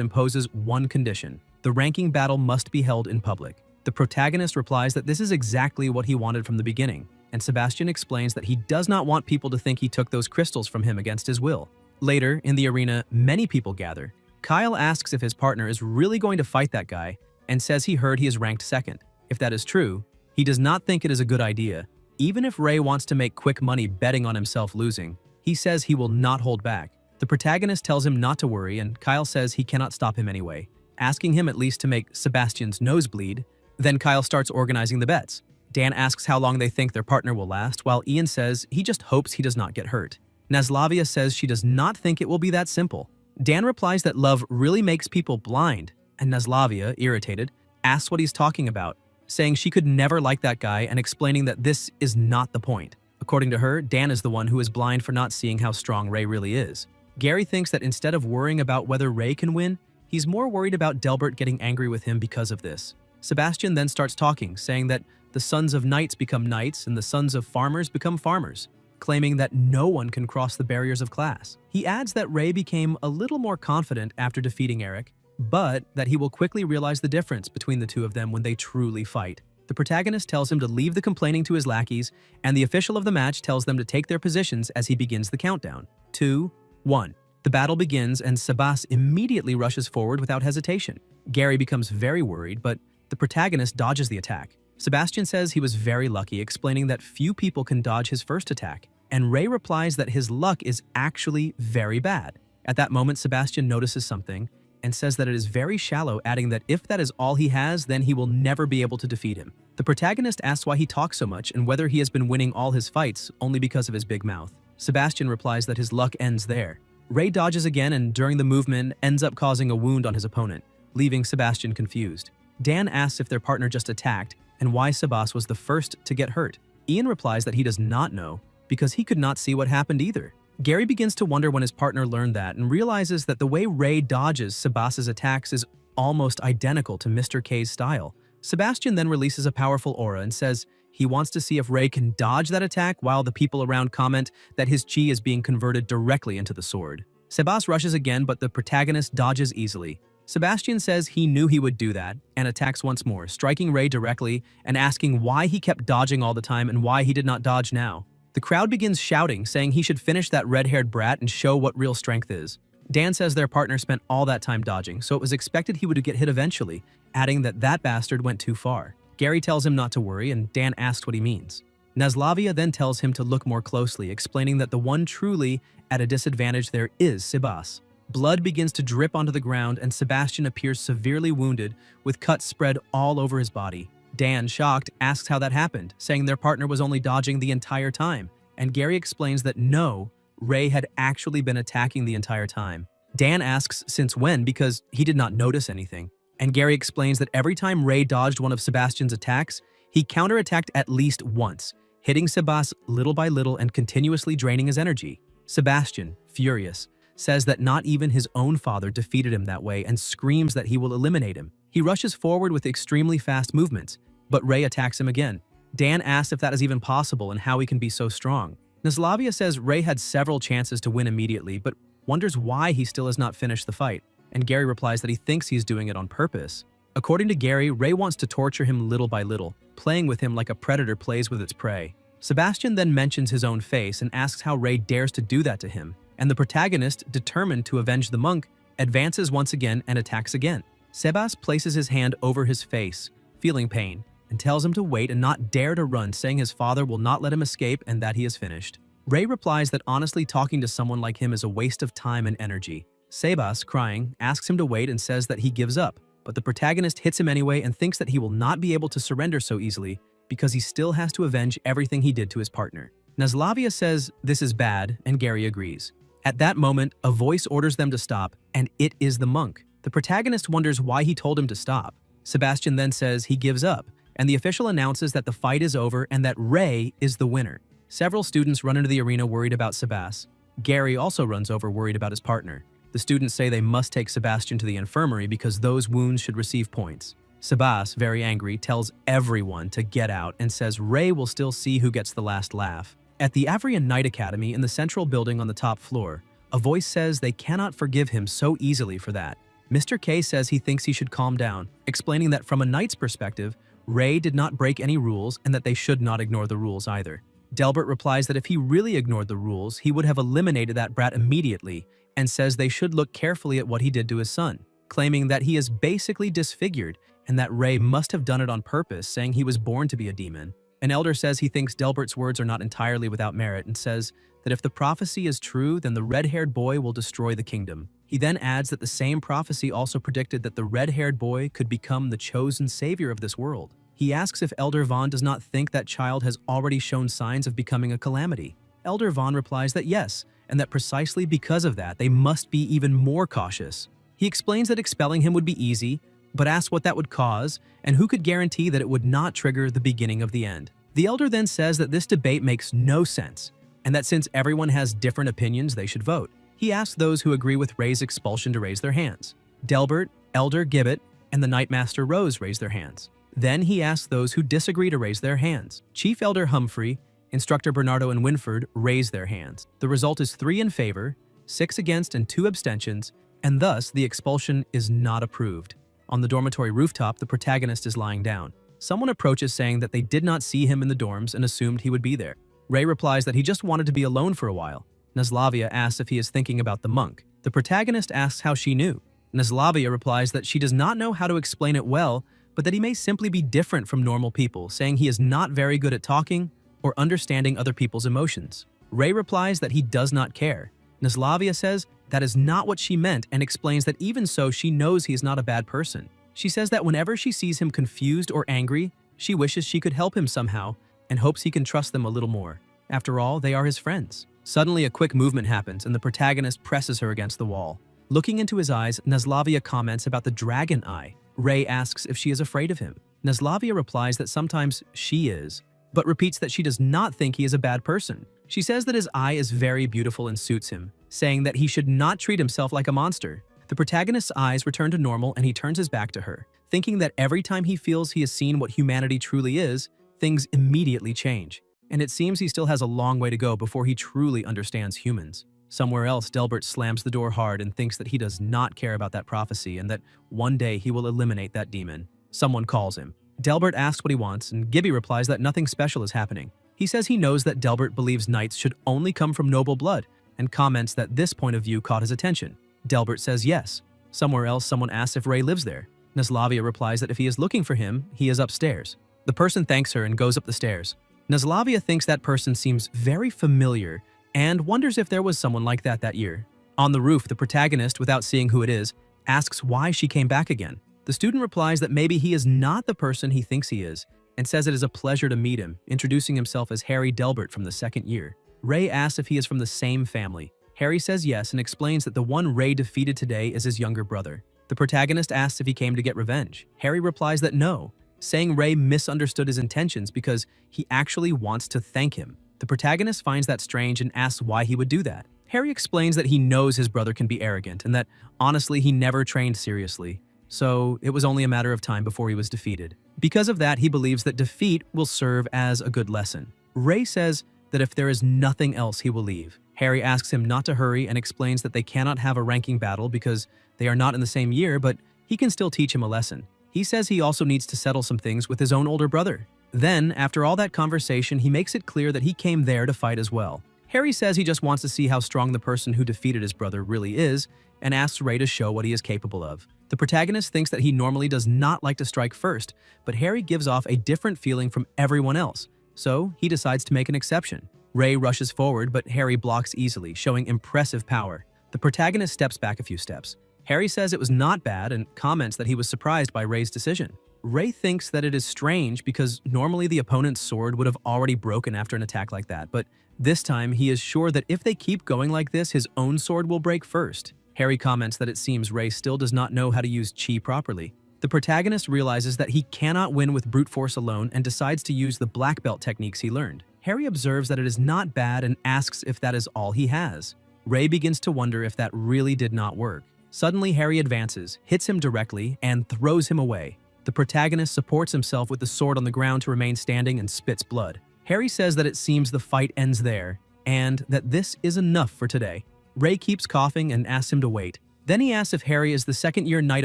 Speaker 1: imposes one condition: the ranking battle must be held in public. The protagonist replies that this is exactly what he wanted from the beginning, and Sebastian explains that he does not want people to think he took those crystals from him against his will. Later, in the arena, many people gather. Kyle asks if his partner is really going to fight that guy, and says he heard he is ranked 2nd. If that is true, he does not think it is a good idea. Even if Ray wants to make quick money betting on himself losing, he says he will not hold back. The protagonist tells him not to worry, and Kyle says he cannot stop him anyway, asking him at least to make Sebastian's nose bleed. Then Kyle starts organizing the bets. Dan asks how long they think their partner will last, while Ian says he just hopes he does not get hurt. Naslavia says she does not think it will be that simple. Dan replies that love really makes people blind, and Naslavia, irritated, asks what he's talking about, saying she could never like that guy and explaining that this is not the point. According to her, Dan is the one who is blind for not seeing how strong Ray really is. Gary thinks that instead of worrying about whether Ray can win, he's more worried about Delbert getting angry with him because of this. Sebastian then starts talking, saying that the sons of knights become knights and the sons of farmers become farmers, claiming that no one can cross the barriers of class. He adds that Ray became a little more confident after defeating Eric, but that he will quickly realize the difference between the 2 of them when they truly fight. The protagonist tells him to leave the complaining to his lackeys, and the official of the match tells them to take their positions as he begins the countdown. 2, 1. The battle begins, and Sebas immediately rushes forward without hesitation. Gary becomes very worried, but the protagonist dodges the attack. Sebastian says he was very lucky, explaining that few people can dodge his first attack, and Ray replies that his luck is actually very bad. At that moment, Sebastian notices something and says that it is very shallow, adding that if that is all he has, then he will never be able to defeat him. The protagonist asks why he talks so much and whether he has been winning all his fights only because of his big mouth. Sebastian replies that his luck ends there. Ray dodges again and during the movement ends up causing a wound on his opponent, leaving Sebastian confused. Dan asks if their partner just attacked and why Sebas was the first to get hurt. Ian replies that he does not know because he could not see what happened either. Gary begins to wonder when his partner learned that and realizes that the way Ray dodges Sebas's attacks is almost identical to Mr. K's style. Sebastian then releases a powerful aura and says he wants to see if Ray can dodge that attack, while the people around comment that his chi is being converted directly into the sword. Sebas rushes again, but the protagonist dodges easily. Sebastian says he knew he would do that and attacks once more, striking Ray directly and asking why he kept dodging all the time and why he did not dodge now. The crowd begins shouting, saying he should finish that red-haired brat and show what real strength is. Dan says their partner spent all that time dodging, so it was expected he would get hit eventually, adding that that bastard went too far. Gary tells him not to worry, and Dan asks what he means. Naslavia then tells him to look more closely, explaining that the one truly at a disadvantage there is Sebas. Blood begins to drip onto the ground, and Sebastian appears severely wounded, with cuts spread all over his body. Dan, shocked, asks how that happened, saying their partner was only dodging the entire time, and Gary explains that no, Ray had actually been attacking the entire time. Dan asks since when because he did not notice anything, and Gary explains that every time Ray dodged one of Sebastian's attacks, he counterattacked at least once, hitting Sebas little by little and continuously draining his energy. Sebastian, furious, says that not even his own father defeated him that way and screams that he will eliminate him. He rushes forward with extremely fast movements, but Ray attacks him again. Dan asks if that is even possible and how he can be so strong. Naslavia says Ray had several chances to win immediately, but wonders why he still has not finished the fight, and Gary replies that he thinks he's doing it on purpose. According to Gary, Ray wants to torture him little by little, playing with him like a predator plays with its prey. Sebastian then mentions his own face and asks how Ray dares to do that to him, and the protagonist, determined to avenge the monk, advances once again and attacks again. Sebas places his hand over his face, feeling pain, and tells him to wait and not dare to run, saying his father will not let him escape and that he is finished. Ray replies that honestly talking to someone like him is a waste of time and energy. Sebas, crying, asks him to wait and says that he gives up, but the protagonist hits him anyway and thinks that he will not be able to surrender so easily because he still has to avenge everything he did to his partner. Naslavia says this is bad, and Gary agrees. At that moment, a voice orders them to stop, and it is the monk. The protagonist wonders why he told him to stop. Sebastian then says he gives up, and the official announces that the fight is over and that Ray is the winner. Several students run into the arena worried about Sebas. Gary also runs over worried about his partner. The students say they must take Sebastian to the infirmary because those wounds should receive points. Sebas, very angry, tells everyone to get out and says Ray will still see who gets the last laugh. At the Avrian Night Academy in the central building on the top floor, a voice says they cannot forgive him so easily for that. Mr. K says he thinks he should calm down, explaining that from a knight's perspective, Ray did not break any rules and that they should not ignore the rules either. Delbert replies that if he really ignored the rules, he would have eliminated that brat immediately and says they should look carefully at what he did to his son, claiming that he is basically disfigured and that Ray must have done it on purpose, saying he was born to be a demon. An elder says he thinks Delbert's words are not entirely without merit and says that if the prophecy is true, then the red-haired boy will destroy the kingdom. He then adds that the same prophecy also predicted that the red-haired boy could become the chosen savior of this world. He asks if Elder Vaughn does not think that child has already shown signs of becoming a calamity. Elder Vaughn replies that yes, and that precisely because of that, they must be even more cautious. He explains that expelling him would be easy, but asks what that would cause and who could guarantee that it would not trigger the beginning of the end. The elder then says that this debate makes no sense, and that since everyone has different opinions, they should vote. He asks those who agree with Ray's expulsion to raise their hands. Delbert, Elder Gibbet, and the Knightmaster Rose raise their hands. Then he asks those who disagree to raise their hands. Chief Elder Humphrey, Instructor Bernardo, and Winford raise their hands. The result is 3 in favor, 6 against, and 2 abstentions, and thus the expulsion is not approved. On the dormitory rooftop, the protagonist is lying down. Someone approaches saying that they did not see him in the dorms and assumed he would be there. Ray replies that he just wanted to be alone for a while. Naslavia asks if he is thinking about the monk. The protagonist asks how she knew. Naslavia replies that she does not know how to explain it well, but that he may simply be different from normal people, saying he is not very good at talking or understanding other people's emotions. Ray replies that he does not care. Naslavia says that is not what she meant and explains that even so, she knows he is not a bad person. She says that whenever she sees him confused or angry, she wishes she could help him somehow and hopes he can trust them a little more. After all, they are his friends. Suddenly, a quick movement happens and the protagonist presses her against the wall. Looking into his eyes, Naslavia comments about the dragon eye. Ray asks if she is afraid of him. Naslavia replies that sometimes she is, but repeats that she does not think he is a bad person. She says that his eye is very beautiful and suits him, saying that he should not treat himself like a monster. The protagonist's eyes return to normal and he turns his back to her, thinking that every time he feels he has seen what humanity truly is, things immediately change. And it seems he still has a long way to go before he truly understands humans. Somewhere else, Delbert slams the door hard and thinks that he does not care about that prophecy and that one day he will eliminate that demon. Someone calls him. Delbert asks what he wants, and Gibby replies that nothing special is happening. He says he knows that Delbert believes knights should only come from noble blood, and comments that this point of view caught his attention. Delbert says yes. Somewhere else, someone asks if Ray lives there. Naslavia replies that if he is looking for him, he is upstairs. The person thanks her and goes up the stairs. Naslavia thinks that person seems very familiar and wonders if there was someone like that year. On the roof, the protagonist, without seeing who it is, asks why she came back again. The student replies that maybe he is not the person he thinks he is, and says it is a pleasure to meet him, introducing himself as Harry Delbert from the 2nd year. Ray asks if he is from the same family. Harry says yes and explains that the one Ray defeated today is his younger brother. The protagonist asks if he came to get revenge. Harry replies that no, saying Ray misunderstood his intentions because he actually wants to thank him. The protagonist finds that strange and asks why he would do that. Harry explains that he knows his brother can be arrogant and that, honestly, he never trained seriously, so it was only a matter of time before he was defeated. Because of that, he believes that defeat will serve as a good lesson. Ray says that if there is nothing else, he will leave. Harry asks him not to hurry and explains that they cannot have a ranking battle because they are not in the same year, but he can still teach him a lesson. He says he also needs to settle some things with his own older brother. Then, after all that conversation, he makes it clear that he came there to fight as well. Harry says he just wants to see how strong the person who defeated his brother really is, and asks Ray to show what he is capable of. The protagonist thinks that he normally does not like to strike first, but Harry gives off a different feeling from everyone else, so he decides to make an exception. Ray rushes forward, but Harry blocks easily, showing impressive power. The protagonist steps back a few steps. Harry says it was not bad and comments that he was surprised by Ray's decision. Ray thinks that it is strange because normally the opponent's sword would have already broken after an attack like that, but this time he is sure that if they keep going like this, his own sword will break first. Harry comments that it seems Ray still does not know how to use chi properly. The protagonist realizes that he cannot win with brute force alone and decides to use the black belt techniques he learned. Harry observes that it is not bad and asks if that is all he has. Ray begins to wonder if that really did not work. Suddenly, Harry advances, hits him directly, and throws him away. The protagonist supports himself with the sword on the ground to remain standing and spits blood. Harry says that it seems the fight ends there, and that this is enough for today. Ray keeps coughing and asks him to wait. Then he asks if Harry is the second-year knight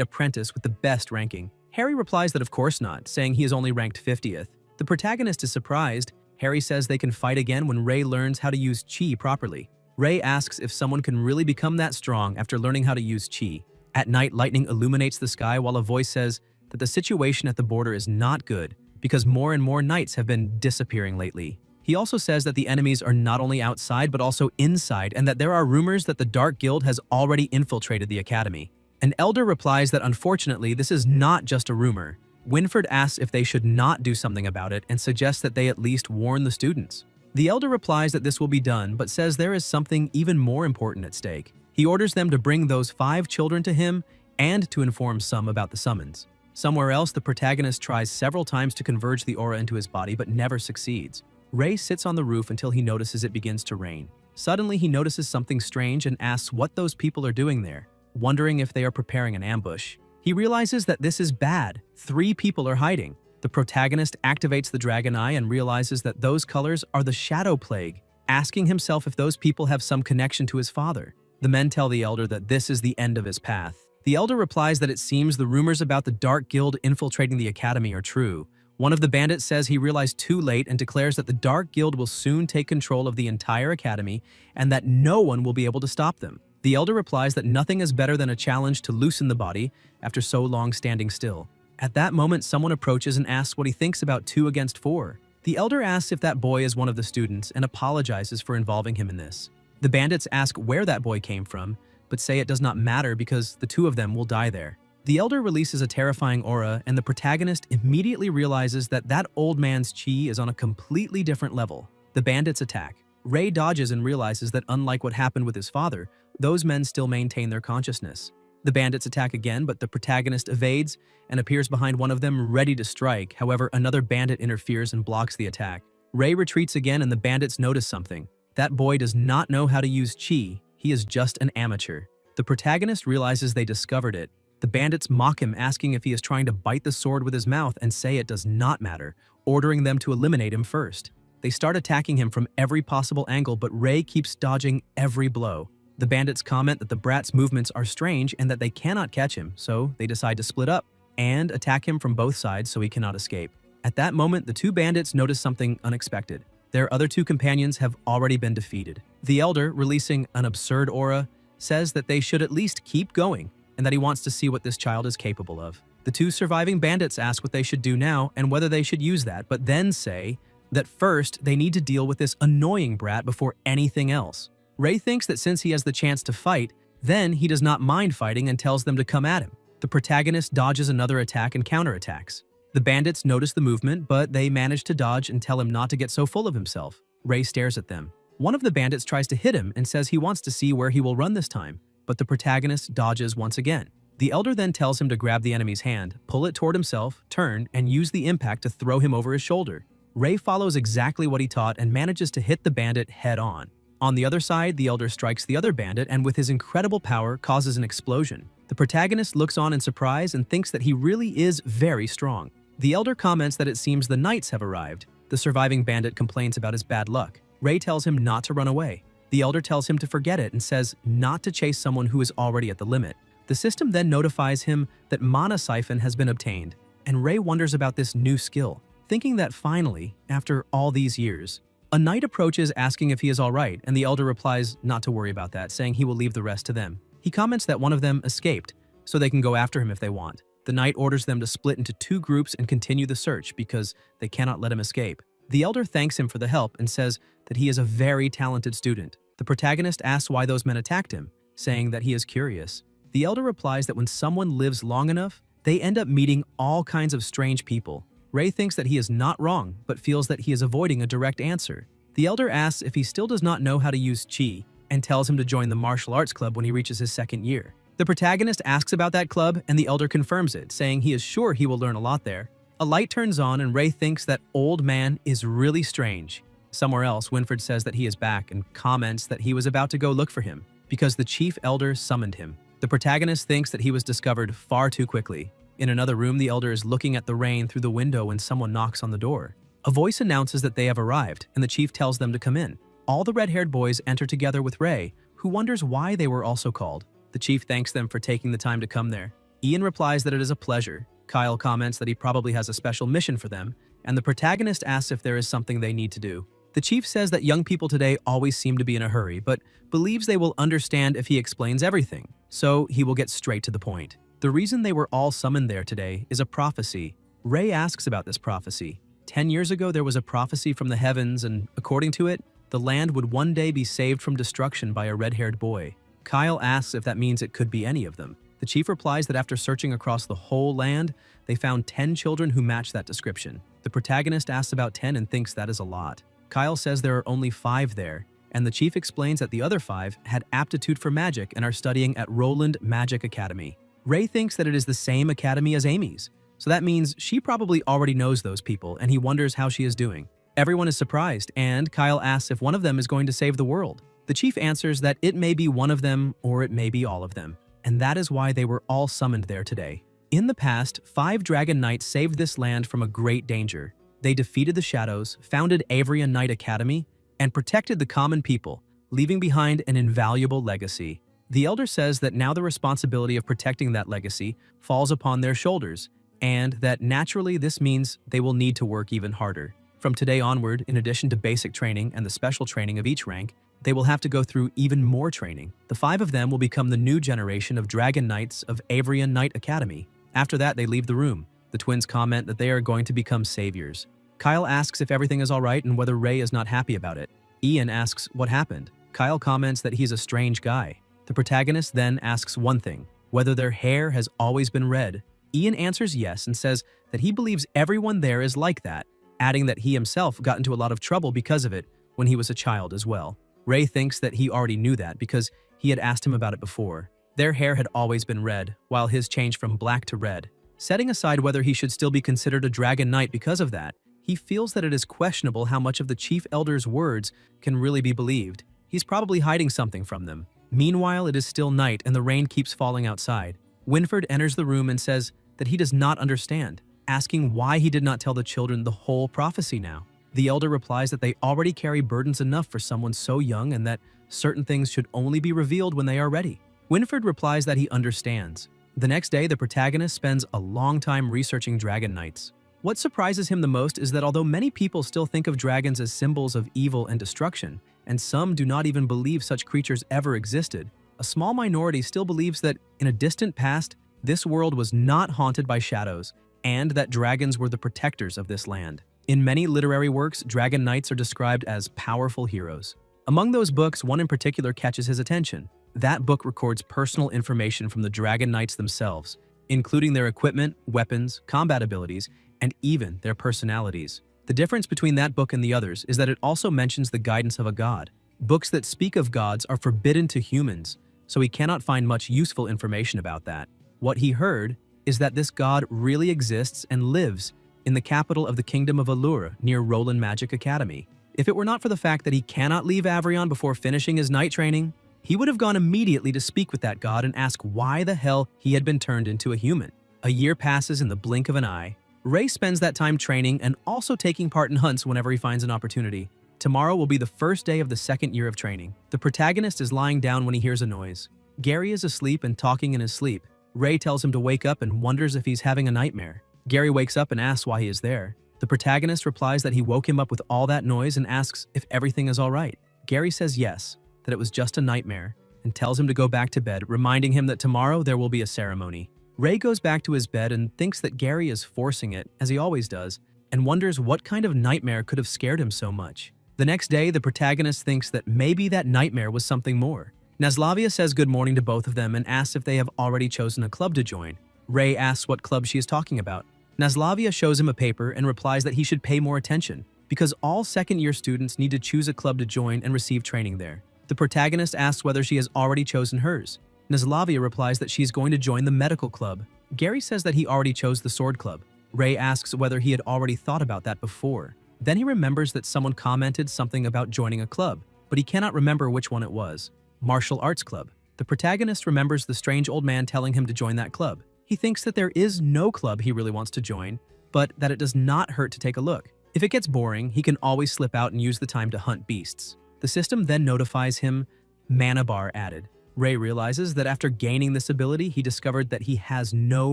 Speaker 1: apprentice with the best ranking. Harry replies that of course not, saying he is only ranked 50th. The protagonist is surprised. Harry says they can fight again when Ray learns how to use chi properly. Ray asks if someone can really become that strong after learning how to use chi. At night, lightning illuminates the sky while a voice says that the situation at the border is not good because more and more knights have been disappearing lately. He also says that the enemies are not only outside but also inside, and that there are rumors that the Dark Guild has already infiltrated the academy. An elder replies that unfortunately this is not just a rumor. Winford asks if they should not do something about it and suggests that they at least warn the students. The elder replies that this will be done, but says there is something even more important at stake. He orders them to bring those 5 children to him and to inform some about the summons. Somewhere else, the protagonist tries several times to converge the aura into his body but never succeeds. Ray sits on the roof until he notices it begins to rain. Suddenly, he notices something strange and asks what those people are doing there, wondering if they are preparing an ambush. He realizes that this is bad. 3 people are hiding. The protagonist activates the dragon eye and realizes that those colors are the shadow plague, asking himself if those people have some connection to his father. The men tell the elder that this is the end of his path. The elder replies that it seems the rumors about the Dark Guild infiltrating the academy are true. One of the bandits says he realized too late and declares that the Dark Guild will soon take control of the entire academy and that no one will be able to stop them. The elder replies that nothing is better than a challenge to loosen the body after so long standing still. At that moment, someone approaches and asks what he thinks about 2 against 4. The elder asks if that boy is one of the students and apologizes for involving him in this. The bandits ask where that boy came from, but say it does not matter because the 2 of them will die there. The elder releases a terrifying aura, and the protagonist immediately realizes that that old man's chi is on a completely different level. The bandits attack. Ray dodges and realizes that unlike what happened with his father, those men still maintain their consciousness. The bandits attack again, but the protagonist evades and appears behind one of them ready to strike. However, another bandit interferes and blocks the attack. Ray retreats again, and the bandits notice something. That boy does not know how to use chi. He is just an amateur. The protagonist realizes they discovered it. The bandits mock him, asking if he is trying to bite the sword with his mouth, and say it does not matter, ordering them to eliminate him first. They start attacking him from every possible angle, but Ray keeps dodging every blow. The bandits comment that the brat's movements are strange and that they cannot catch him, so they decide to split up and attack him from both sides so he cannot escape. At that moment, the 2 bandits notice something unexpected. Their other 2 companions have already been defeated. The elder, releasing an absurd aura, says that they should at least keep going and that he wants to see what this child is capable of. The 2 surviving bandits ask what they should do now and whether they should use that, but then say that first they need to deal with this annoying brat before anything else. Ray thinks that since he has the chance to fight, then he does not mind fighting and tells them to come at him. The protagonist dodges another attack and counterattacks. The bandits notice the movement, but they manage to dodge and tell him not to get so full of himself. Ray stares at them. One of the bandits tries to hit him and says he wants to see where he will run this time, but the protagonist dodges once again. The elder then tells him to grab the enemy's hand, pull it toward himself, turn, and use the impact to throw him over his shoulder. Ray follows exactly what he taught and manages to hit the bandit head on. On the other side, the elder strikes the other bandit and with his incredible power causes an explosion. The protagonist looks on in surprise and thinks that he really is very strong. The elder comments that it seems the knights have arrived. The surviving bandit complains about his bad luck. Ray tells him not to run away. The elder tells him to forget it and says not to chase someone who is already at the limit. The system then notifies him that mana siphon has been obtained, and Ray wonders about this new skill, thinking that finally, after all these years, a knight approaches asking if he is alright, and the elder replies not to worry about that, saying he will leave the rest to them. He comments that one of them escaped, so they can go after him if they want. The knight orders them to split into 2 groups and continue the search because they cannot let him escape. The elder thanks him for the help and says that he is a very talented student. The protagonist asks why those men attacked him, saying that he is curious. The elder replies that when someone lives long enough, they end up meeting all kinds of strange people. Ray thinks that he is not wrong, but feels that he is avoiding a direct answer. The elder asks if he still does not know how to use chi, and tells him to join the martial arts club when he reaches his 2nd year. The protagonist asks about that club, and the elder confirms it, saying he is sure he will learn a lot there. A light turns on, and Ray thinks that old man is really strange. Somewhere else, Winfred says that he is back and comments that he was about to go look for him because the chief elder summoned him. The protagonist thinks that he was discovered far too quickly. In another room, the elder is looking at the rain through the window when someone knocks on the door. A voice announces that they have arrived, and the chief tells them to come in. All the red-haired boys enter together with Ray, who wonders why they were also called. The chief thanks them for taking the time to come there. Ian replies that it is a pleasure. Kyle comments that he probably has a special mission for them, and the protagonist asks if there is something they need to do. The chief says that young people today always seem to be in a hurry, but believes they will understand if he explains everything, so he will get straight to the point. The reason they were all summoned there today is a prophecy. Ray asks about this prophecy. 10 years ago, there was a prophecy from the heavens, and according to it, the land would one day be saved from destruction by a red-haired boy. Kyle asks if that means it could be any of them. The chief replies that after searching across the whole land, they found 10 children who match that description. The protagonist asks about 10 and thinks that is a lot. Kyle says there are only 5 there, and the chief explains that the other 5 had aptitude for magic and are studying at Roland Magic Academy. Ray thinks that it is the same academy as Amy's, so that means she probably already knows those people, and he wonders how she is doing. Everyone is surprised, and Kyle asks if one of them is going to save the world. The chief answers that it may be one of them or it may be all of them, and that is why they were all summoned there today. In the past, 5 dragon knights saved this land from a great danger. They defeated the shadows, founded Avria Knight Academy, and protected the common people, leaving behind an invaluable legacy. The elder says that now the responsibility of protecting that legacy falls upon their shoulders, and that naturally this means they will need to work even harder. From today onward, in addition to basic training and the special training of each rank, they will have to go through even more training. The 5 of them will become the new generation of Dragon Knights of Avria Knight Academy. After that, they leave the room. The twins comment that they are going to become saviors. Kyle asks if everything is alright and whether Ray is not happy about it. Ian asks what happened. Kyle comments that he's a strange guy. The protagonist then asks one thing, whether their hair has always been red. Ian answers yes and says that he believes everyone there is like that, adding that he himself got into a lot of trouble because of it when he was a child as well. Ray thinks that he already knew that because he had asked him about it before. Their hair had always been red, while his changed from black to red. Setting aside whether he should still be considered a Dragon Knight because of that, he feels that it is questionable how much of the Chief Elder's words can really be believed. He's probably hiding something from them. Meanwhile, it is still night and the rain keeps falling outside. Winfred enters the room and says that he does not understand, asking why he did not tell the children the whole prophecy now. The elder replies that they already carry burdens enough for someone so young and that certain things should only be revealed when they are ready. Winfred replies that he understands. The next day, the protagonist spends a long time researching Dragon Knights. What surprises him the most is that although many people still think of dragons as symbols of evil and destruction, and some do not even believe such creatures ever existed, a small minority still believes that in a distant past, this world was not haunted by shadows, and that dragons were the protectors of this land. In many literary works, Dragon Knights are described as powerful heroes. Among those books, one in particular catches his attention. That book records personal information from the Dragon Knights themselves, including their equipment, weapons, combat abilities, and even their personalities. The difference between that book and the others is that it also mentions the guidance of a god. Books that speak of gods are forbidden to humans, so he cannot find much useful information about that. What he heard is that this god really exists and lives in the capital of the Kingdom of Allura near Roland Magic Academy. If it were not for the fact that he cannot leave Avrion before finishing his night training, he would have gone immediately to speak with that god and ask why the hell he had been turned into a human. A year passes in the blink of an eye. Ray spends that time training and also taking part in hunts whenever he finds an opportunity. Tomorrow will be the first day of the second year of training. The protagonist is lying down when he hears a noise. Gary is asleep and talking in his sleep. Ray tells him to wake up and wonders if he's having a nightmare. Gary wakes up and asks why he is there. The protagonist replies that he woke him up with all that noise and asks if everything is all right. Gary says yes, that it was just a nightmare, and tells him to go back to bed, reminding him that tomorrow there will be a ceremony. Ray goes back to his bed and thinks that Gary is forcing it, as he always does, and wonders what kind of nightmare could have scared him so much. The next day, the protagonist thinks that maybe that nightmare was something more. Naslavia says good morning to both of them and asks if they have already chosen a club to join. Ray asks what club she is talking about. Naslavia shows him a paper and replies that he should pay more attention, because all second-year students need to choose a club to join and receive training there. The protagonist asks whether she has already chosen hers. Nazlavia replies that she's going to join the medical club. Gary says that he already chose the sword club. Ray asks whether he had already thought about that before. Then he remembers that someone commented something about joining a club, but he cannot remember which one it was. Martial arts club. The protagonist remembers the strange old man telling him to join that club. He thinks that there is no club he really wants to join, but that it does not hurt to take a look. If it gets boring, he can always slip out and use the time to hunt beasts. The system then notifies him mana bar added. Ray realizes that after gaining this ability, he discovered that he has no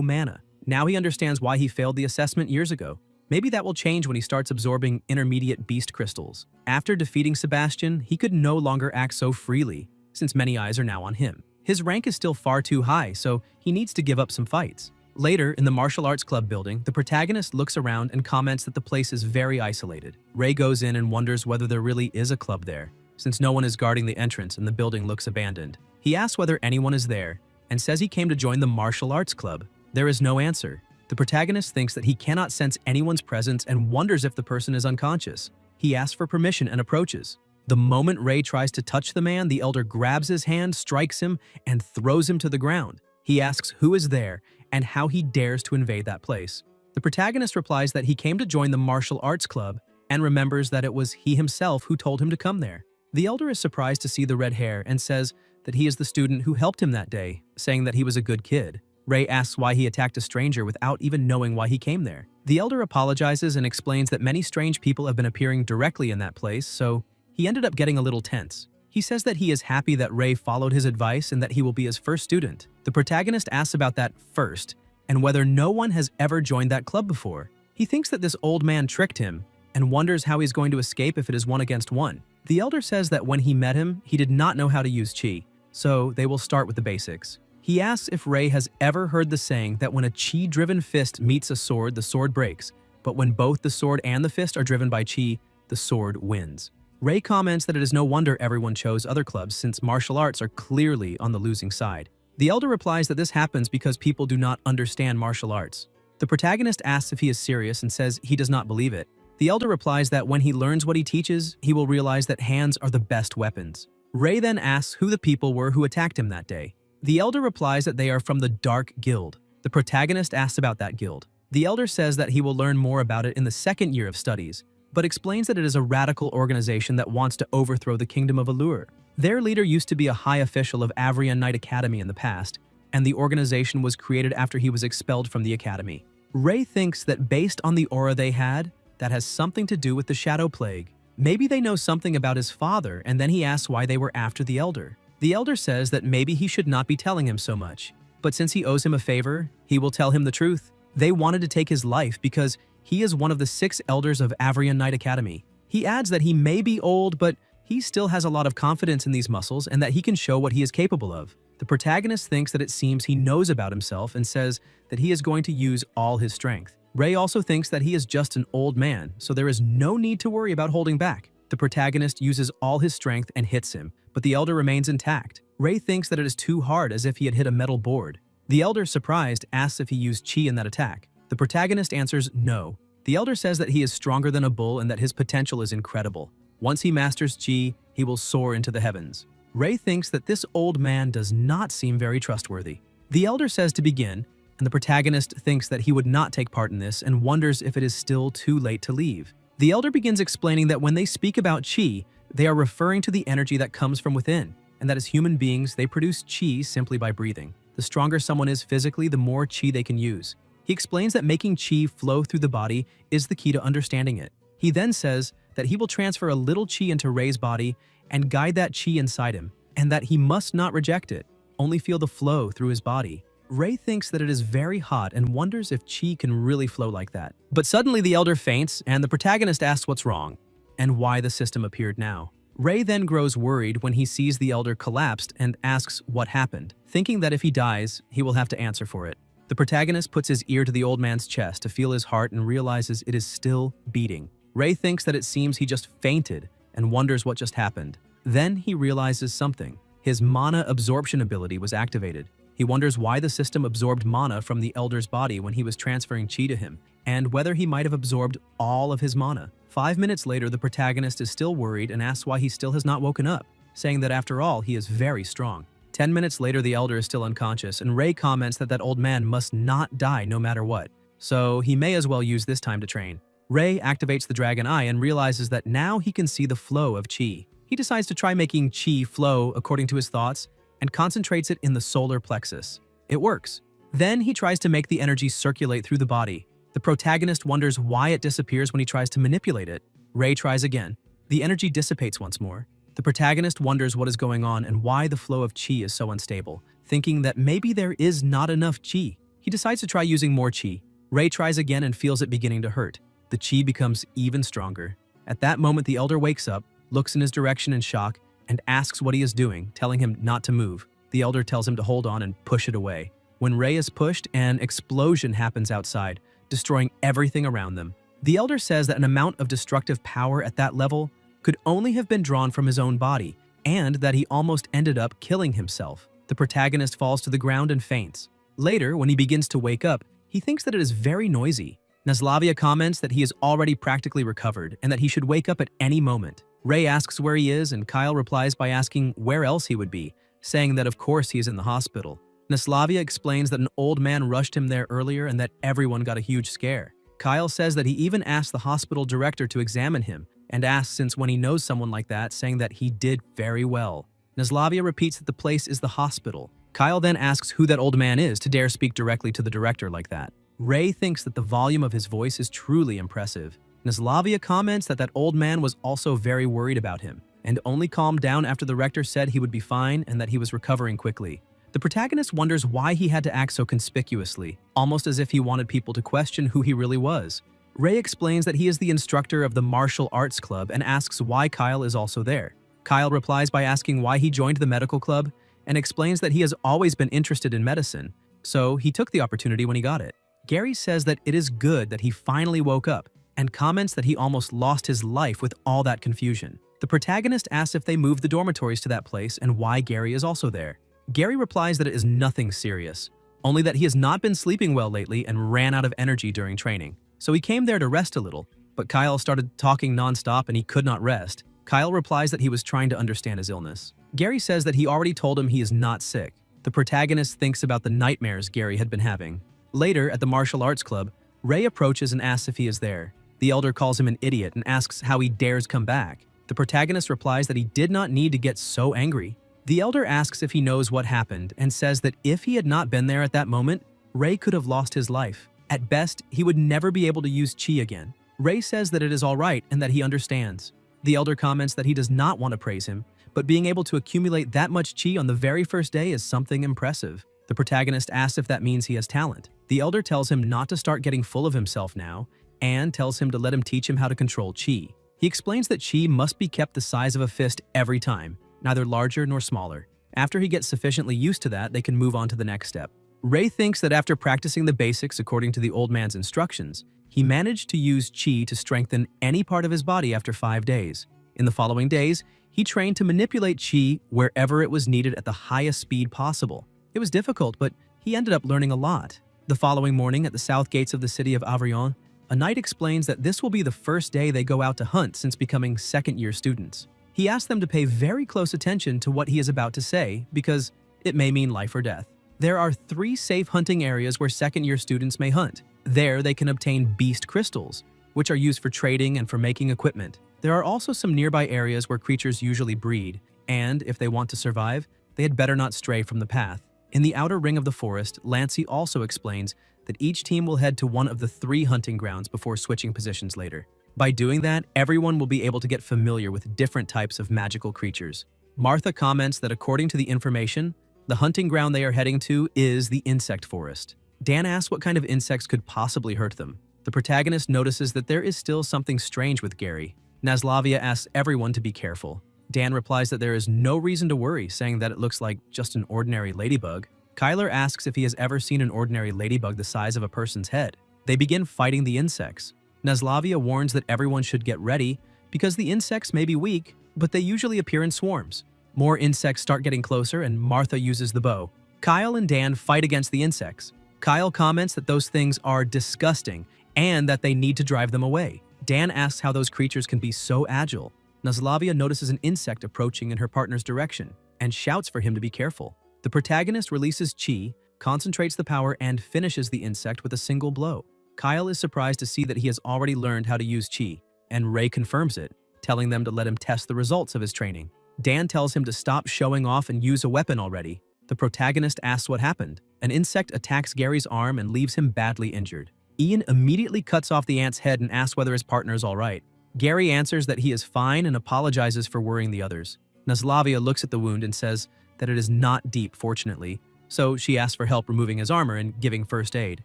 Speaker 1: mana. Now he understands why he failed the assessment years ago. Maybe that will change when he starts absorbing intermediate beast crystals. After defeating Sebastian, he could no longer act so freely, since many eyes are now on him. His rank is still far too high, so he needs to give up some fights. Later, in the martial arts club building, the protagonist looks around and comments that the place is very isolated. Ray goes in and wonders whether there really is a club there, since no one is guarding the entrance and the building looks abandoned. He asks whether anyone is there, and says he came to join the martial arts club. There is no answer. The protagonist thinks that he cannot sense anyone's presence and wonders if the person is unconscious. He asks for permission and approaches. The moment Ray tries to touch the man, the elder grabs his hand, strikes him, and throws him to the ground. He asks who is there and how he dares to invade that place. The protagonist replies that he came to join the martial arts club and remembers that it was he himself who told him to come there. The elder is surprised to see the red hair and says that he is the student who helped him that day, saying that he was a good kid. Ray asks why he attacked a stranger without even knowing why he came there. The elder apologizes and explains that many strange people have been appearing directly in that place, so he ended up getting a little tense. He says that he is happy that Ray followed his advice and that he will be his first student. The protagonist asks about that first, and whether no one has ever joined that club before. He thinks that this old man tricked him, and wonders how he's going to escape if it is 1 against 1. The elder says that when he met him, he did not know how to use chi, so they will start with the basics. He asks if Ray has ever heard the saying that when a chi-driven fist meets a sword, the sword breaks, but when both the sword and the fist are driven by chi, the sword wins. Ray comments that it is no wonder everyone chose other clubs since martial arts are clearly on the losing side. The elder replies that this happens because people do not understand martial arts. The protagonist asks if he is serious and says he does not believe it. The elder replies that when he learns what he teaches, he will realize that hands are the best weapons. Ray then asks who the people were who attacked him that day. The elder replies that they are from the Dark Guild. The protagonist asks about that guild. The elder says that he will learn more about it in the second year of studies, but explains that it is a radical organization that wants to overthrow the kingdom of Allure. Their leader used to be a high official of Avrian Knight Academy in the past, and the organization was created after he was expelled from the academy. Ray thinks that based on the aura they had, that has something to do with the Shadow Plague. Maybe they know something about his father, and then he asks why they were after the elder. The elder says that maybe he should not be telling him so much, but since he owes him a favor, he will tell him the truth. They wanted to take his life because he is one of the 6 elders of Avrian Knight Academy. He adds that he may be old, but he still has a lot of confidence in these muscles and that he can show what he is capable of. The protagonist thinks that it seems he knows about himself and says that he is going to use all his strength. Ray also thinks that he is just an old man, so there is no need to worry about holding back. The protagonist uses all his strength and hits him, but the elder remains intact. Ray thinks that it is too hard, as if he had hit a metal board. The elder, surprised, asks if he used chi in that attack. The protagonist answers no. The elder says that he is stronger than a bull and that his potential is incredible. Once he masters chi, he will soar into the heavens. Ray thinks that this old man does not seem very trustworthy. The elder says to begin, and the protagonist thinks that he would not take part in this and wonders if it is still too late to leave. The elder begins explaining that when they speak about chi, they are referring to the energy that comes from within, and that as human beings, they produce chi simply by breathing. The stronger someone is physically, the more chi they can use. He explains that making chi flow through the body is the key to understanding it. He then says that he will transfer a little chi into Ray's body and guide that chi inside him, and that he must not reject it, only feel the flow through his body. Ray thinks that it is very hot and wonders if chi can really flow like that. But suddenly the elder faints and the protagonist asks what's wrong and why the system appeared now. Ray then grows worried when he sees the elder collapsed and asks what happened, thinking that if he dies, he will have to answer for it. The protagonist puts his ear to the old man's chest to feel his heart and realizes it is still beating. Ray thinks that it seems he just fainted and wonders what just happened. Then he realizes something. His mana absorption ability was activated. He wonders why the system absorbed mana from the elder's body when he was transferring chi to him, and whether he might have absorbed all of his mana. 5 minutes later, the protagonist is still worried and asks why he still has not woken up, saying that after all, he is very strong. 10 minutes later, the elder is still unconscious, and Ray comments that that old man must not die no matter what, so he may as well use this time to train. Ray activates the dragon eye and realizes that now he can see the flow of chi. He decides to try making chi flow according to his thoughts and concentrates it in the solar plexus. It works. Then he tries to make the energy circulate through the body. The protagonist wonders why it disappears when he tries to manipulate it. Ray tries again. The energy dissipates once more. The protagonist wonders what is going on and why the flow of chi is so unstable, thinking that maybe there is not enough chi. He decides to try using more chi. Ray tries again and feels it beginning to hurt. The chi becomes even stronger. At that moment, the elder wakes up, looks in his direction in shock, and asks what he is doing, telling him not to move. The elder tells him to hold on and push it away. When Ray is pushed, an explosion happens outside, destroying everything around them. The elder says that an amount of destructive power at that level could only have been drawn from his own body, and that he almost ended up killing himself. The protagonist falls to the ground and faints. Later, when he begins to wake up, he thinks that it is very noisy. Naslavia comments that he is already practically recovered and that he should wake up at any moment. Ray asks where he is, and Kyle replies by asking where else he would be, saying that of course he is in the hospital. Naslavia explains that an old man rushed him there earlier and that everyone got a huge scare. Kyle says that he even asked the hospital director to examine him, and asks since when he knows someone like that, saying that he did very well. Naslavia repeats that the place is the hospital. Kyle then asks who that old man is to dare speak directly to the director like that. Ray thinks that the volume of his voice is truly impressive. Naslavia comments that that old man was also very worried about him, and only calmed down after the rector said he would be fine and that he was recovering quickly. The protagonist wonders why he had to act so conspicuously, almost as if he wanted people to question who he really was. Ray explains that he is the instructor of the martial arts club and asks why Kyle is also there. Kyle replies by asking why he joined the medical club and explains that he has always been interested in medicine, so he took the opportunity when he got it. Gary says that it is good that he finally woke up and comments that he almost lost his life with all that confusion. The protagonist asks if they moved the dormitories to that place and why Gary is also there. Gary replies that it is nothing serious, only that he has not been sleeping well lately and ran out of energy during training. So he came there to rest a little, but Kyle started talking nonstop and he could not rest. Kyle replies that he was trying to understand his illness. Gary says that he already told him he is not sick. The protagonist thinks about the nightmares Gary had been having. Later, at the martial arts club, Ray approaches and asks if he is there. The elder calls him an idiot and asks how he dares come back. The protagonist replies that he did not need to get so angry. The elder asks if he knows what happened and says that if he had not been there at that moment, Ray could have lost his life. At best, he would never be able to use chi again. Ray says that it is all right and that he understands. The elder comments that he does not want to praise him, but being able to accumulate that much chi on the very first day is something impressive. The protagonist asks if that means he has talent. The elder tells him not to start getting full of himself now, and tells him to let him teach him how to control chi. He explains that chi must be kept the size of a fist every time, neither larger nor smaller. After he gets sufficiently used to that, they can move on to the next step. Ray thinks that after practicing the basics according to the old man's instructions, he managed to use chi to strengthen any part of his body after 5 days. In the following days, he trained to manipulate chi wherever it was needed at the highest speed possible. It was difficult, but he ended up learning a lot. The following morning at the south gates of the city of Avrion, a knight explains that this will be the first day they go out to hunt since becoming second-year students. He asks them to pay very close attention to what he is about to say because it may mean life or death. There are 3 safe hunting areas where second-year students may hunt. There, they can obtain beast crystals, which are used for trading and for making equipment. There are also some nearby areas where creatures usually breed, and if they want to survive, they had better not stray from the path. In the outer ring of the forest, Lancey also explains that each team will head to one of the 3 hunting grounds before switching positions later. By doing that, everyone will be able to get familiar with different types of magical creatures. Martha comments that according to the information, the hunting ground they are heading to is the insect forest. Dan asks what kind of insects could possibly hurt them. The protagonist notices that there is still something strange with Gary. Naslavia asks everyone to be careful. Dan replies that there is no reason to worry, saying that it looks like just an ordinary ladybug. Kyler asks if he has ever seen an ordinary ladybug the size of a person's head. They begin fighting the insects. Naslavia warns that everyone should get ready because the insects may be weak, but they usually appear in swarms. More insects start getting closer and Martha uses the bow. Kyle and Dan fight against the insects. Kyle comments that those things are disgusting and that they need to drive them away. Dan asks how those creatures can be so agile. Naslavia notices an insect approaching in her partner's direction and shouts for him to be careful. The protagonist releases chi, concentrates the power, and finishes the insect with a single blow. Kyle is surprised to see that he has already learned how to use chi, and Ray confirms it, telling them to let him test the results of his training. Dan tells him to stop showing off and use a weapon already. The protagonist asks what happened. An insect attacks Gary's arm and leaves him badly injured. Ian immediately cuts off the ant's head and asks whether his partner is all right. Gary answers that he is fine and apologizes for worrying the others. Naslavia looks at the wound and says that it is not deep, fortunately, so she asks for help removing his armor and giving first aid.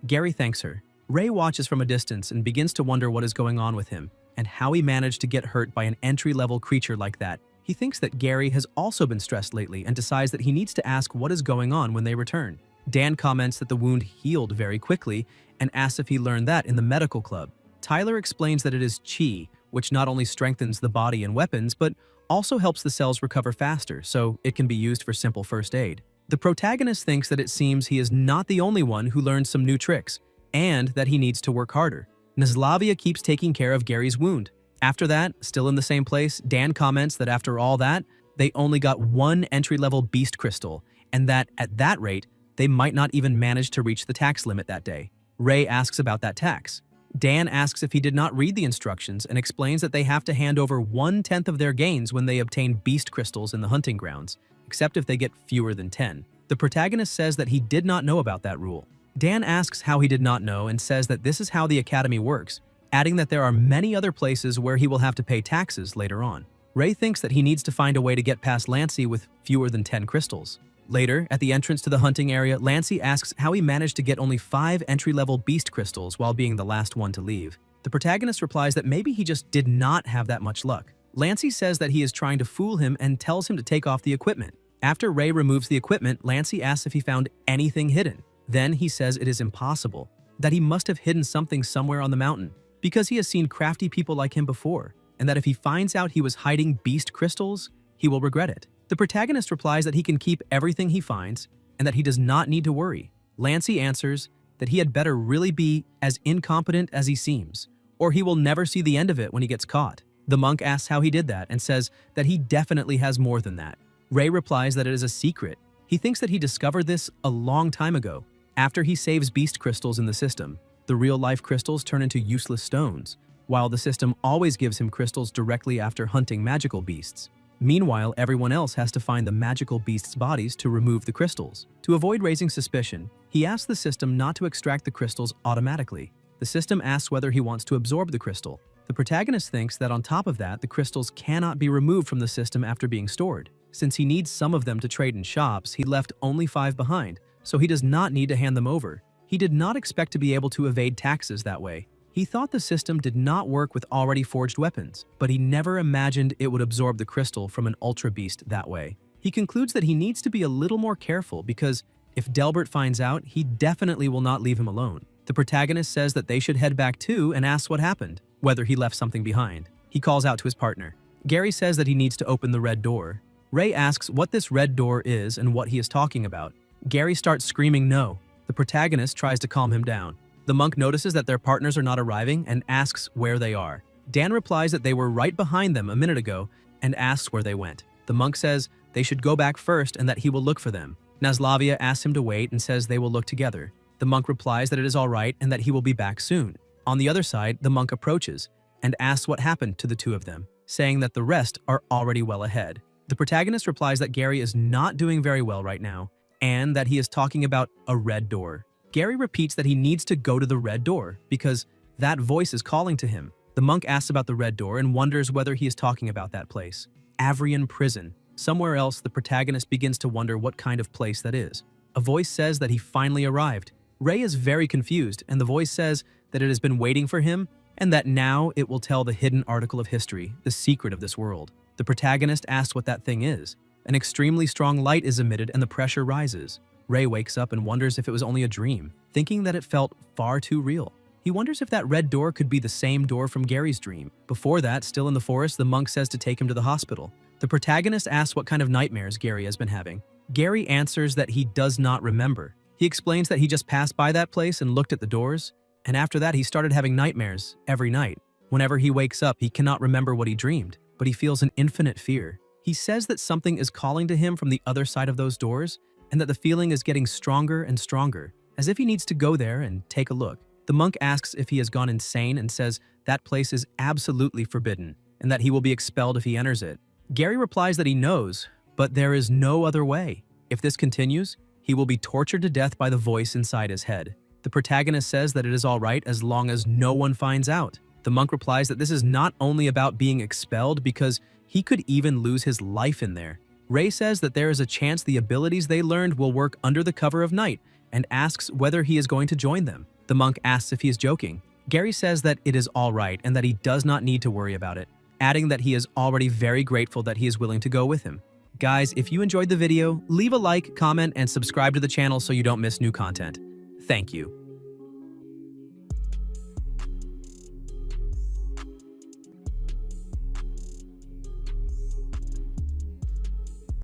Speaker 1: Gary thanks her. Ray watches from a distance and begins to wonder what is going on with him and how he managed to get hurt by an entry-level creature like that. He thinks that Gary has also been stressed lately and decides that he needs to ask what is going on when they return. Dan comments that the wound healed very quickly and asks if he learned that in the medical club. Tyler explains that it is chi, which not only strengthens the body and weapons, but also helps the cells recover faster, so it can be used for simple first aid. The protagonist thinks that it seems he is not the only one who learned some new tricks, and that he needs to work harder. Naslavia keeps taking care of Gary's wound. After that, still in the same place, Dan comments that after all that, they only got one entry-level beast crystal, and that at that rate, they might not even manage to reach the tax limit that day. Ray asks about that tax. Dan asks if he did not read the instructions and explains that they have to hand over 1/10 of their gains when they obtain beast crystals in the hunting grounds, except if they get fewer than 10. The protagonist says that he did not know about that rule. Dan asks how he did not know and says that this is how the academy works, adding that there are many other places where he will have to pay taxes later on. Ray thinks that he needs to find a way to get past Lancey with fewer than 10 crystals. Later, at the entrance to the hunting area, Lancey asks how he managed to get only 5 entry-level beast crystals while being the last one to leave. The protagonist replies that maybe he just did not have that much luck. Lancey says that he is trying to fool him and tells him to take off the equipment. After Ray removes the equipment, Lancey asks if he found anything hidden. Then he says it is impossible, that he must have hidden something somewhere on the mountain, because he has seen crafty people like him before, and that if he finds out he was hiding beast crystals, he will regret it. The protagonist replies that he can keep everything he finds, and that he does not need to worry. Lancey answers that he had better really be as incompetent as he seems, or he will never see the end of it when he gets caught. The monk asks how he did that and says that he definitely has more than that. Ray replies that it is a secret. He thinks that he discovered this a long time ago. After he saves beast crystals in the system, the real-life crystals turn into useless stones, while the system always gives him crystals directly after hunting magical beasts. Meanwhile, everyone else has to find the magical beasts' bodies to remove the crystals. To avoid raising suspicion, he asks the system not to extract the crystals automatically. The system asks whether he wants to absorb the crystal. The protagonist thinks that on top of that, the crystals cannot be removed from the system after being stored. Since he needs some of them to trade in shops, he left only 5 behind, so he does not need to hand them over. He did not expect to be able to evade taxes that way. He thought the system did not work with already forged weapons, but he never imagined it would absorb the crystal from an ultra beast that way. He concludes that he needs to be a little more careful because if Delbert finds out, he definitely will not leave him alone. The protagonist says that they should head back too and asks what happened, whether he left something behind. He calls out to his partner. Gary says that he needs to open the red door. Ray asks what this red door is and what he is talking about. Gary starts screaming no. The protagonist tries to calm him down. The monk notices that their partners are not arriving and asks where they are. Dan replies that they were right behind them a minute ago and asks where they went. The monk says they should go back first and that he will look for them. Naslavia asks him to wait and says they will look together. The monk replies that it is all right and that he will be back soon. On the other side, the monk approaches and asks what happened to the two of them, saying that the rest are already well ahead. The protagonist replies that Gary is not doing very well right now and that he is talking about a red door. Gary repeats that he needs to go to the red door because that voice is calling to him. The monk asks about the red door and wonders whether he is talking about that place. Avrian Prison. Somewhere else, the protagonist begins to wonder what kind of place that is. A voice says that he finally arrived. Ray is very confused, and the voice says that it has been waiting for him and that now it will tell the hidden article of history, the secret of this world. The protagonist asks what that thing is. An extremely strong light is emitted and the pressure rises. Ray wakes up and wonders if it was only a dream, thinking that it felt far too real. He wonders if that red door could be the same door from Gary's dream. Before that, still in the forest, the monk says to take him to the hospital. The protagonist asks what kind of nightmares Gary has been having. Gary answers that he does not remember. He explains that he just passed by that place and looked at the doors, and after that he started having nightmares every night. Whenever he wakes up, he cannot remember what he dreamed, but he feels an infinite fear. He says that something is calling to him from the other side of those doors, and that the feeling is getting stronger and stronger, as if he needs to go there and take a look. The monk asks if he has gone insane and says that place is absolutely forbidden, and that he will be expelled if he enters it. Gary replies that he knows, but there is no other way. If this continues, he will be tortured to death by the voice inside his head. The protagonist says that it is all right as long as no one finds out. The monk replies that this is not only about being expelled because he could even lose his life in there. Ray says that there is a chance the abilities they learned will work under the cover of night and asks whether he is going to join them. The monk asks if he is joking. Gary says that it is all right and that he does not need to worry about it, adding that he is already very grateful that he is willing to go with him. Guys, if you enjoyed the video, leave a like, comment, and subscribe to the channel so you don't miss new content. Thank you.